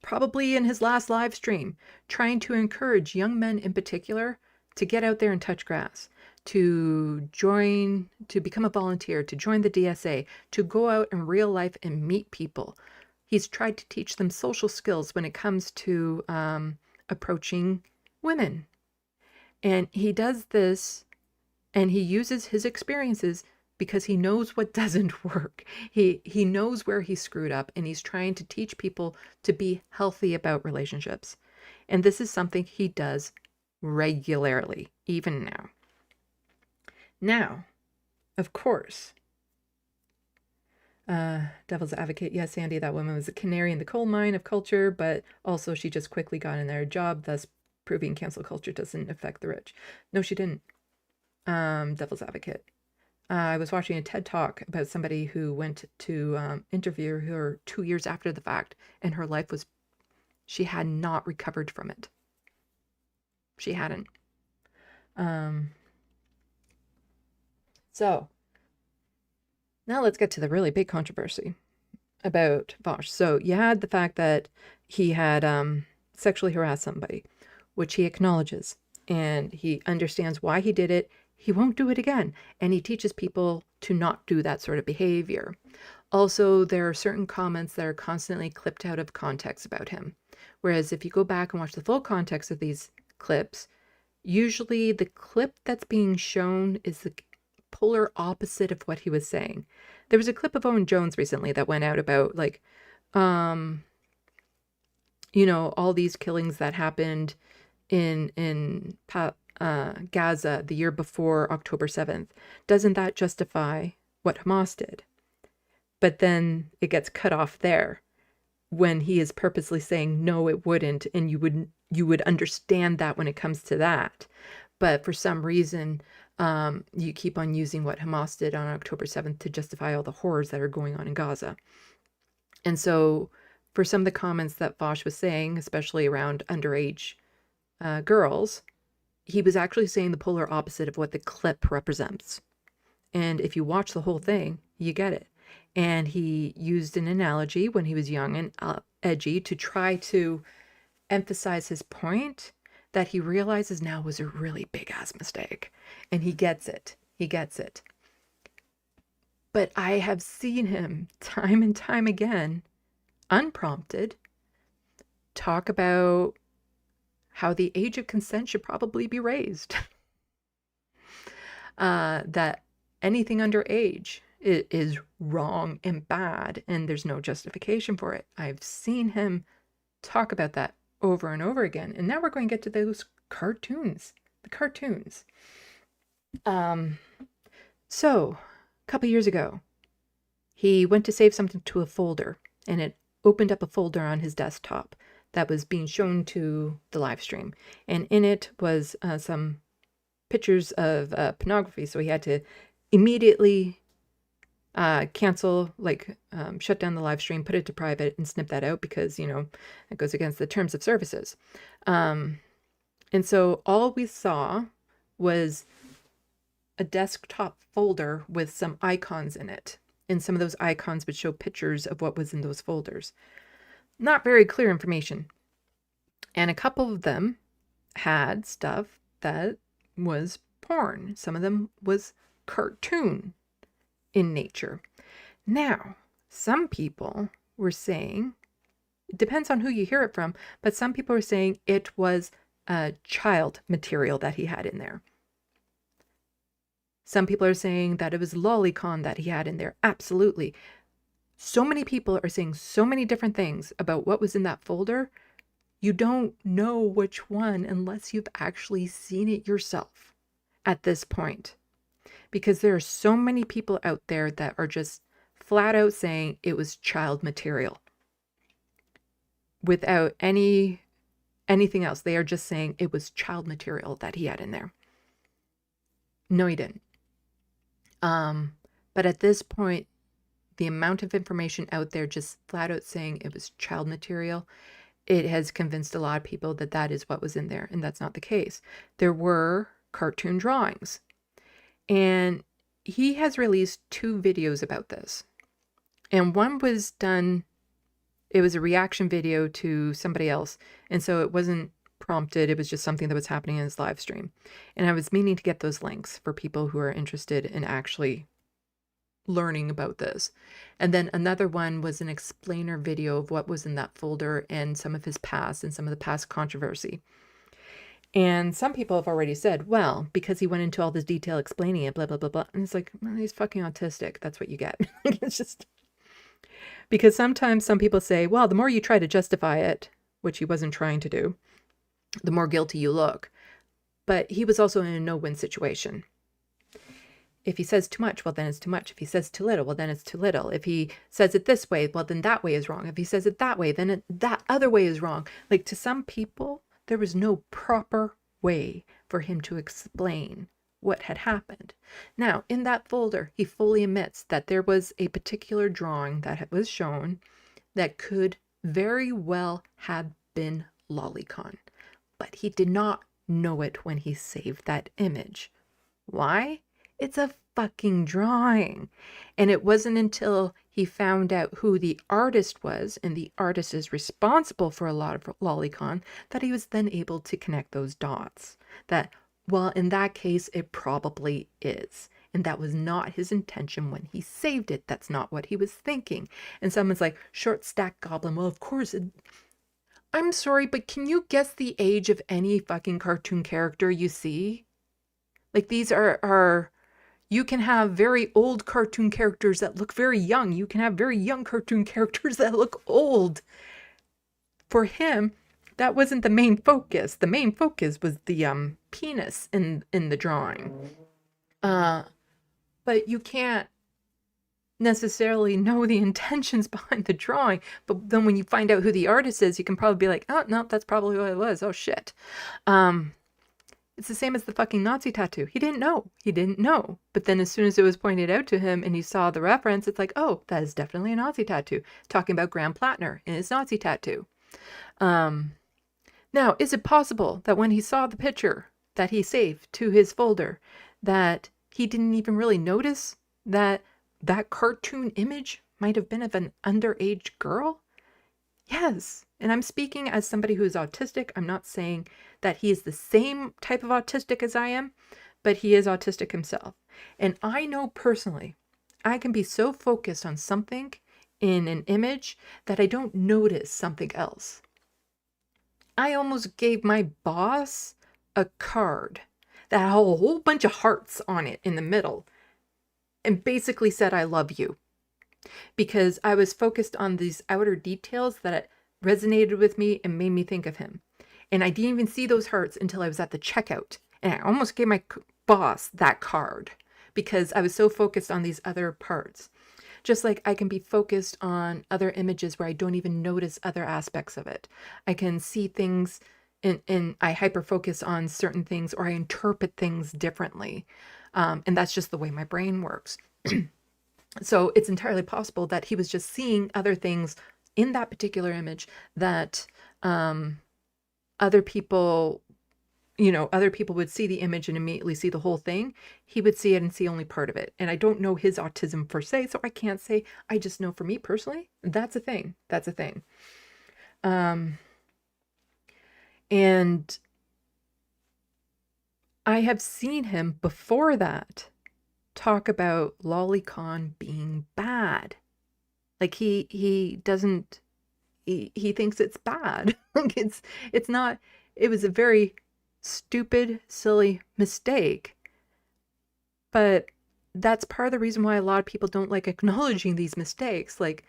probably in his last live stream, trying to encourage young men in particular to get out there and touch grass, to join, to become a volunteer, to join the DSA, to go out in real life and meet people. He's tried to teach them social skills when it comes to approaching women. And he does this and he uses his experiences because he knows what doesn't work. He knows where he screwed up and he's trying to teach people to be healthy about relationships. And this is something he does regularly, even now. Now, of course, devil's advocate, yes, Andy, that woman was a canary in the coal mine of culture, but also she just quickly got in their job, thus proving cancel culture doesn't affect the rich. No, she didn't. Devil's advocate. I was watching a TED Talk about somebody who went to interview her 2 years after the fact, and her life was, she had not recovered from it. She hadn't. So, now let's get to the really big controversy about Vosh. So, you had the fact that he had sexually harassed somebody, which he acknowledges, and he understands why he did it. He won't do it again. And he teaches people to not do that sort of behavior. Also, there are certain comments that are constantly clipped out of context about him. Whereas if you go back and watch the full context of these clips, usually the clip that's being shown is the polar opposite of what he was saying. There was a clip of Owen Jones recently that went out about like, all these killings that happened in Gaza the year before October 7th, doesn't that justify what Hamas did? But then it gets cut off there when he is purposely saying, no, it wouldn't. And you would understand that when it comes to that. But for some reason, you keep on using what Hamas did on October 7th to justify all the horrors that are going on in Gaza. And so for some of the comments that Vosh was saying, especially around underage girls, he was actually saying the polar opposite of what the clip represents. And if you watch the whole thing, you get it. And he used an analogy when he was young and edgy to try to emphasize his point that he realizes now was a really big ass mistake. And he gets it. He gets it. But I have seen him time and time again, unprompted, talk about how the age of consent should probably be raised. That anything underage is wrong and bad, and there's no justification for it. I've seen him talk about that over and over again. And now we're going to get to those cartoons. The cartoons. So, a couple years ago, he went to save something to a folder, and it opened up a folder on his desktop that was being shown to the live stream. And in it was some pictures of pornography. So he had to immediately cancel, shut down the live stream, put it to private, and snip that out because, it goes against the terms of services. And so all we saw was a desktop folder with some icons in it. And some of those icons would show pictures of what was in those folders. Not very clear information. And a couple of them had stuff that was porn. Some of them was cartoon in nature. Now, some people were saying, it depends on who you hear it from, but some people were saying it was child material that he had in there. Some people are saying that it was lolicon that he had in there. Absolutely. So many people are saying so many different things about what was in that folder. You don't know which one unless you've actually seen it yourself at this point. Because there are so many people out there that are just flat out saying it was child material. Without anything else. They are just saying it was child material that he had in there. No, he didn't. But at this point, the amount of information out there just flat out saying it was child material, it has convinced a lot of people that that is what was in there, and that's not the case. There were cartoon drawings, and he has released 2 videos about this. And one was done, it was a reaction video to somebody else, and so it wasn't prompted, it was just something that was happening in his live stream. And I was meaning to get those links for people who are interested in actually learning about this. And then another one was an explainer video of what was in that folder and some of his past and some of the past controversy. And some people have already said, well, because he went into all this detail explaining it, blah, blah, blah, blah. And it's like, well, he's fucking autistic. That's what you get. It's just because sometimes some people say, well, the more you try to justify it, which he wasn't trying to do, the more guilty you look. But he was also in a no-win situation. If he says too much, well, then it's too much. If he says too little, well, then it's too little. If he says it this way, well, then that way is wrong. If he says it that way, then that other way is wrong. Like, to some people, there was no proper way for him to explain what had happened. Now, in that folder, he fully admits that there was a particular drawing that was shown that could very well have been lolicon. But he did not know it when he saved that image. Why? It's a fucking drawing. And it wasn't until he found out who the artist was, and the artist is responsible for a lot of lolicon, that he was then able to connect those dots. That, well, in that case, it probably is. And that was not his intention when he saved it. That's not what he was thinking. And someone's like, short stack goblin. Well, of course it... I'm sorry, but can you guess the age of any fucking cartoon character you see? Like, these are you can have very old cartoon characters that look very young. You can have very young cartoon characters that look old. For him, That wasn't the main focus. The main focus was the penis in the drawing. But you can't necessarily know the intentions behind the drawing. But then when you find out who the artist is, you can probably be like, oh, no, that's probably what it was. Oh, shit. It's the same as the fucking Nazi tattoo. He didn't know. He didn't know. But then as soon as it was pointed out to him and he saw the reference, it's like, oh, that is definitely a Nazi tattoo. Talking about Graham Platner and his Nazi tattoo. Now, is it possible that when he saw the picture that he saved to his folder, that he didn't even really notice that that cartoon image might have been of an underage girl? Yes. And I'm speaking as somebody who is autistic. I'm not saying that he is the same type of autistic as I am, but he is autistic himself. And I know personally, I can be so focused on something in an image that I don't notice something else. I almost gave my boss a card that had a whole bunch of hearts on it in the middle and basically said, I love you. Because I was focused on these outer details that resonated with me and made me think of him. And I didn't even see those hearts until I was at the checkout. And I almost gave my boss that card because I was so focused on these other parts. Just like I can be focused on other images where I don't even notice other aspects of it. I can see things and I hyper-focus on certain things, or I interpret things differently. And that's just the way my brain works. So it's entirely possible that he was just seeing other things in that particular image that other people would see the image and immediately see the whole thing. He would see it and see only part of it. And I don't know his autism per se, so I can't say. I just know for me personally, that's a thing. That's a thing. And I have seen him before that talk about lolicon being bad. Like he doesn't, he thinks it's bad. Like it's not, it was a very stupid, silly mistake. But that's part of the reason why a lot of people don't like acknowledging these mistakes. Like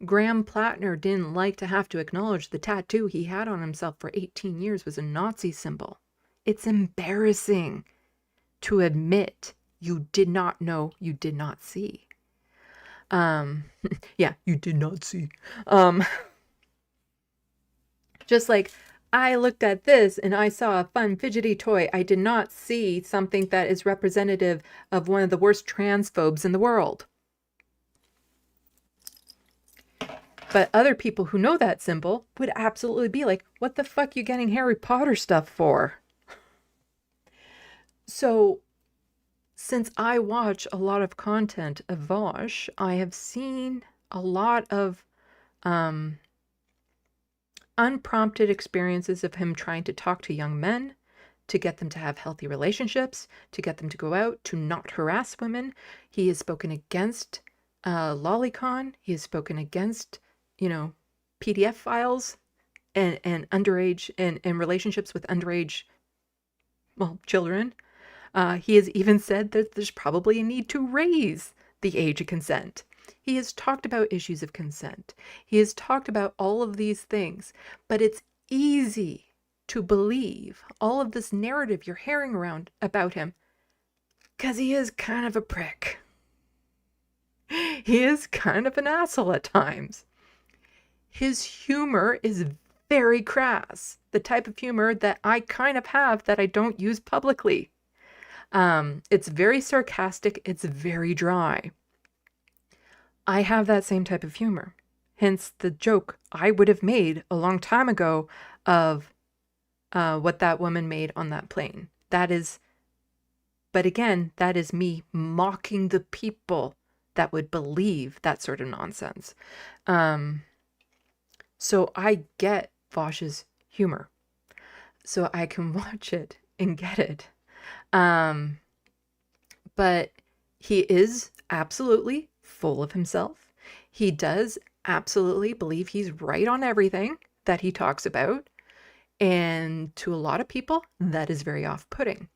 Graham Platner didn't like to have to acknowledge the tattoo he had on himself for 18 years was a Nazi symbol. It's embarrassing to admit you did not know, you did not see. Yeah, you did not see. Just like I looked at this and I saw a fun fidgety toy. I did not see something that is representative of one of the worst transphobes in the world. But other people who know that symbol would absolutely be like, what the fuck you getting Harry Potter stuff for? So since I watch a lot of content of Vosh, I have seen a lot of unprompted experiences of him trying to talk to young men, to get them to have healthy relationships, to get them to go out, to not harass women. He has spoken against lolicon. He has spoken against, PDF files and underage and relationships with underage, children. He has even said that there's probably a need to raise the age of consent. He has talked about issues of consent. He has talked about all of these things, but it's easy to believe all of this narrative you're hearing around about him because he is kind of a prick. He is kind of an asshole at times. His humor is very crass, the type of humor that I kind of have that I don't use publicly. It's very sarcastic. It's very dry. I have that same type of humor. Hence the joke I would have made a long time ago of what that woman made on that plane. But again, that is me mocking the people that would believe that sort of nonsense. So I get Vosh's humor. So I can watch it and get it. But he is absolutely full of himself. He does absolutely believe he's right on everything that he talks about. And to a lot of people, that is very off-putting.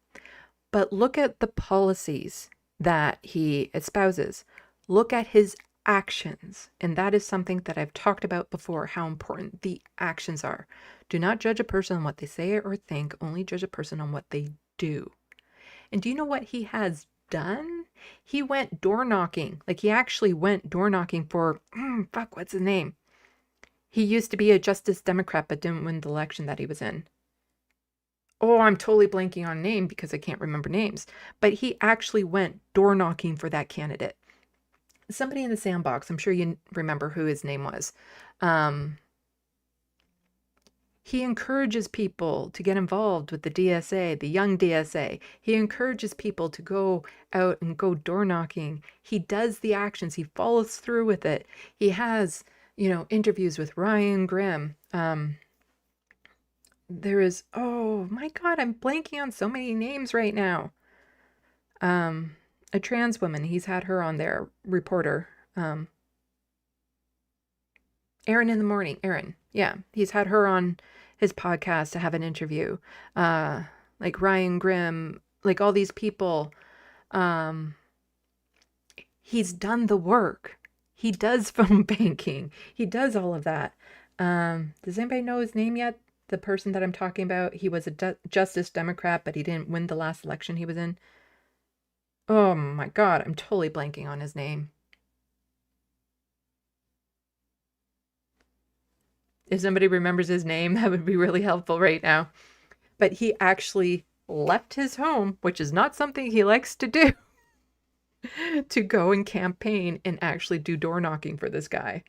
But look at the policies that he espouses. Look at his actions. And that is something that I've talked about before, how important the actions are. Do not judge a person on what they say or think, only judge a person on what they do. And do you know what he has done? He went door knocking. Like, he actually went door knocking for, what's his name? He used to be a Justice Democrat, but didn't win the election that he was in. Oh, I'm totally blanking on name because I can't remember names. But he actually went door knocking for that candidate. Somebody in the SandBox, I'm sure you remember who his name was. He encourages people to get involved with the DSA, the young DSA. He encourages people to go out and go door knocking. He does the actions. He follows through with it. He has, interviews with Ryan Grimm. There is, oh my God, I'm blanking on so many names right now. A trans woman, he's had her on there, reporter. Erin in the Morning, Erin. Yeah, he's had her on his podcast to have an interview. Like Ryan Grimm, like all these people. He's done the work. He does phone banking. He does all of that. Does anybody know his name yet? The person that I'm talking about, he was a Justice Democrat, but he didn't win the last election he was in. Oh my God, I'm totally blanking on his name. If somebody remembers his name, that would be really helpful right now. But he actually left his home, which is not something he likes to do, to go and campaign and actually do door knocking for this guy.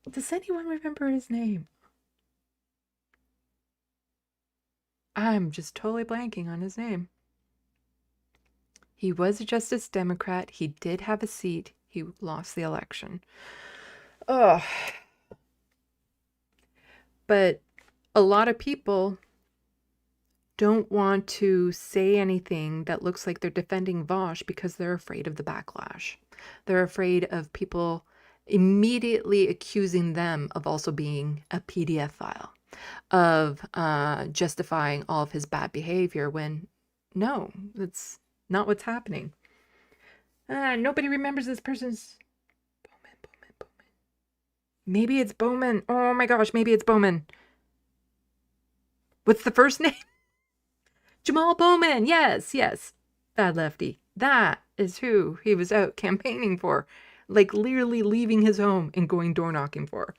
Does anyone remember his name? I'm just totally blanking on his name. He was a Justice Democrat. He did have a seat. He lost the election. Oh. But a lot of people don't want to say anything that looks like they're defending Vosh because they're afraid of the backlash. They're afraid of people immediately accusing them of also being a PDF file, of justifying all of his bad behavior when no, that's not what's happening. Nobody remembers this person's... Bowman. Maybe it's Bowman. Oh my gosh, maybe it's Bowman. What's the first name? Jamal Bowman. Yes. Bad lefty. That is who he was out campaigning for. Like literally leaving his home and going door knocking for.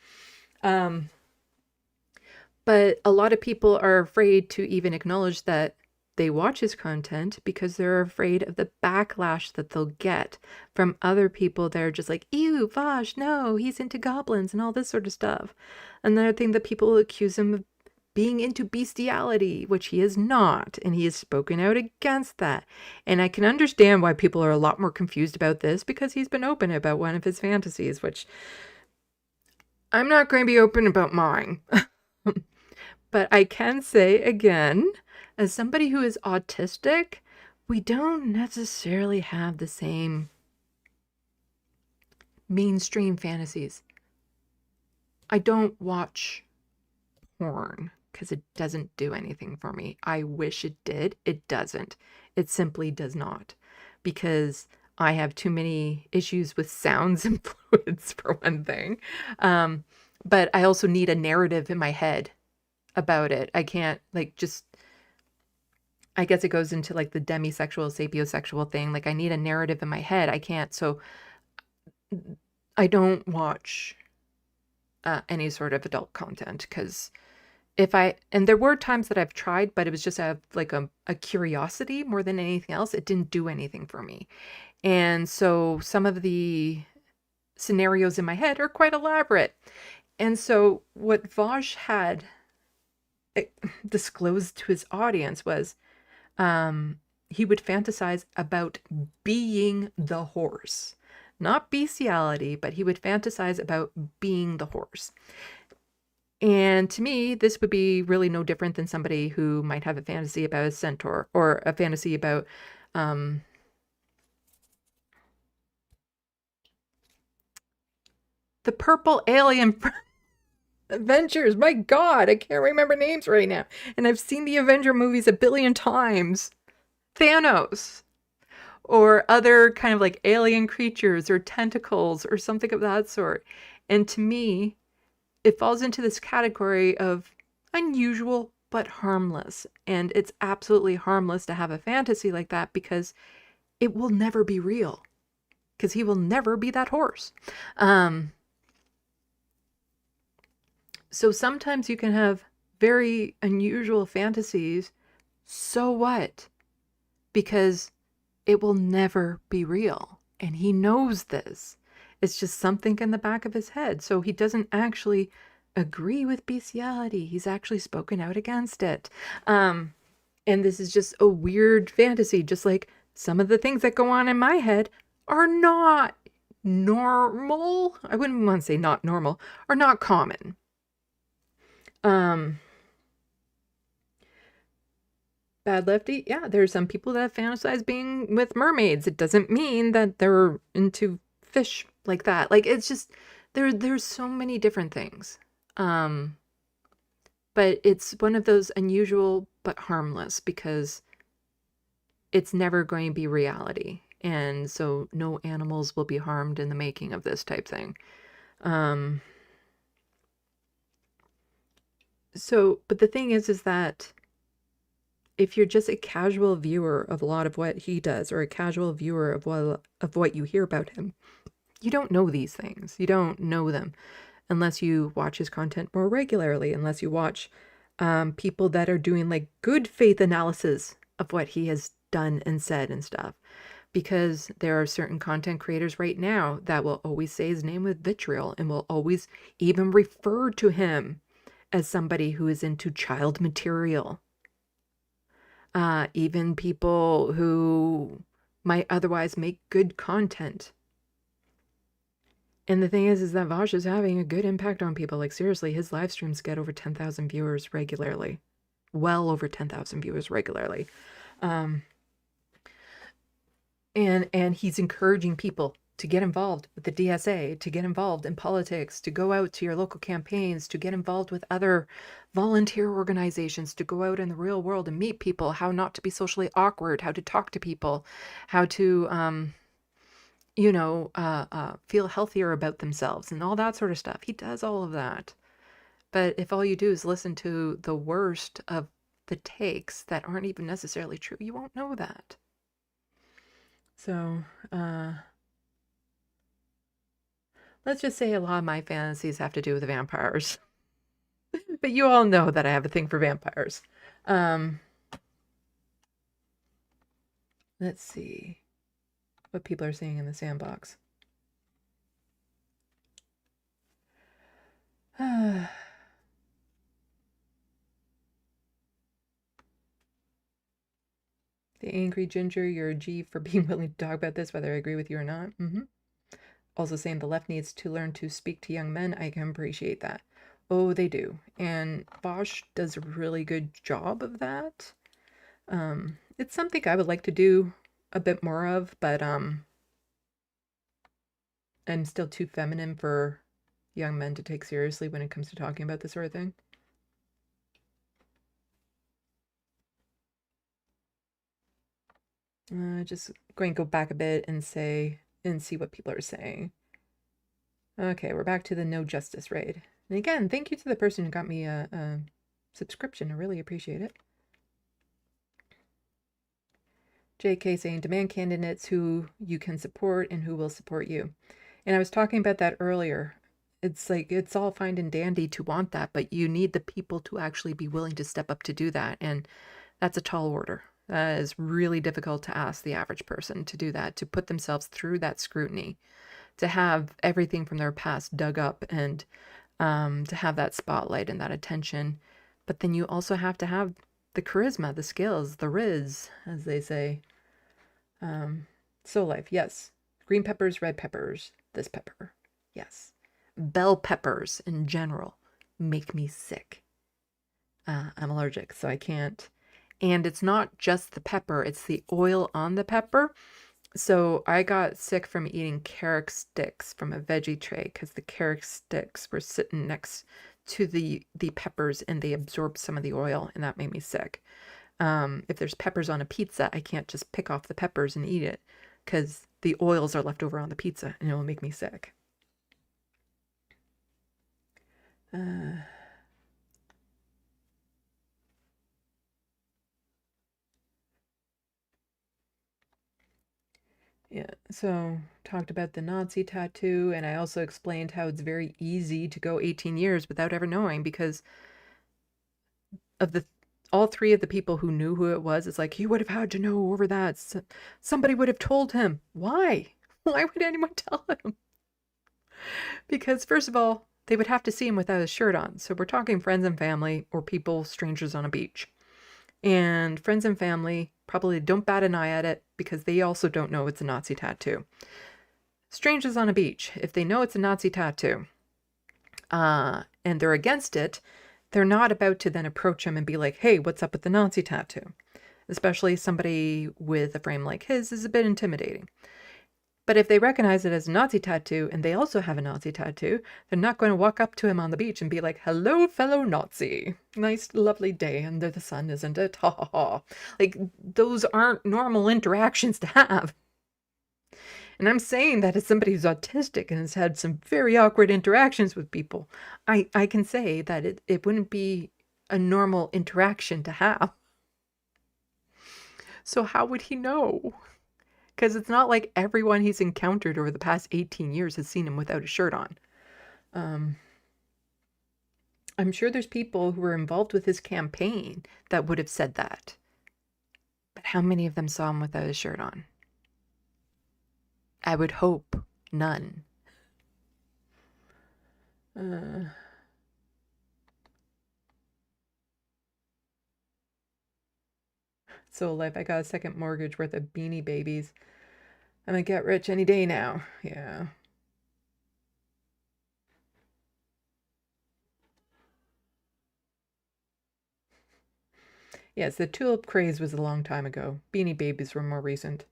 But a lot of people are afraid to even acknowledge that they watch his content because they're afraid of the backlash that they'll get from other people that are just like, ew, Vosh, no, he's into goblins and all this sort of stuff. Another thing that people accuse him of being into bestiality, which he is not, and he has spoken out against that. And I can understand why people are a lot more confused about this because he's been open about one of his fantasies, which I'm not going to be open about mine. But I can say again, as somebody who is autistic, we don't necessarily have the same mainstream fantasies. I don't watch porn because it doesn't do anything for me. I wish it did. It doesn't. It simply does not, because I have too many issues with sounds and fluids, for one thing. But I also need a narrative in my head about it. I can't I guess it goes into like the demisexual, sapiosexual thing. Like I need a narrative in my head. I can't. So I don't watch any sort of adult content because and there were times that I've tried, but it was just out of like a curiosity more than anything else. It didn't do anything for me. And so some of the scenarios in my head are quite elaborate. And so what Vosh had disclosed to his audience was he would fantasize about being the horse. Not bestiality, but he would fantasize about being the horse. And to me, this would be really no different than somebody who might have a fantasy about a centaur or a fantasy about the purple alien from Avengers. My God, I can't remember names right now. And I've seen the Avenger movies a billion times. Thanos. or other kind of like alien creatures or tentacles or something of that sort. And to me, it falls into this category of unusual but harmless. And it's absolutely harmless to have a fantasy like that because it will never be real. Because he will never be that horse. So sometimes you can have very unusual fantasies. So what? Because it will never be real. And he knows this. It's just something in the back of his head. So he doesn't actually agree with bestiality. He's actually spoken out against it. And this is just a weird fantasy, just like some of the things that go on in my head are not normal. I wouldn't want to say not normal, are not common. Bad Lefty, yeah, there's some people that fantasize being with mermaids. It doesn't mean that they're into fish like that. Like, it's just, there's so many different things. But it's one of those unusual but harmless because it's never going to be reality. And so no animals will be harmed in the making of this type thing. But the thing is that if you're just a casual viewer of a lot of what he does or a casual viewer of what you hear about him, you don't know these things. You don't know them unless you watch his content more regularly, unless you watch people that are doing like good faith analysis of what he has done and said and stuff. Because there are certain content creators right now that will always say his name with vitriol and will always even refer to him as somebody who is into child material. Even people who might otherwise make good content. And the thing is that Vosh is having a good impact on people. Like, seriously, his live streams get over 10,000 viewers regularly. Well over 10,000 viewers regularly. And he's encouraging people to get involved with the DSA, to get involved in politics, to go out to your local campaigns, to get involved with other volunteer organizations, to go out in the real world and meet people, how not to be socially awkward, how to talk to people, how to, feel healthier about themselves and all that sort of stuff. He does all of that. But if all you do is listen to the worst of the takes that aren't even necessarily true, you won't know that. So, let's just say a lot of my fantasies have to do with vampires. But you all know that I have a thing for vampires. Let's see what people are saying in the SandBox. The angry ginger, you're a G for being willing to talk about this, whether I agree with you or not. Also saying the left needs to learn to speak to young men. I can appreciate that. Oh, they do. And Bosch does a really good job of that. It's something I would like to do a bit more of, but I'm still too feminine for young men to take seriously when it comes to talking about this sort of thing. Just going to go back a bit and see what people are saying. Okay, we're back to the no justice raid. And again, thank you to the person who got me a subscription. I really appreciate it. JK saying, demand candidates who you can support and who will support you. And I was talking about that earlier. It's like, it's all fine and dandy to want that, but you need the people to actually be willing to step up to do that. And that's a tall order. That is really difficult to ask the average person to do that, to put themselves through that scrutiny, to have everything from their past dug up and to have that spotlight and that attention. But then you also have to have the charisma, the skills, the riz, as they say. Soul Life, yes. Green peppers, red peppers, this pepper, yes. Bell peppers in general make me sick. I'm allergic, so I can't. And it's not just the pepper, it's the oil on the pepper. So I got sick from eating carrot sticks from a veggie tray because the carrot sticks were sitting next to the peppers and they absorbed some of the oil and that made me sick. If there's peppers on a pizza, I can't just pick off the peppers and eat it because the oils are left over on the pizza and it will make me sick. Yeah, so talked about the Nazi tattoo, and I also explained how it's very easy to go 18 years without ever knowing because of all three of the people who knew who it was. It's like, he would have had to know over that. Somebody would have told him. Why? Why would anyone tell him? Because first of all, they would have to see him without his shirt on. So we're talking friends and family or people, strangers on a beach. And friends and family probably don't bat an eye at it because they also don't know it's a Nazi tattoo. Strangers on a beach, if they know it's a Nazi tattoo, and they're against it, they're not about to then approach him and be like, hey, what's up with the Nazi tattoo? Especially somebody with a frame like his is a bit intimidating. But if they recognize it as a Nazi tattoo and they also have a Nazi tattoo, they're not going to walk up to him on the beach and be like, hello, fellow Nazi. Nice, lovely day under the sun, isn't it? Ha ha ha. Like, those aren't normal interactions to have. And I'm saying that as somebody who's autistic and has had some very awkward interactions with people, I can say that it wouldn't be a normal interaction to have. So how would he know? Because it's not like everyone he's encountered over the past 18 years has seen him without a shirt on. I'm sure there's people who were involved with his campaign that would have said that. But how many of them saw him without his shirt on? I would hope none. So life, I got a second mortgage worth of Beanie Babies. I'm gonna get rich any day now. Yeah. Yes, the tulip craze was a long time ago. Beanie Babies were more recent.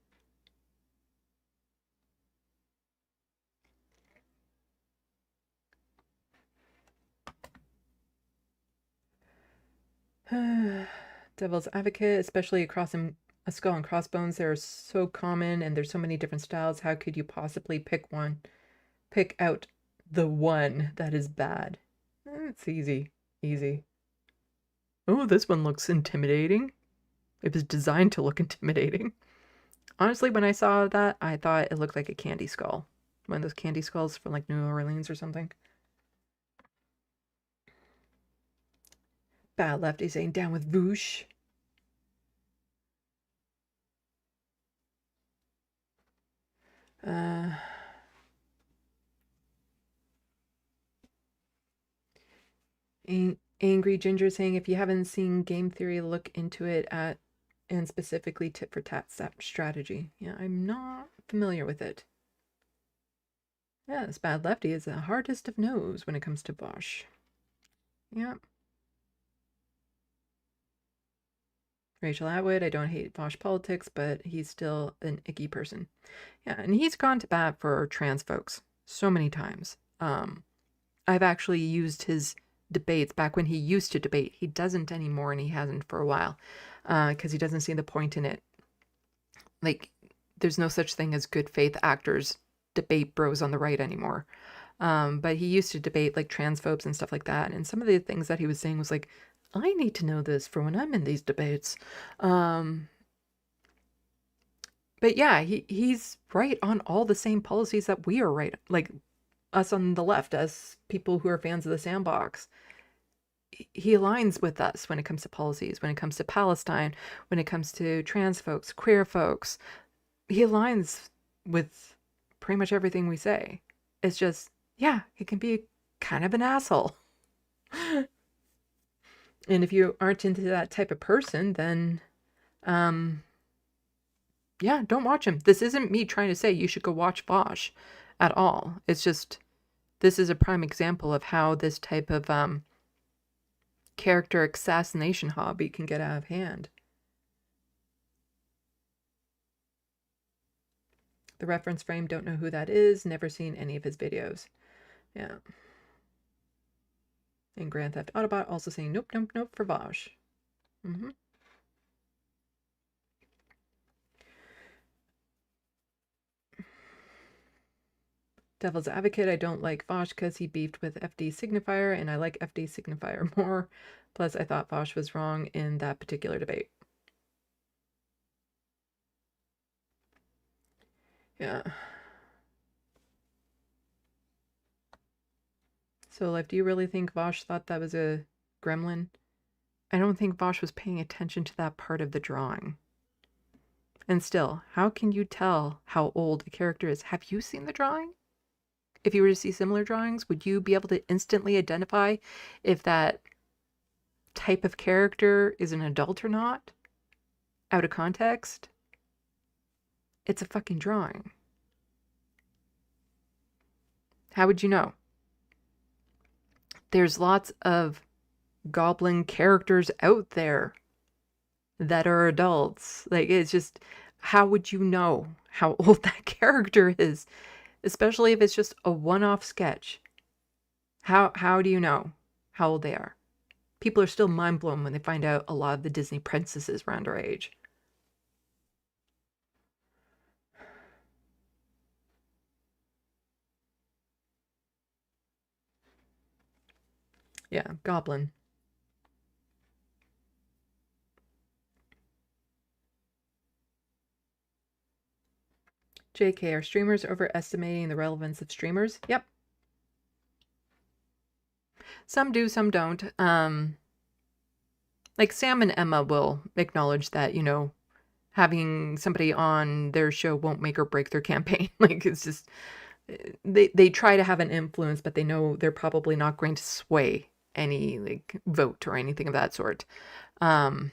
Devil's Advocate, especially across a skull and crossbones, they're so common and there's so many different styles. How could you possibly pick out the one that is bad? It's easy. Oh, this one looks intimidating. It was designed to look intimidating. Honestly, when I saw that, I thought it looked like a candy skull. One of those candy skulls from like New Orleans or something. Bad Lefty saying down with Voosh. Angry Ginger saying if you haven't seen Game Theory, look into it and specifically tit for tat strategy. Yeah, I'm not familiar with it. Yes, Bad Lefty is the hardest of no's when it comes to Bosch. Yeah. Rachel Atwood, I don't hate Bosch politics, but he's still an icky person. Yeah, and he's gone to bat for trans folks so many times. I've actually used his debates back when he used to debate. He doesn't anymore, and he hasn't for a while, because he doesn't see the point in it. Like, there's no such thing as good faith actors debate bros on the right anymore. But he used to debate like transphobes and stuff like that. And some of the things that he was saying was like, I need to know this for when I'm in these debates. But yeah, he's right on all the same policies that we are right. Like us on the left, as people who are fans of the SandBox. He aligns with us when it comes to policies, when it comes to Palestine, when it comes to trans folks, queer folks. He aligns with pretty much everything we say. It's just, yeah, he can be kind of an asshole. And if you aren't into that type of person, then, yeah, don't watch him. This isn't me trying to say you should go watch Bosch at all. It's just, this is a prime example of how this type of character assassination hobby can get out of hand. The reference frame, don't know who that is, never seen any of his videos. Yeah. And Grand Theft Autobot also saying nope for Bosch. Devil's Advocate, I don't like Vosh because he beefed with FD Signifier, and I like FD Signifier more. Plus, I thought Vosh was wrong in that particular debate. Yeah. So, like, do you really think Vosh thought that was a gremlin? I don't think Vosh was paying attention to that part of the drawing. And still, how can you tell how old a character is? Have you seen the drawing? If you were to see similar drawings, would you be able to instantly identify if that type of character is an adult or not? Out of context? It's a fucking drawing. How would you know? There's lots of goblin characters out there that are adults. Like, it's just, how would you know how old that character is? Especially if it's just a one-off sketch. How do you know how old they are? People are still mind blown when they find out a lot of the Disney princesses were underage. Yeah, goblin. JK, are streamers overestimating the relevance of streamers? Yep. Some do, some don't. Like Sam and Emma will acknowledge that, you know, having somebody on their show won't make or break their campaign. Like, it's just, they try to have an influence, but they know they're probably not going to sway any like vote or anything of that sort. But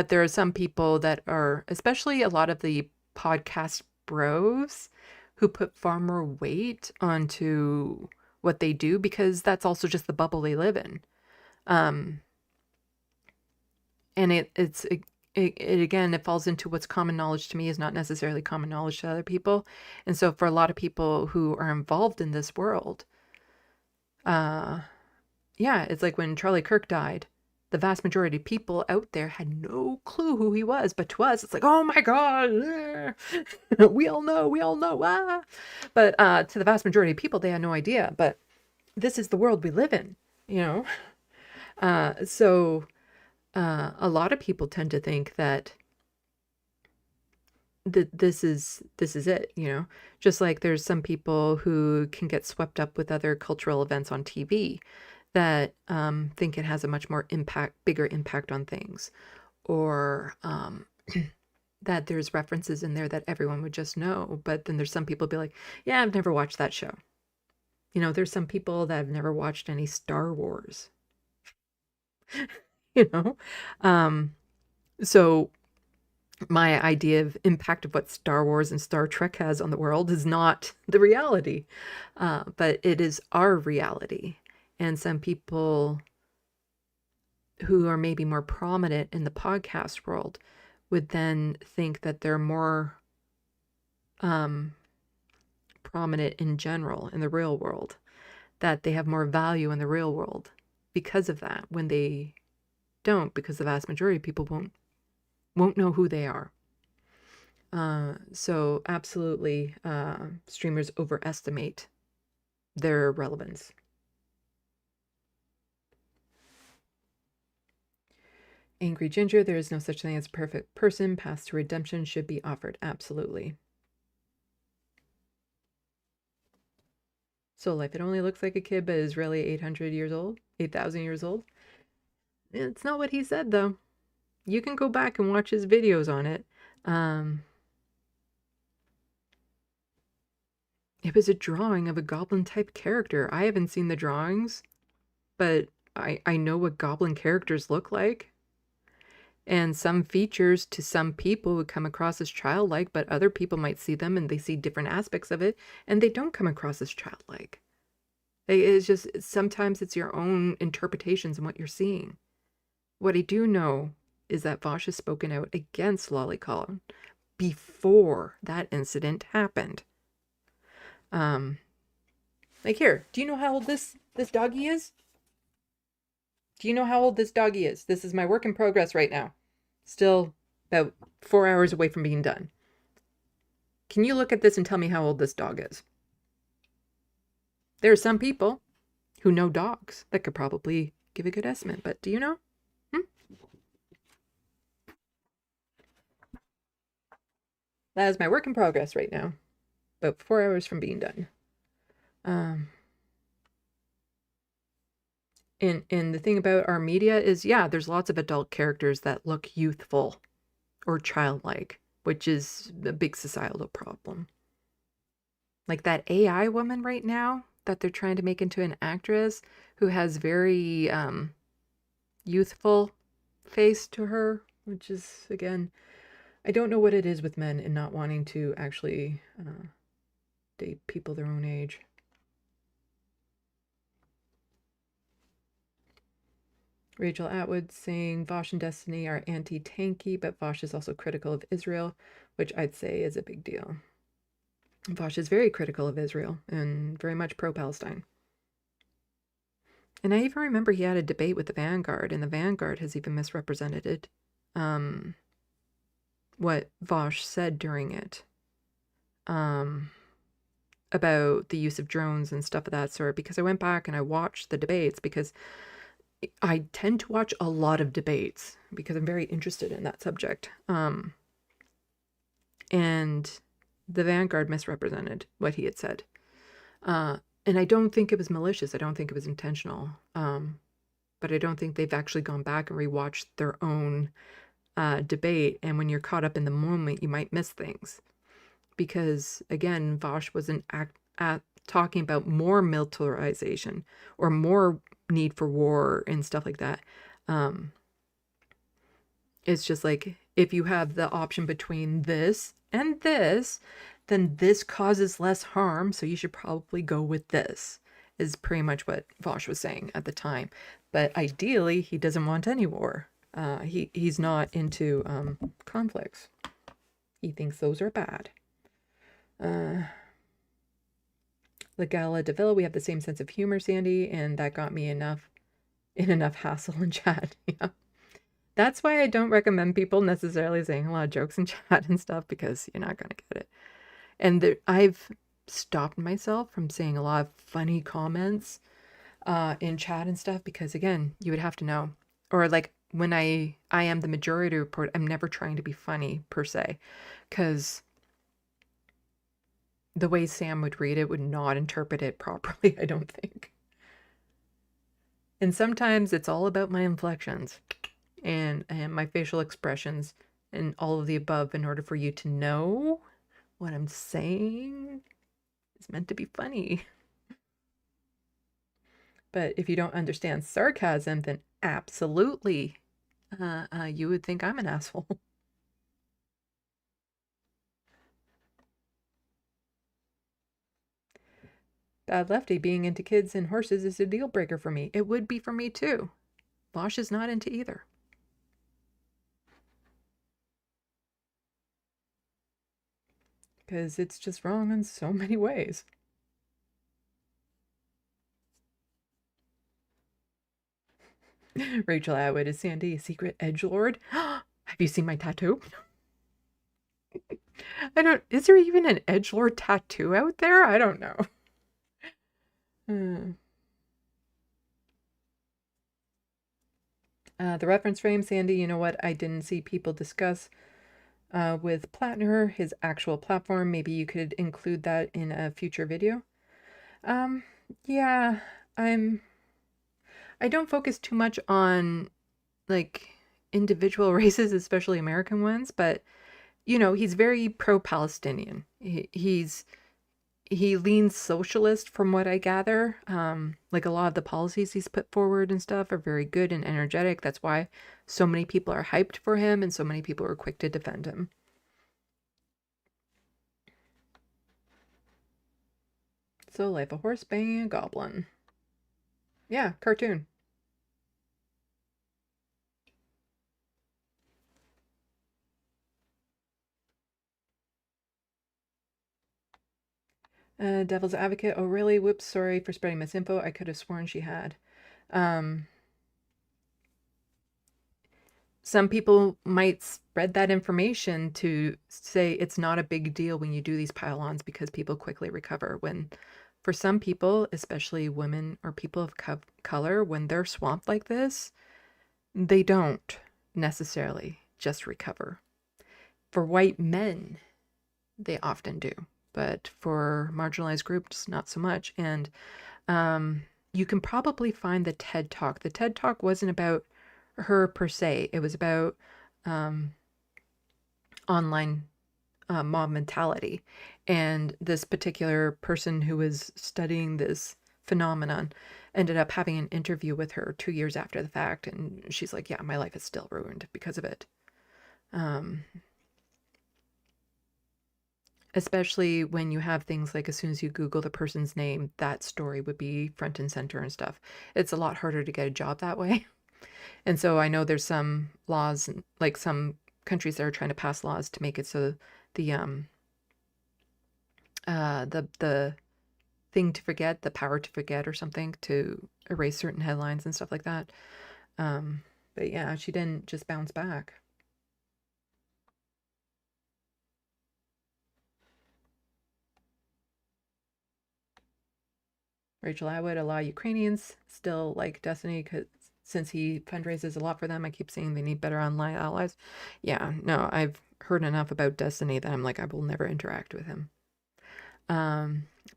there are some people that are, especially a lot of the podcast bros, who put far more weight onto what they do because that's also just the bubble they live in. And it again, it falls into what's common knowledge to me is not necessarily common knowledge to other people. And so for a lot of people who are involved in this world, yeah, it's like when Charlie Kirk died, the vast majority of people out there had no clue who he was. But to us, it's like, oh my God, we all know. Ah. But to the vast majority of people, they had no idea. But this is the world we live in, you know? So a lot of people tend to think that this is it, you know? Just like there's some people who can get swept up with other cultural events on TV that think it has a much more bigger impact on things, or that there's references in there that everyone would just know. But then there's some people be like, yeah, I've never watched that show. You know, there's some people that have never watched any Star Wars. You know? So my idea of impact of what Star Wars and Star Trek has on the world is not the reality, but it is our reality. And some people who are maybe more prominent in the podcast world would then think that they're more prominent in general in the real world, that they have more value in the real world because of that, when they don't, because the vast majority of people won't know who they are. So absolutely, streamers overestimate their relevance. Angry Ginger, there is no such thing as a perfect person. Path to redemption should be offered. Absolutely. Soul Life, it only looks like a kid, but is really 800 years old, 8,000 years old. It's not what he said, though. You can go back and watch his videos on it. It was a drawing of a goblin-type character. I haven't seen the drawings, but I know what goblin characters look like. And some features to some people would come across as childlike, but other people might see them and they see different aspects of it, and they don't come across as childlike. It's just, sometimes it's your own interpretations and what you're seeing. What I do know is that Vosh has spoken out against Callaghan before that incident happened. Like here, do you know how old this doggy is? Do you know how old this doggy is? This is my work in progress right now. Still about 4 hours away from being done. Can you look at this and tell me how old this dog is? There are some people who know dogs that could probably give a good estimate, but do you know? That is my work in progress right now. About 4 hours from being done. And the thing about our media is, yeah, there's lots of adult characters that look youthful or childlike, which is a big societal problem. Like that AI woman right now that they're trying to make into an actress who has very youthful face to her, which is, again, I don't know what it is with men and not wanting to actually date people their own age. Rachel Atwood saying Vosh and Destiny are anti-tanky, but Vosh is also critical of Israel, which I'd say is a big deal. Vosh is very critical of Israel and very much pro-Palestine. And I even remember he had a debate with the Vanguard, and the Vanguard has even misrepresented what Vosh said during it about the use of drones and stuff of that sort, because I went back and I watched the debates, because I tend to watch a lot of debates because I'm very interested in that subject. And the Vanguard misrepresented what he had said. And I don't think it was malicious. I don't think it was intentional. But I don't think they've actually gone back and rewatched their own debate. And when you're caught up in the moment, you might miss things. Because, again, Vosh wasn't talking about more militarization or more need for war and stuff like that. It's just like, if you have the option between this and this, then this causes less harm, so you should probably go with this, is pretty much what Vosh was saying at the time. But ideally, he doesn't want any war. He's not into conflicts. He thinks those are bad. Legala DeVille, we have the same sense of humor, Sandy, and that got me enough hassle in chat. Yeah. That's why I don't recommend people necessarily saying a lot of jokes in chat and stuff, because you're not going to get it. And I've stopped myself from saying a lot of funny comments in chat and stuff, because, again, you would have to know. Or like when I am the majority report, I'm never trying to be funny per se, because the way Sam would read it would not interpret it properly, I don't think. And sometimes it's all about my inflections and my facial expressions and all of the above in order for you to know what I'm saying is meant to be funny. But if you don't understand sarcasm, then absolutely you would think I'm an asshole. Bad Lefty, being into kids and horses is a deal breaker for me. It would be for me too. Bosch is not into either. Because it's just wrong in so many ways. Rachel Atwood, is Sandy a secret edgelord? Have you seen my tattoo? Is there even an edgelord tattoo out there? I don't know. The reference frame, Sandy, you know what I didn't see people discuss with Platner, his actual platform. Maybe you could include that in a future video. Yeah, I don't focus too much on like individual races, especially American ones, but you know, he's very pro-Palestinian. He leans socialist from what I gather. Like a lot of the policies he's put forward and stuff are very good and energetic. That's why so many people are hyped for him and so many people are quick to defend him. So Life, a Horse Banging a Goblin. Yeah, cartoon. Devil's Advocate. Oh, really? Whoops, sorry for spreading misinfo. I could have sworn she had. Some people might spread that information to say it's not a big deal when you do these pile-ons because people quickly recover, when for some people, especially women or people of color, when they're swamped like this, they don't necessarily just recover. For white men, they often do, but for marginalized groups, not so much. And you can probably find the TED Talk. The TED Talk wasn't about her per se. It was about online mob mentality. And this particular person who was studying this phenomenon ended up having an interview with her 2 years after the fact. And she's like, yeah, my life is still ruined because of it. Especially when you have things like as soon as you Google the person's name, that story would be front and center and stuff. It's a lot harder to get a job that way. And so I know there's some laws, like some countries that are trying to pass laws to make it so the thing to forget, the power to forget or something, to erase certain headlines and stuff like that. But yeah, she didn't just bounce back. Rachel Atwood, a lot of Ukrainians still like Destiny because since he fundraises a lot for them, I keep saying they need better online allies. Yeah, no, I've heard enough about Destiny that I'm like, I will never interact with him.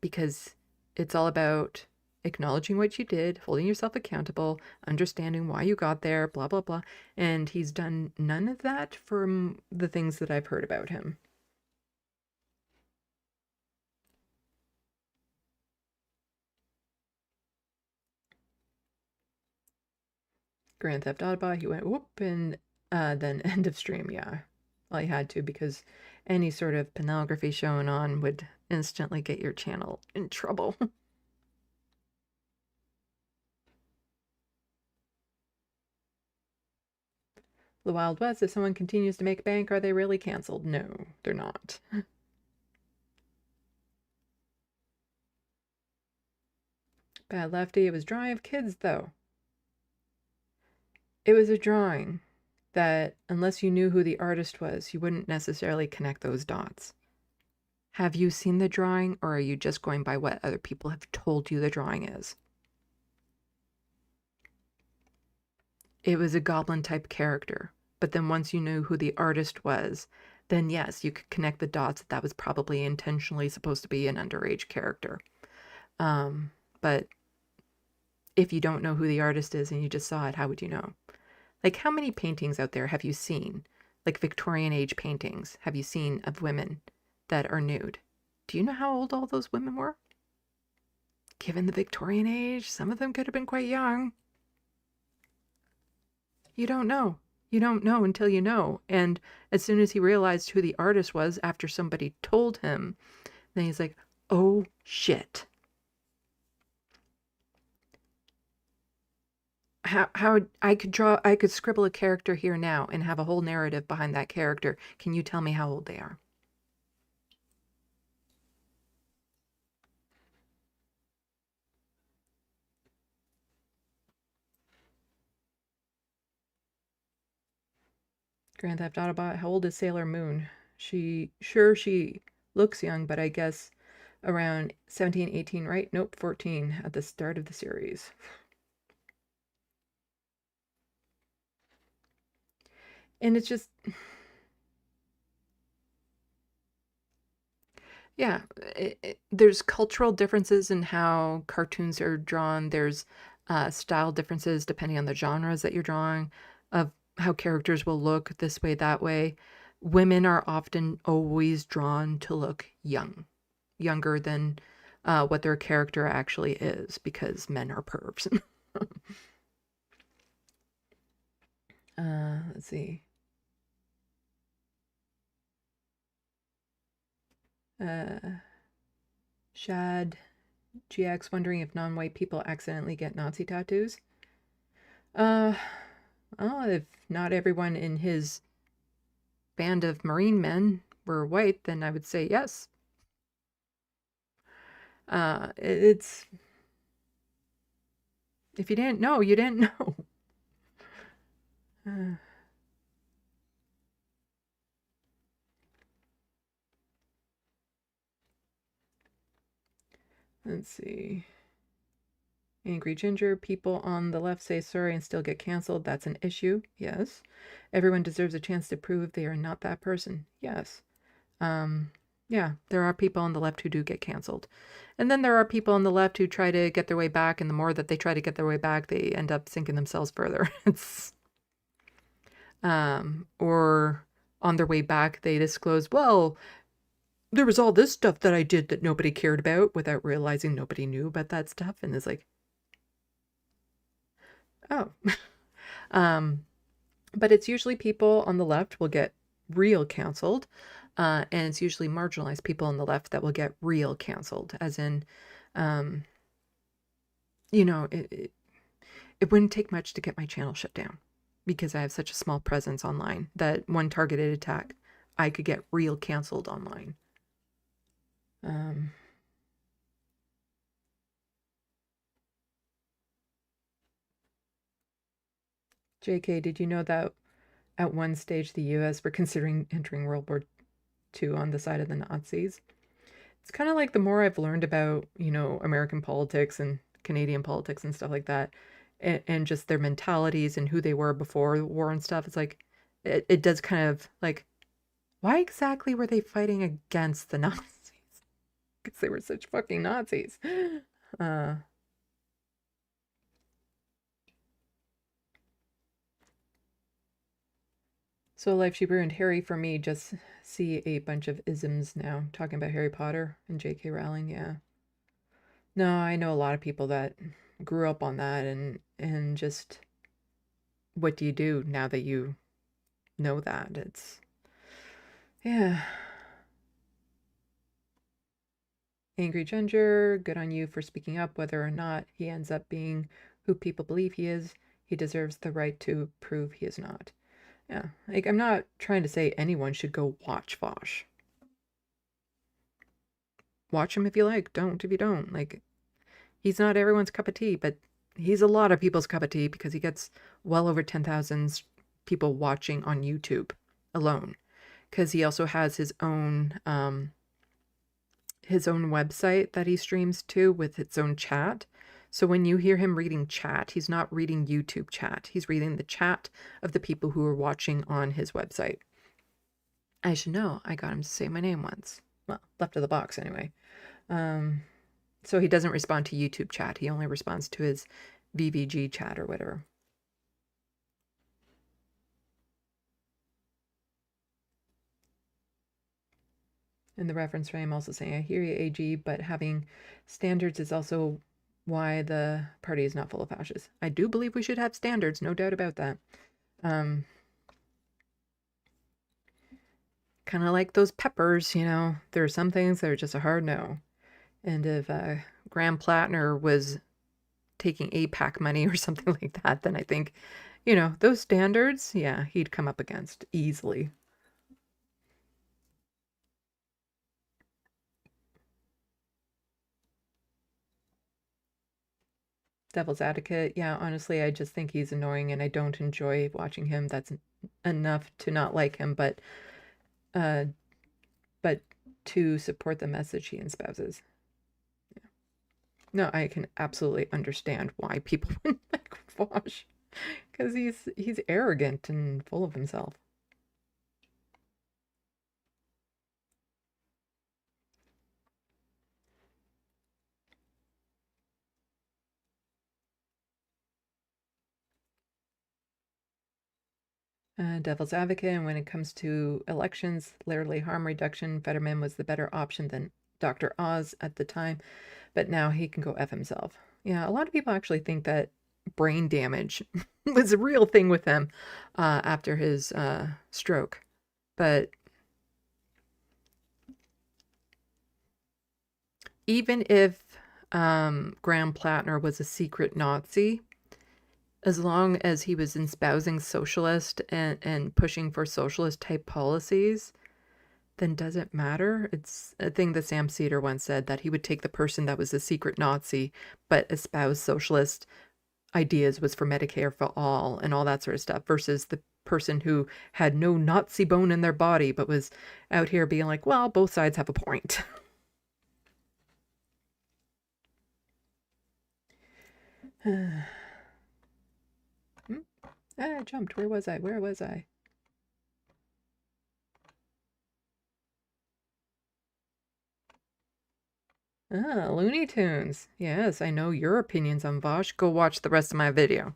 Because it's all about acknowledging what you did, holding yourself accountable, understanding why you got there, blah, blah, blah. And he's done none of that from the things that I've heard about him. Grand Theft Auto, he went whoop, and then end of stream, yeah. Well, he had to because any sort of pornography shown on would instantly get your channel in trouble. The Wild West, if someone continues to make bank, are they really canceled? No, they're not. Bad Lefty, it was drawing of kids, though. It was a drawing that, unless you knew who the artist was, you wouldn't necessarily connect those dots. Have you seen the drawing, or are you just going by what other people have told you the drawing is? It was a goblin-type character, but then once you knew who the artist was, then yes, you could connect the dots that was probably intentionally supposed to be an underage character. But if you don't know who the artist is and you just saw it, how would you know? Like, how many paintings out there have you seen? Like Victorian age paintings, have you seen of women that are nude? Do you know how old all those women were? Given the Victorian age, some of them could have been quite young. You don't know. You don't know until you know. And as soon as he realized who the artist was after somebody told him, then he's like, oh shit. How I could scribble a character here now and have a whole narrative behind that character. Can you tell me how old they are? Grand Theft Autobot, how old is Sailor Moon? She looks young, but I guess around 17, 18, right? Nope, 14 at the start of the series. And it's just, yeah, there's cultural differences in how cartoons are drawn. There's style differences depending on the genres that you're drawing, of how characters will look this way, that way. Women are often always drawn to look younger than what their character actually is, because men are pervs. Let's see. Shad GX wondering if non-white people accidentally get Nazi tattoos. Well, if not everyone in his band of Marine men were white, then I would say yes. It's, if you didn't know, you didn't know. Let's see. Angry Ginger, people on the left say sorry and still get canceled. That's an issue. Yes. Everyone deserves a chance to prove they are not that person. Yes. Yeah, there are people on the left who do get canceled. And then there are people on the left who try to get their way back, and the more that they try to get their way back, they end up sinking themselves further. It's or on their way back, they disclose, well, there was all this stuff that I did that nobody cared about, without realizing nobody knew about that stuff. And it's like, oh. But it's usually people on the left will get real canceled. And it's usually marginalized people on the left that will get real canceled, as in, you know, it wouldn't take much to get my channel shut down, because I have such a small presence online that one targeted attack, I could get real canceled online. JK, did you know that at one stage the US were considering entering World War II on the side of the Nazis? It's kind of like, the more I've learned about, you know, American politics and Canadian politics and stuff like that, and just their mentalities and who they were before the war and stuff, it's like, it does kind of like, why exactly were they fighting against the Nazis? Because they were such fucking Nazis. So Life She Ruined Harry, for me, just see a bunch of isms now talking about Harry Potter and J.K. Rowling. Yeah. No, I know a lot of people that grew up on that, and just, what do you do now that you know that? It's, yeah. Angry Ginger, good on you for speaking up. Whether or not he ends up being who people believe he is, he deserves the right to prove he is not. Yeah, like, I'm not trying to say anyone should go watch Vosh. Watch him if you like, don't if you don't. Like, he's not everyone's cup of tea, but he's a lot of people's cup of tea, because he gets well over 10,000 people watching on YouTube alone. Because he also has his own website that he streams to with its own chat. So when you hear him reading chat, he's not reading YouTube chat. He's reading the chat of the people who are watching on his website. I should know. I got him to say my name once. Well, left of the box anyway. So he doesn't respond to YouTube chat. He only responds to his VVG chat or whatever. In the reference frame, also saying, I hear you, AG, but having standards is also why the party is not full of fascists. I do believe we should have standards, no doubt about that. Kind of like those peppers, you know, there are some things that are just a hard no. And if Graham Platner was taking APAC money or something like that, then I think, you know, those standards, yeah, he'd come up against easily. Devil's Advocate, yeah, honestly, I just think he's annoying and I don't enjoy watching him. That's enough to not like him, but to support the message he espouses. Yeah. No, I can absolutely understand why people wouldn't like Vosh, because he's arrogant and full of himself. Devil's Advocate, and when it comes to elections, literally harm reduction, Fetterman was the better option than Dr. Oz at the time, but now he can go F himself. Yeah, a lot of people actually think that brain damage was a real thing with him after his stroke. But even if Graham Platner was a secret Nazi, as long as he was espousing socialist and pushing for socialist type policies, then does it matter? It's a thing that Sam Cedar once said, that he would take the person that was a secret Nazi but espoused socialist ideas, was for Medicare for all and all that sort of stuff, versus the person who had no Nazi bone in their body but was out here being like, well, both sides have a point. I jumped. Where was I? Where was I? Ah, Looney Tunes. Yes, I know your opinions on Vosh. Go watch the rest of my video.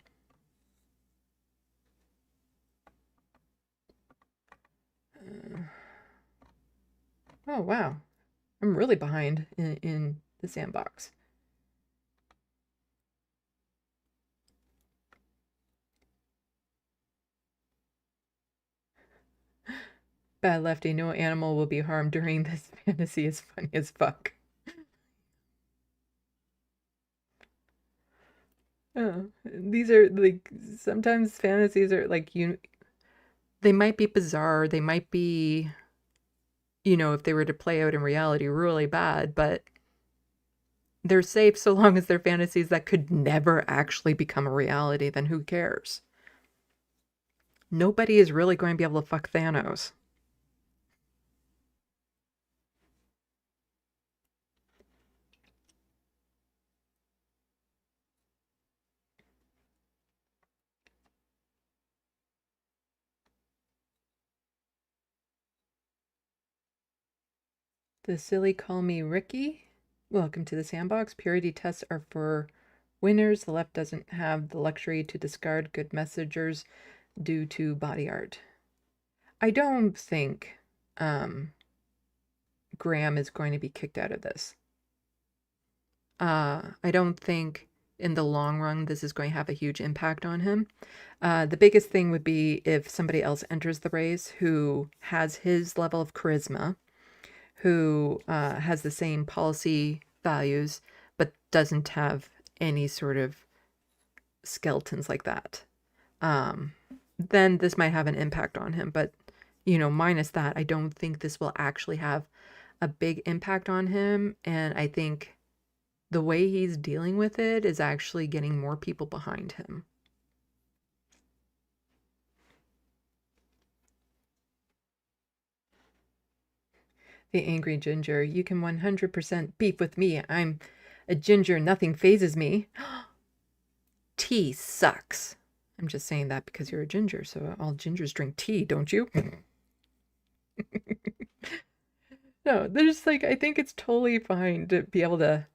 Oh, wow. I'm really behind in the SandBox. Bad Lefty, no animal will be harmed during this fantasy is funny as fuck. Oh, these are like sometimes fantasies are like they might be bizarre, they might be, you know, if they were to play out in reality, really bad, but they're safe so long as they're fantasies that could never actually become a reality, then who cares? Nobody is really going to be able to fuck Thanos. The silly call me Ricky. Welcome to the SandBox. Purity tests are for winners. The left doesn't have the luxury to discard good messengers due to body art. I don't think Graham is going to be kicked out of this. I don't think in the long run this is going to have a huge impact on him. The biggest thing would be if somebody else enters the race who has his level of charisma, who has the same policy values, but doesn't have any sort of skeletons like that. Then this might have an impact on him. But, you know, minus that, I don't think this will actually have a big impact on him. And I think the way he's dealing with it is actually getting more people behind him. The angry ginger. You can 100% beef with me. I'm a ginger. Nothing phases me. Tea sucks. I'm just saying that because you're a ginger, so all gingers drink tea, don't you? No, there's like, I think it's totally fine to be able to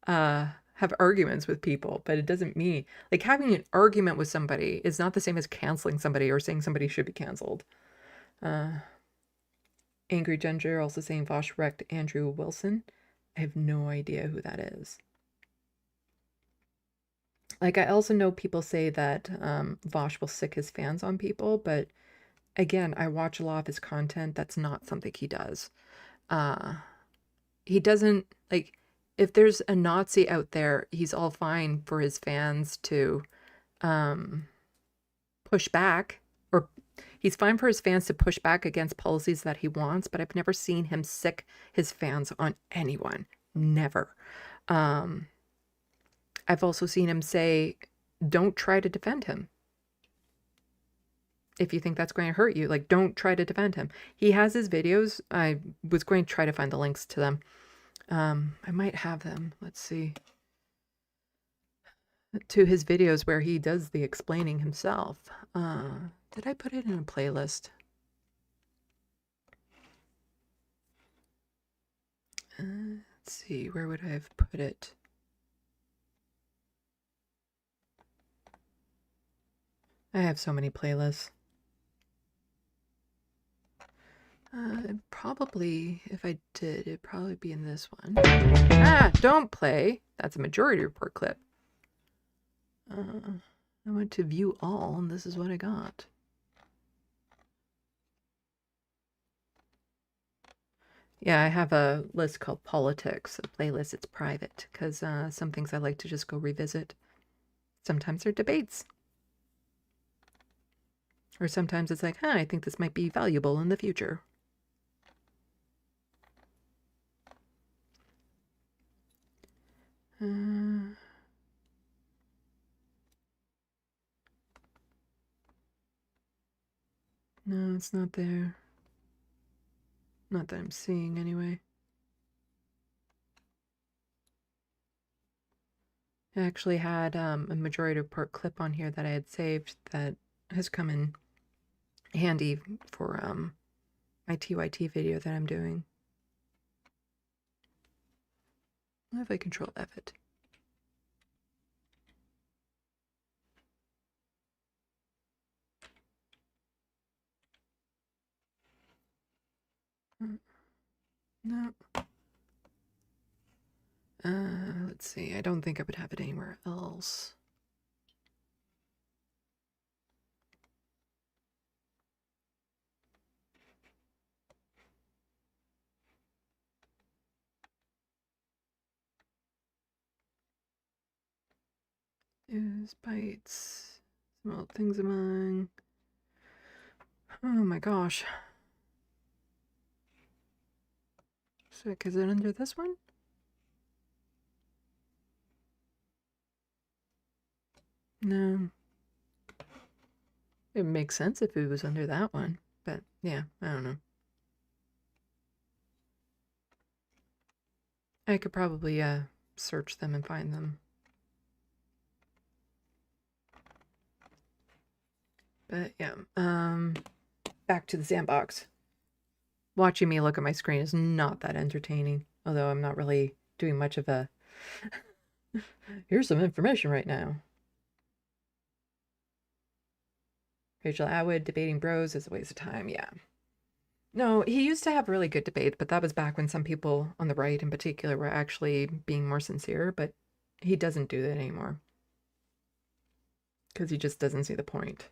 have arguments with people, but it doesn't mean, like, having an argument with somebody is not the same as canceling somebody or saying somebody should be canceled. Angry Ginger also saying Vosh wrecked Andrew Wilson. I have no idea who that is. Like, I also know people say that Vosh will sick his fans on people, but again, I watch a lot of his content. That's not something he does. He doesn't, like, if there's a Nazi out there, he's all fine for his fans to push back, or he's fine for his fans to push back against policies that he wants, but I've never seen him sick his fans on anyone. Never. I've also seen him say, don't try to defend him. If you think that's going to hurt you, like, don't try to defend him. He has his videos. I was going to try to find the links to them. I might have them. Let's see. To his videos where he does the explaining himself. Did I put it in a playlist? Let's see. Where would I have put it? I have so many playlists. Probably, if I did, it'd probably be in this one. Ah, don't play. That's a majority report clip. I went to view all, and this is what I got. Yeah, I have a list called Politics, a playlist. It's private, because some things I like to just go revisit. Sometimes they're debates. Or sometimes it's like, I think this might be valuable in the future. No, it's not there. Not that I'm seeing, anyway. I actually had a majority report clip on here that I had saved that has come in handy for my TYT video that I'm doing. What if I control F it? No. Let's see. I don't think I would have it anywhere else. News, bites, small things among. Oh my gosh. Sick. Is it under this one? No. It makes sense if it was under that one, but yeah, I don't know. I could probably search them and find them. But yeah, back to the SandBox. Watching me look at my screen is not that entertaining, although I'm not really doing much of a here's some information right now. Rachel Atwood debating bros is a waste of time. Yeah. No, he used to have really good debates, but that was back when some people on the right in particular were actually being more sincere, but he doesn't do that anymore. Because he just doesn't see the point.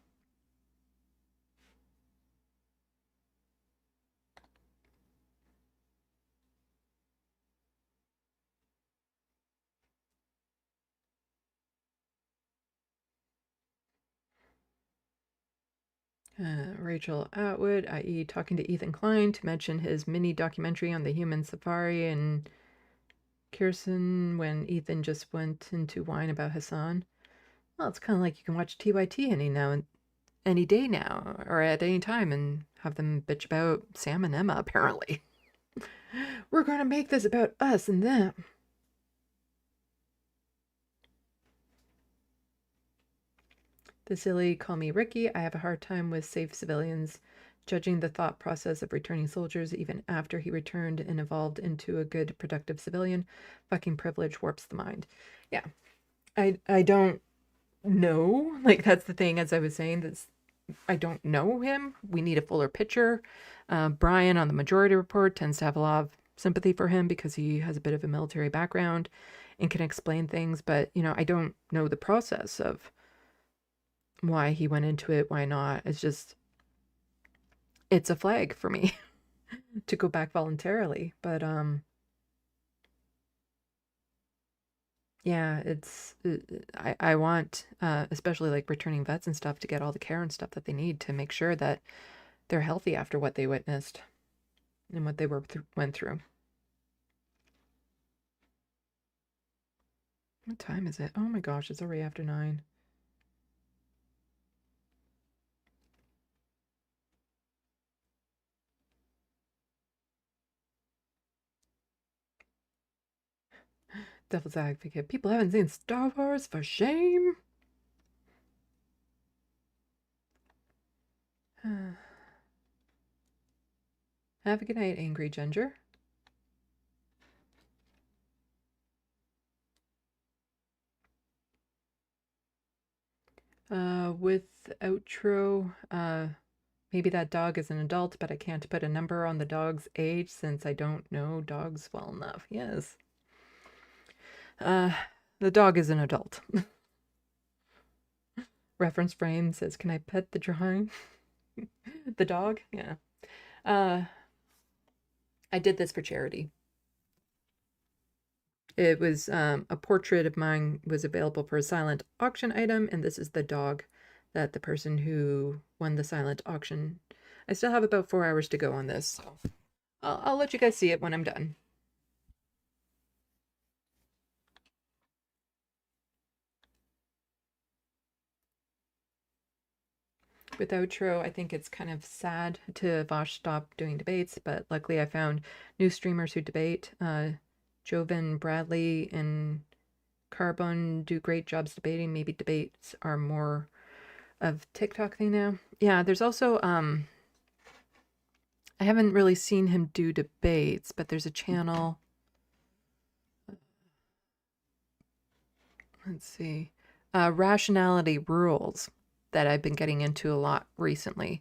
Rachel Atwood, i.e. talking to Ethan Klein to mention his mini documentary on the human safari, and Kirsten when Ethan just went into whine about Hassan. Well, it's kind of like you can watch TYT any day now, or at any time, and have them bitch about Sam and Emma, apparently. We're going to make this about us and them. The silly call me Ricky. I have a hard time with safe civilians. Judging the thought process of returning soldiers even after he returned and evolved into a good, productive civilian. Fucking privilege warps the mind. Yeah. I don't know. Like, that's the thing, as I was saying, that's I don't know him. We need a fuller picture. Brian on the Majority Report tends to have a lot of sympathy for him because he has a bit of a military background and can explain things. But, you know, I don't know the process of why he went into it, why not. It's just, it's a flag for me to go back voluntarily. But, yeah, I want, especially like returning vets and stuff, to get all the care and stuff that they need to make sure that they're healthy after what they witnessed and what they went through. What time is it? Oh my gosh, it's already after 9. Devil's advocate. People haven't seen Star Wars, for shame. Have a good night, Angry Ginger. With outro, maybe that dog is an adult, but I can't put a number on the dog's age since I don't know dogs well enough. Yes. The dog is an adult. Reference frame says, can I pet the drawing? The dog? Yeah. I did this for charity. It was a portrait of mine was available for a silent auction item, and this is the dog that the person who won the silent auction. I still have about 4 hours to go on this, so I'll let you guys see it when I'm done. With outro, I think it's kind of sad to Vosh stop doing debates, but luckily I found new streamers who debate. Jovan Bradley and Carbon do great jobs debating. Maybe debates are more of TikTok thing now. Yeah, there's also I haven't really seen him do debates, but there's a channel. Let's see. Rationality Rules that I've been getting into a lot recently.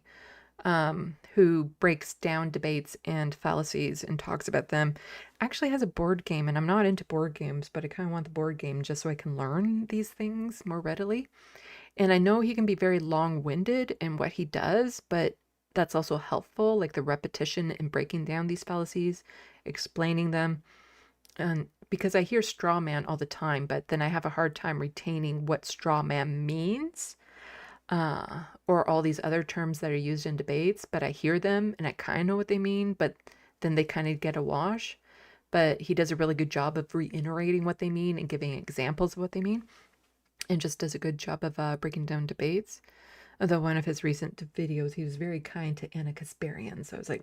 Who breaks down debates and fallacies and talks about them. Actually has a board game, and I'm not into board games, but I kind of want the board game just so I can learn these things more readily. And I know he can be very long-winded in what he does, but that's also helpful, like the repetition in breaking down these fallacies, explaining them. And because I hear straw man all the time, but then I have a hard time retaining what straw man means, or all these other terms that are used in debates, but I hear them and I kind of know what they mean, but then they kind of get a wash. But he does a really good job of reiterating what they mean and giving examples of what they mean, and just does a good job of breaking down debates. Although one of his recent videos, he was very kind to Anna Kasparian, so I was like,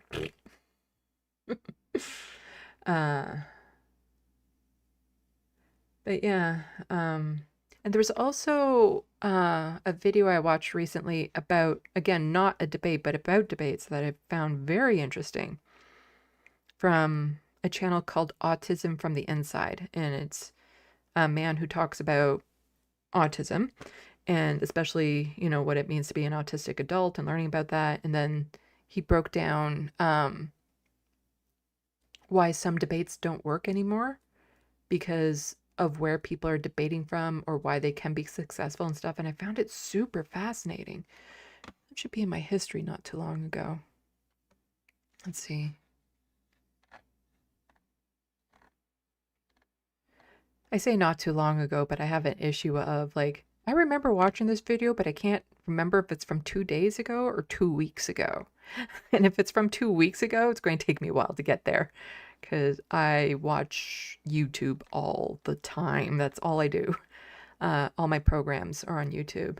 but yeah, and there was also a video I watched recently about, again, not a debate, but about debates that I found very interesting from a channel called Autism from the Inside. And it's a man who talks about autism and especially, you know, what it means to be an autistic adult and learning about that. And then he broke down why some debates don't work anymore because of where people are debating from or why they can be successful and stuff. And I found it super fascinating. It should be in my history not too long ago. Let's see. I say not too long ago, but I have an issue of like, I remember watching this video, but I can't remember if it's from 2 days ago or 2 weeks ago. And if it's from 2 weeks ago, it's going to take me a while to get there because I watch YouTube all the time. That's all I do. All my programs are on YouTube.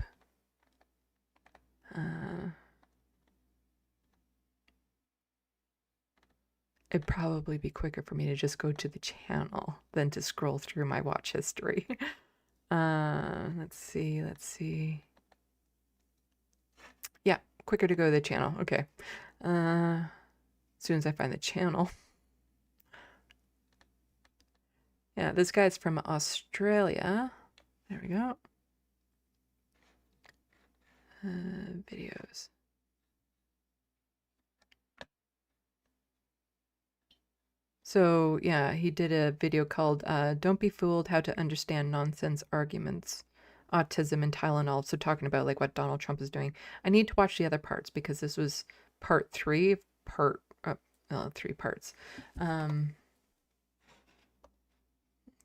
It'd probably be quicker for me to just go to the channel than to scroll through my watch history. Let's see. Yeah, quicker to go to the channel. Okay. As soon as I find the channel. Yeah, this guy's from Australia. There we go. Videos. So yeah, he did a video called Don't Be Fooled, How to Understand Nonsense Arguments, Autism and Tylenol. So talking about like what Donald Trump is doing. I need to watch the other parts because this was part 3 of 3 parts.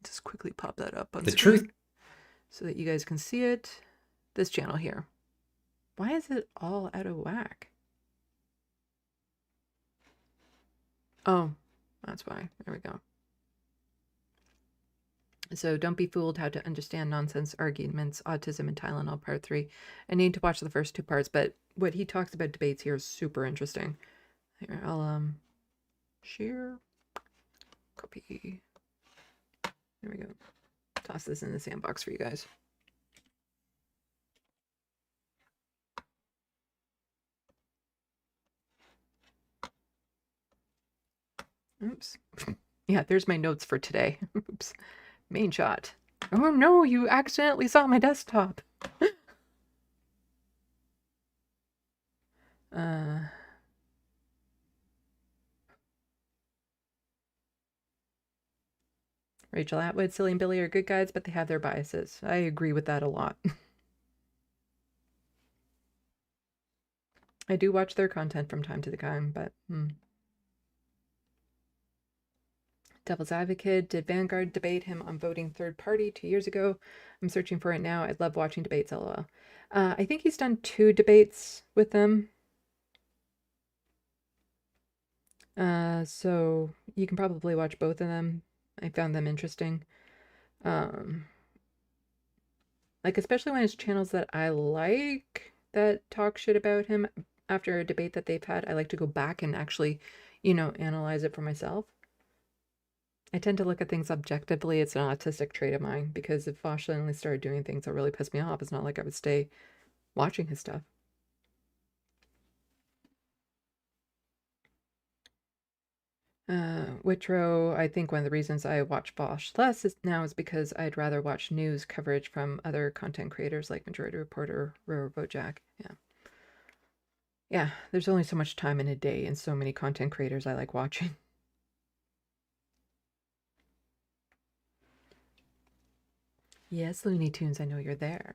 Just quickly pop that up on the screen truth so that you guys can see it. This channel here. Why is it all out of whack? Oh, that's why. There we go. So Don't Be Fooled, How to Understand Nonsense Arguments, Autism and Tylenol, part 3. I need to watch the first 2 parts, but what he talks about debates here is super interesting. Here, I'll share, copy. There we go. Toss this in the sandbox for you guys. Oops. Yeah, there's my notes for today. Oops. Main shot. Oh no, you accidentally saw my desktop. Rachel Atwood, Silly and Billy are good guys, but they have their biases. I agree with that a lot. I do watch their content from time to time, but Devil's Advocate, did Vanguard debate him on voting third party 2 years ago? I'm searching for it now. I love watching debates, lol. I think he's done 2 debates with them. So you can probably watch both of them. I found them interesting. Like, especially when it's channels that I like that talk shit about him after a debate that they've had. I like to go back and actually, you know, analyze it for myself. I tend to look at things objectively. It's an autistic trait of mine because if Vosh suddenly started doing things that really pissed me off, it's not like I would stay watching his stuff. Whitro, I think one of the reasons I watch Vosh less now is because I'd rather watch news coverage from other content creators like Majority Reporter or Bojack. Yeah. Yeah, there's only so much time in a day and so many content creators I like watching. Yes, Looney Tunes, I know you're there.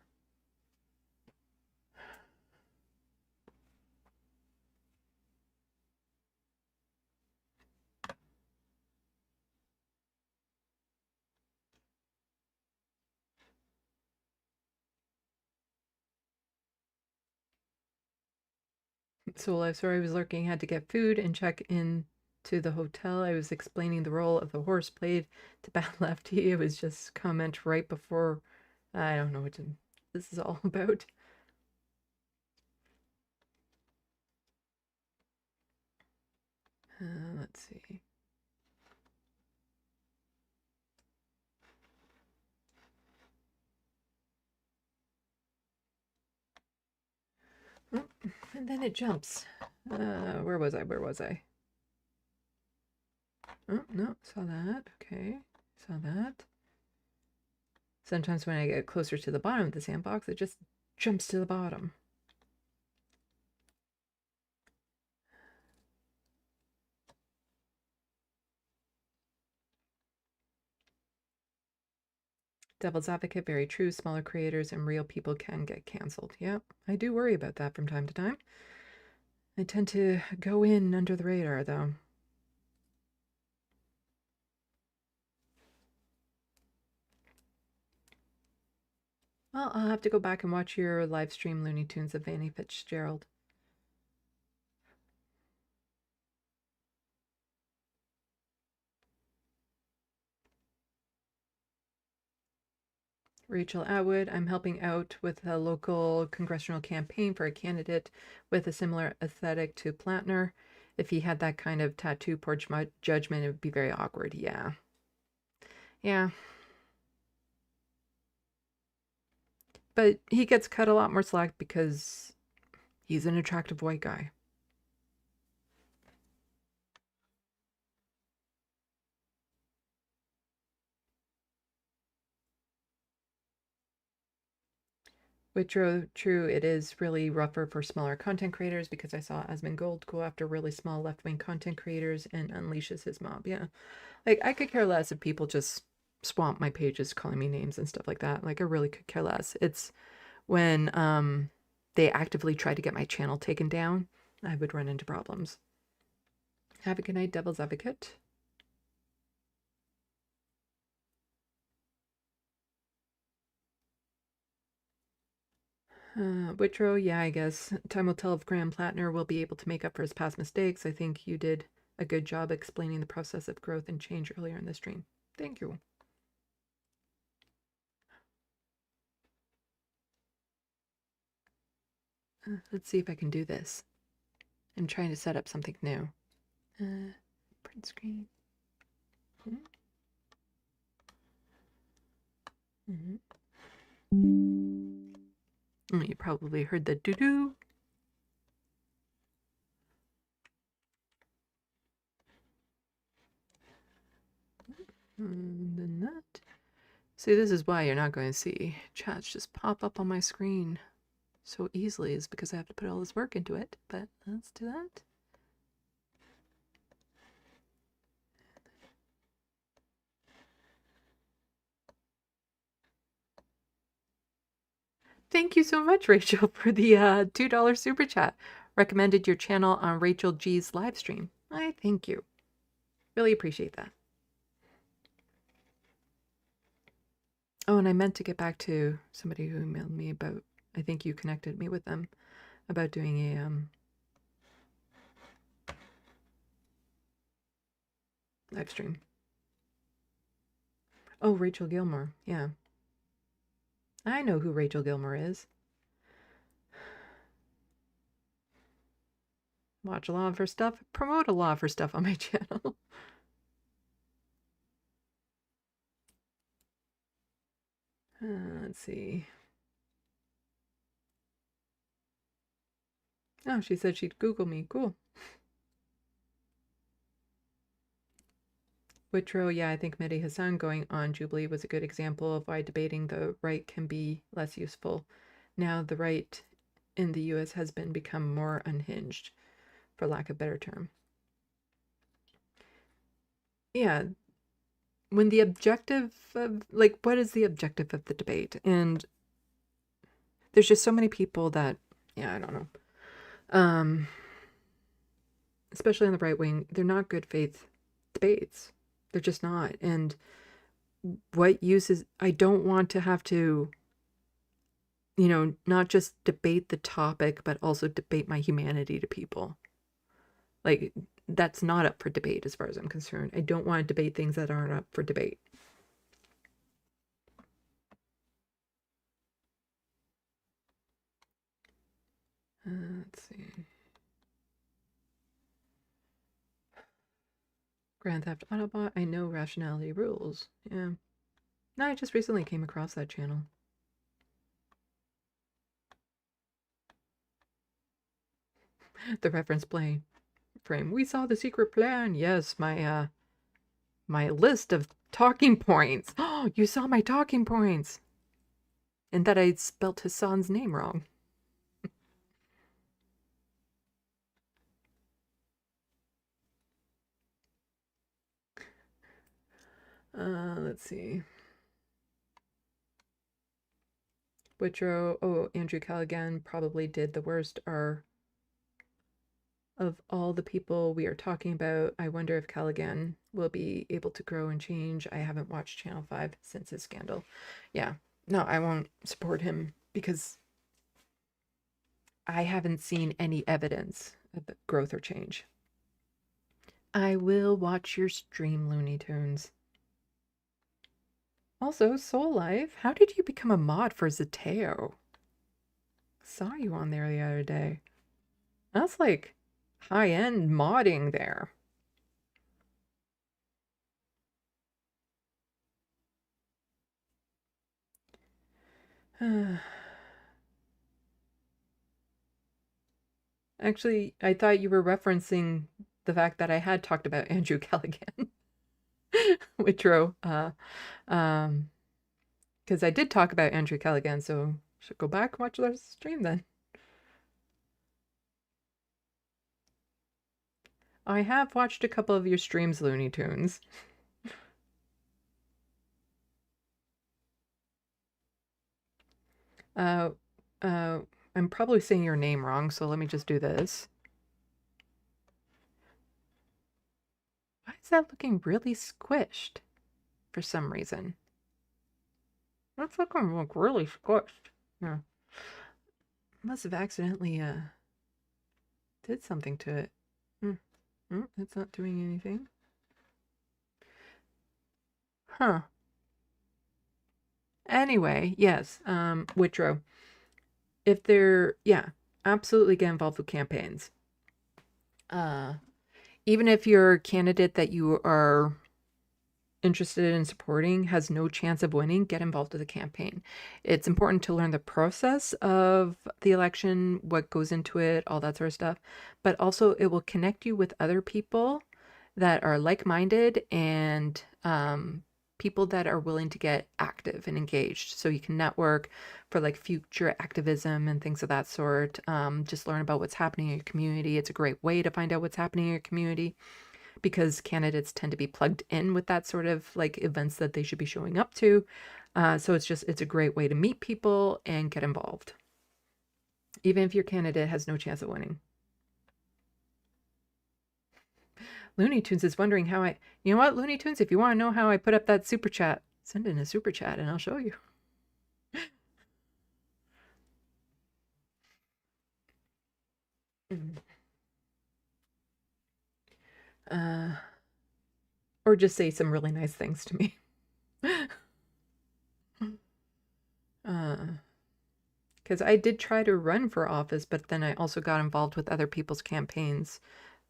So I sorry I was lurking, had to get food and check in to the hotel. I was explaining the role of the horse played to Bad Lefty. It was just comment right before. I don't know what this is all about. Let's see. Oh, and then it jumps. Where was I? Where was I? Oh, no, saw that. Okay, saw that. Sometimes when I get closer to the bottom of the sandbox, it just jumps to the bottom. Devil's advocate, very true. Smaller creators and real people can get canceled. Yeah, I do worry about that from time to time. I tend to go in under the radar, though. Well, I'll have to go back and watch your live stream Looney Tunes of Vanny Fitzgerald. Rachel Atwood, I'm helping out with a local congressional campaign for a candidate with a similar aesthetic to Platner. If he had that kind of tattoo porch judgment, it would be very awkward. Yeah. Yeah. But he gets cut a lot more slack because he's an attractive white guy. Which true, it is really rougher for smaller content creators because I saw Asmongold go after really small left-wing content creators and unleashes his mob. Yeah. Like, I could care less if people just swamp my pages calling me names and stuff like that. Like, I really could care less. It's when they actively try to get my channel taken down, I would run into problems. Have a good night, Devil's Advocate. Whitro, yeah, I guess. Time will tell if Graham Platner will be able to make up for his past mistakes. I think you did a good job explaining the process of growth and change earlier in the stream. Thank you. Let's see if I can do this. I'm trying to set up something new. Print screen. You probably heard the doo-doo. And then that. See, this is why you're not going to see chats just pop up on my screen so easily, is because I have to put all this work into it. But let's do that. Thank you so much, Rachel, for the $2 super chat. Recommended your channel on Rachel G's live stream. I thank you. Really appreciate that. Oh, and I meant to get back to somebody who emailed me about, I think you connected me with them, about doing a live stream. Oh, Rachel Gilmore. Yeah. I know who Rachel Gilmore is. Watch a lot of her stuff, promote a lot of her stuff on my channel. Let's see. Oh, she said she'd Google me. Cool. Whitrow, yeah, I think Mehdi Hassan going on Jubilee was a good example of why debating the right can be less useful. Now the right in the US has become more unhinged, for lack of a better term. Yeah, when the objective of, like, what is the objective of the debate? And there's just so many people that, yeah, I don't know. Especially on the right wing, they're not good faith debates. They're just not. And what use is, I don't want to have to, not just debate the topic, but also debate my humanity to people. Like, that's not up for debate as far as I'm concerned. I don't want to debate things that aren't up for debate. Let's see. Grand Theft Autobot, I know rationality rules. Yeah. No, I just recently came across that channel. The reference play frame. We saw the secret plan. Yes, my list of talking points. Oh, you saw my talking points. And that I spelt Hassan's name wrong. Let's see. Whitrow, oh, Andrew Callaghan probably did the worst are of all the people we are talking about. I wonder if Callaghan will be able to grow and change. I haven't watched Channel 5 since his scandal. Yeah, no, I won't support him because I haven't seen any evidence of growth or change. I will watch your stream, Looney Tunes. Also, Soul Life, how did you become a mod for Zateo? Saw you on there the other day. That's like high-end modding there. Actually, I thought you were referencing the fact that I had talked about Andrew Callaghan. Whitrow. Because I did talk about Andrew Callaghan, so should go back and watch the stream then. I have watched a couple of your streams, Looney Tunes. I'm probably saying your name wrong, so let me just do this. Why is that looking really squished for some reason? That's looking like really squished. Yeah. Must have accidentally did something to it. It's not doing anything. Huh. Anyway, yes, Whitrow. If they're, yeah, absolutely get involved with campaigns. Even if your candidate that you are interested in supporting has no chance of winning, get involved with the campaign. It's important to learn the process of the election, what goes into it, all that sort of stuff. But also it will connect you with other people that are like-minded and people that are willing to get active and engaged. So you can network for like future activism and things of that sort. Just learn about what's happening in your community. It's a great way to find out what's happening in your community, because candidates tend to be plugged in with that sort of like events that they should be showing up to. So it's a great way to meet people and get involved, even if your candidate has no chance of winning. Looney Tunes is wondering how you know what, Looney Tunes, if you want to know how I put up that super chat, send in a super chat and I'll show you. Or just say some really nice things to me. Because I did try to run for office, but then I also got involved with other people's campaigns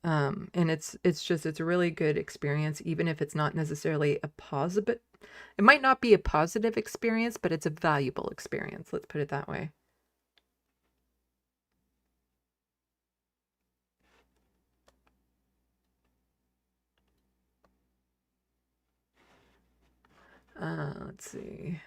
And it's a really good experience, even if it's not necessarily a positive. It might not be a positive experience, but it's a valuable experience. Let's put it that way. Let's see.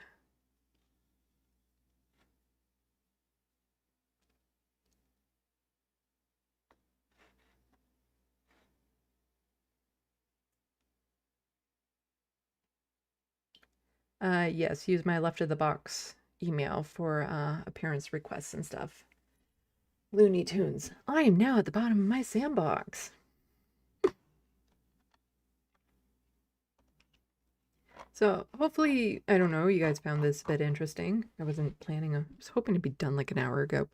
Yes, use my LeftoftheBox email for appearance requests and stuff. Looney Tunes. I am now at the bottom of my SandBox. So hopefully, I don't know, you guys found this a bit interesting. I wasn't planning I was hoping to be done like an hour ago.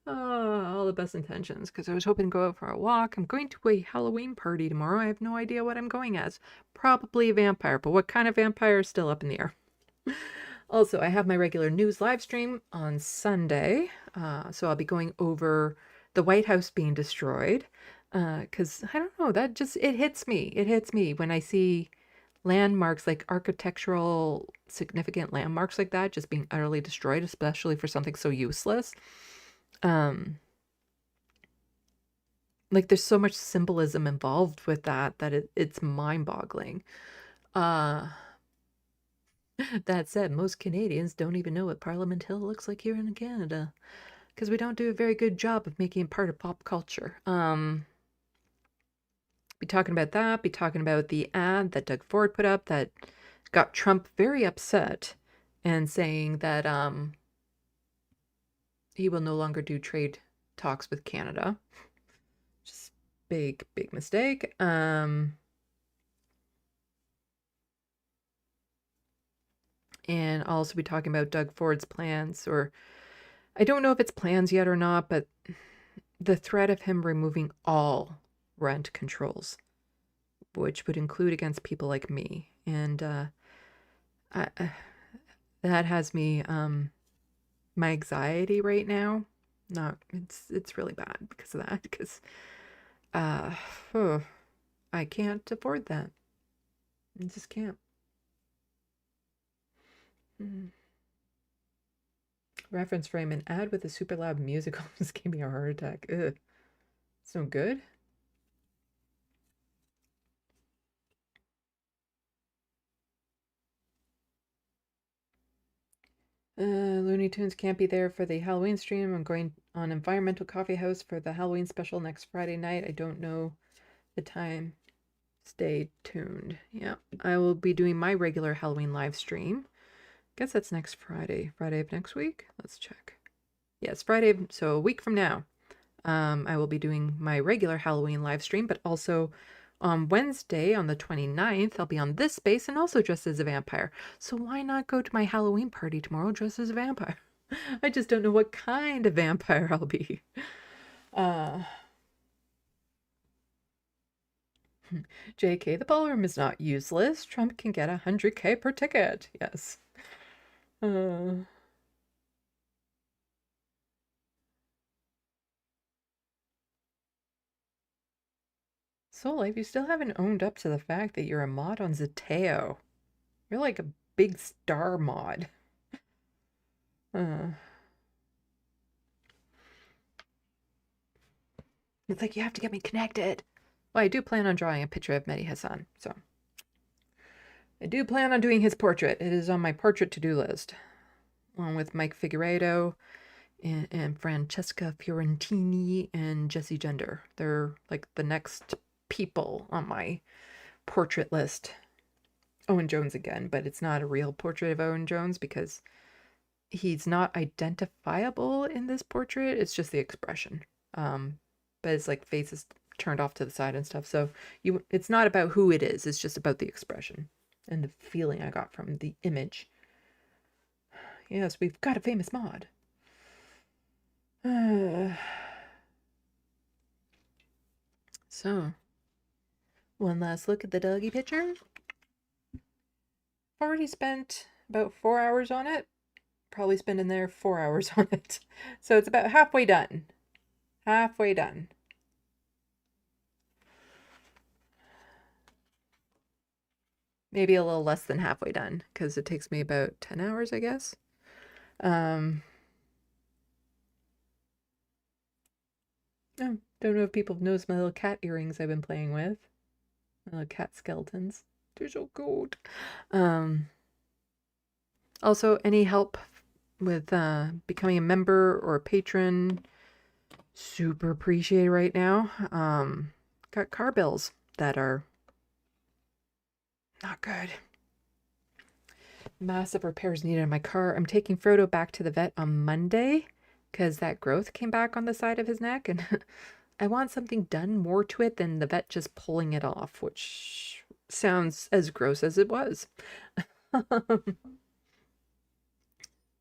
All the best intentions, because I was hoping to go out for a walk. I'm going to a Halloween party tomorrow. I have no idea what I'm going as. Probably a vampire, but what kind of vampire is still up in the air. Also, I have my regular news live stream on Sunday, so I'll be going over the White House being destroyed, because I don't know, that just, it hits me. It hits me when I see landmarks, like architectural significant landmarks like that, just being utterly destroyed, especially for something so useless. Like there's so much symbolism involved with that it's mind-boggling. That said, most Canadians don't even know what Parliament Hill looks like here in Canada, because we don't do a very good job of making it part of pop culture. Be talking about that, be talking about the ad that Doug Ford put up that got Trump very upset and saying that he will no longer do trade talks with Canada. Just big mistake. And I'll also be talking about Doug Ford's plans, or I don't know if it's plans yet or not, but the threat of him removing all rent controls, which would include against people like me. And that has me, my anxiety right now, it's really bad because of that, because I can't afford that. I just can't. Reference frame, an ad with a super loud music almost gave me a heart attack. Ugh. It's no good. Looney Tunes can't be there for the Halloween stream. I'm going on Environmental Coffee House for the Halloween special next Friday night. I don't know the time. Stay tuned. Yeah, I will be doing my regular Halloween live stream. Guess that's next Friday. Friday of next week? Let's check. Yes, Friday, so a week from now. I will be doing my regular Halloween live stream, but also on Wednesday, on the 29th, I'll be on this space and also dressed as a vampire. So why not go to my Halloween party tomorrow dressed as a vampire? I just don't know what kind of vampire I'll be. JK, the ballroom is not useless. Trump can get 100K per ticket. Yes. Soul Life, you still haven't owned up to the fact that you're a mod on Zateo. You're like a big star mod. It's like, you have to get me connected. Well, I do plan on drawing a picture of Mehdi Hassan, so. I do plan on doing his portrait. It is on my portrait to-do list, along with Mike Figueiredo and Francesca Fiorentini and Jesse Gender. They're like the next people on my portrait list. Owen Jones again, but it's not a real portrait of Owen Jones because he's not identifiable in this portrait. It's just the expression. But his like face is turned off to the side and stuff. So it's not about who it is. It's just about the expression and the feeling I got from the image. Yes, we've got a famous mod. So, one last look at the doggy picture. Already spent about 4 hours on it. Probably spend in there 4 hours on it. So it's about halfway done. Halfway done. Maybe a little less than halfway done because it takes me about 10 hours, I guess. Oh, don't know if people have noticed my little cat earrings I've been playing with. My little cat skeletons. They're so cute. Also, any help with becoming a member or a patron, super appreciated right now. Got car bills that are not good. Massive repairs needed on my car. I'm taking Frodo back to the vet on Monday because that growth came back on the side of his neck, and I want something done more to it than the vet just pulling it off, which sounds as gross as it was.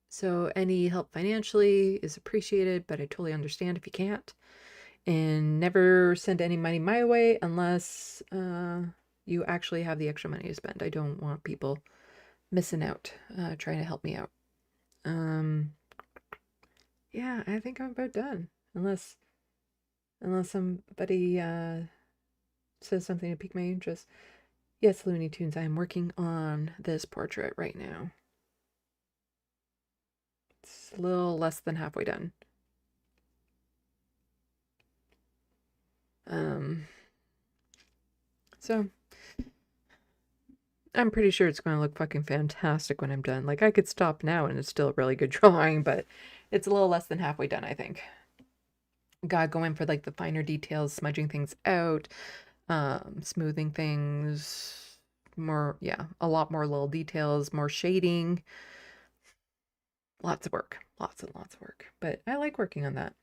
So any help financially is appreciated, but I totally understand if you can't. And never send any money my way unless you actually have the extra money to spend. I don't want people missing out trying to help me out. Yeah, I think I'm about done. Unless somebody says something to pique my interest. Yes, Looney Tunes, I am working on this portrait right now. It's a little less than halfway done. So I'm pretty sure it's going to look fucking fantastic when I'm done. Like, I could stop now and it's still a really good drawing, but it's a little less than halfway done, I think. Gotta go in for like the finer details, smudging things out, smoothing things, more, yeah, a lot more little details, more shading. Lots of work, lots and lots of work, but I like working on that.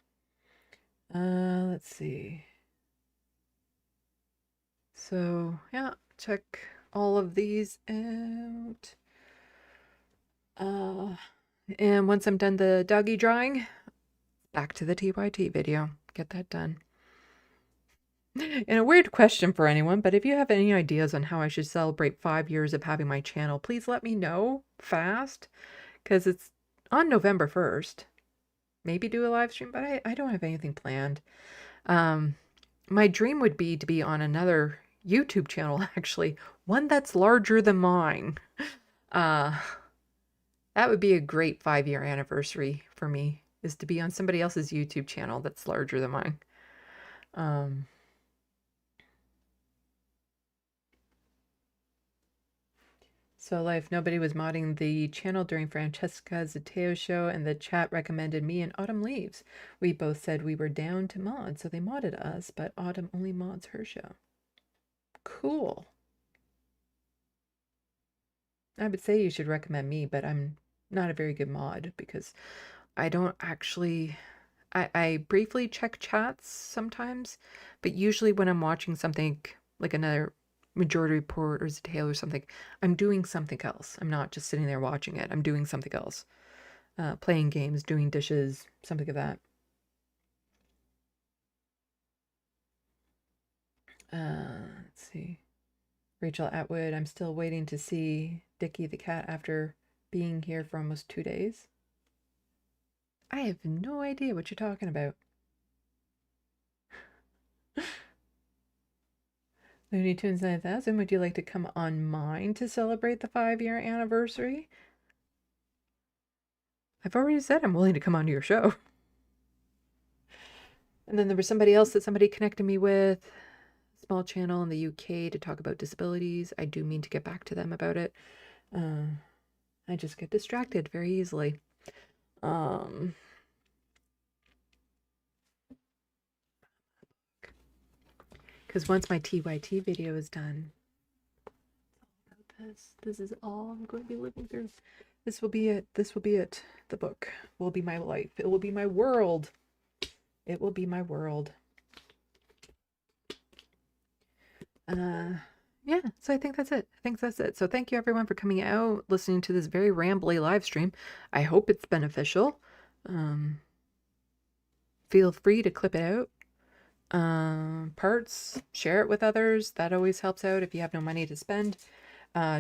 Let's see. So yeah, check all of these out. And once I'm done the doggy drawing, back to the TYT video. Get that done. And a weird question for anyone, but if you have any ideas on how I should celebrate 5 years of having my channel, please let me know fast, because it's on November 1st. Maybe do a live stream, but I don't have anything planned. My dream would be to be on another YouTube channel, actually, one that's larger than mine. That would be a great 5-year anniversary for me, is to be on somebody else's YouTube channel that's larger than mine. So Life, nobody was modding the channel during Francesca Zateo show, and the chat recommended me and Autumn Leaves. We both said we were down to mod, so they modded us, but Autumn only mods her show. Cool. I would say you should recommend me, but I'm not a very good mod because I don't actually... I briefly check chats sometimes, but usually when I'm watching something like another Majority Report or Zateo or something, I'm doing something else. I'm not just sitting there watching it. I'm doing something else. Playing games, doing dishes, something of that. Let's see. Rachel Atwood, I'm still waiting to see Dickie the cat after being here for almost 2 days. I have no idea what you're talking about. Looney Tunes 9000, would you like to come on mine to celebrate the 5-year anniversary? I've already said I'm willing to come onto your show. And then there was somebody else that somebody connected me with, a small channel in the UK to talk about disabilities. I do mean to get back to them about it. I just get distracted very easily. Because once my TYT video is done, this is all I'm going to be living through. This will be it. This will be it. The book will be my life. It will be my world. It will be my world. Yeah, so I think that's it. So thank you everyone for coming out, listening to this very rambly live stream. I hope it's beneficial. Feel free to clip it out. Parts, share it with others. That always helps out if you have no money to spend.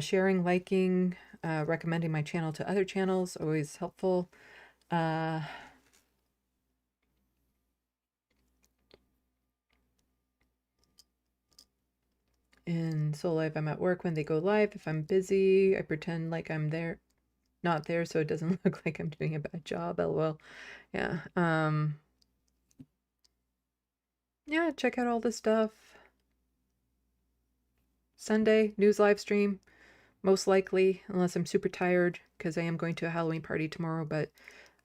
Sharing, liking, recommending my channel to other channels, always helpful. In Soul Live, I'm at work when they go live. If I'm busy, I pretend like I'm there, not there, so it doesn't look like I'm doing a bad job. LOL. Yeah. Yeah, check out all this stuff. Sunday, news live stream. Most likely, unless I'm super tired, because I am going to a Halloween party tomorrow, but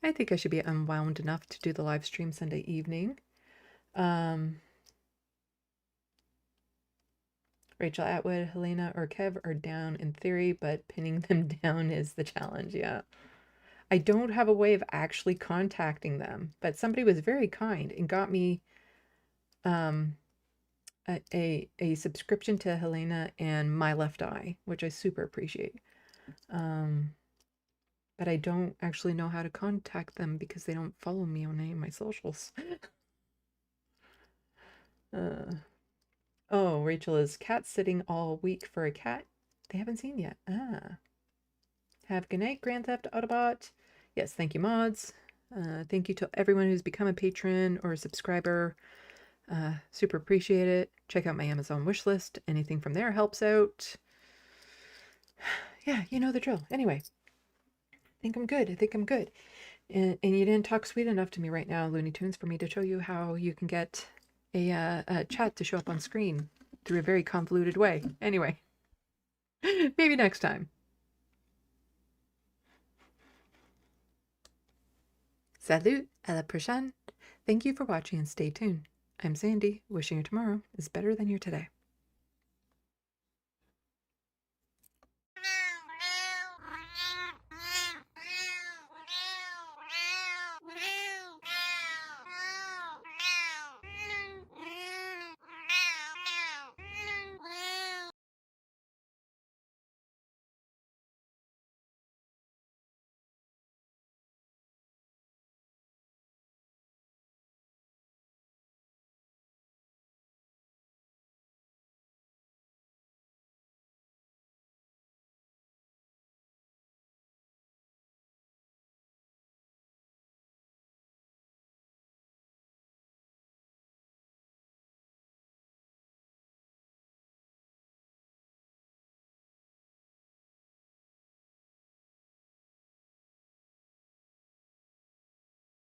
I think I should be unwound enough to do the live stream Sunday evening. Rachel Atwood, Helena, or Kev are down in theory, but pinning them down is the challenge. Yeah. I don't have a way of actually contacting them, but somebody was very kind and got me a subscription to Helena and My Left Eye, which I super appreciate. But I don't actually know how to contact them because they don't follow me on any of my socials. Oh, Rachel is cat sitting all week for a cat they haven't seen yet. Have a good night, Grand Theft Autobot. Yes, thank you, mods. Thank you to everyone who's become a patron or a subscriber. Super appreciate it. Check out my Amazon wish list. Anything from there helps out. Yeah, you know the drill. Anyway, I think I'm good. And you didn't talk sweet enough to me right now, Looney Tunes, for me to show you how you can get a chat to show up on screen through a very convoluted way. Anyway, maybe next time. Salut, à la prochaine. Thank you for watching and stay tuned. I'm Sandy, wishing your tomorrow is better than your today.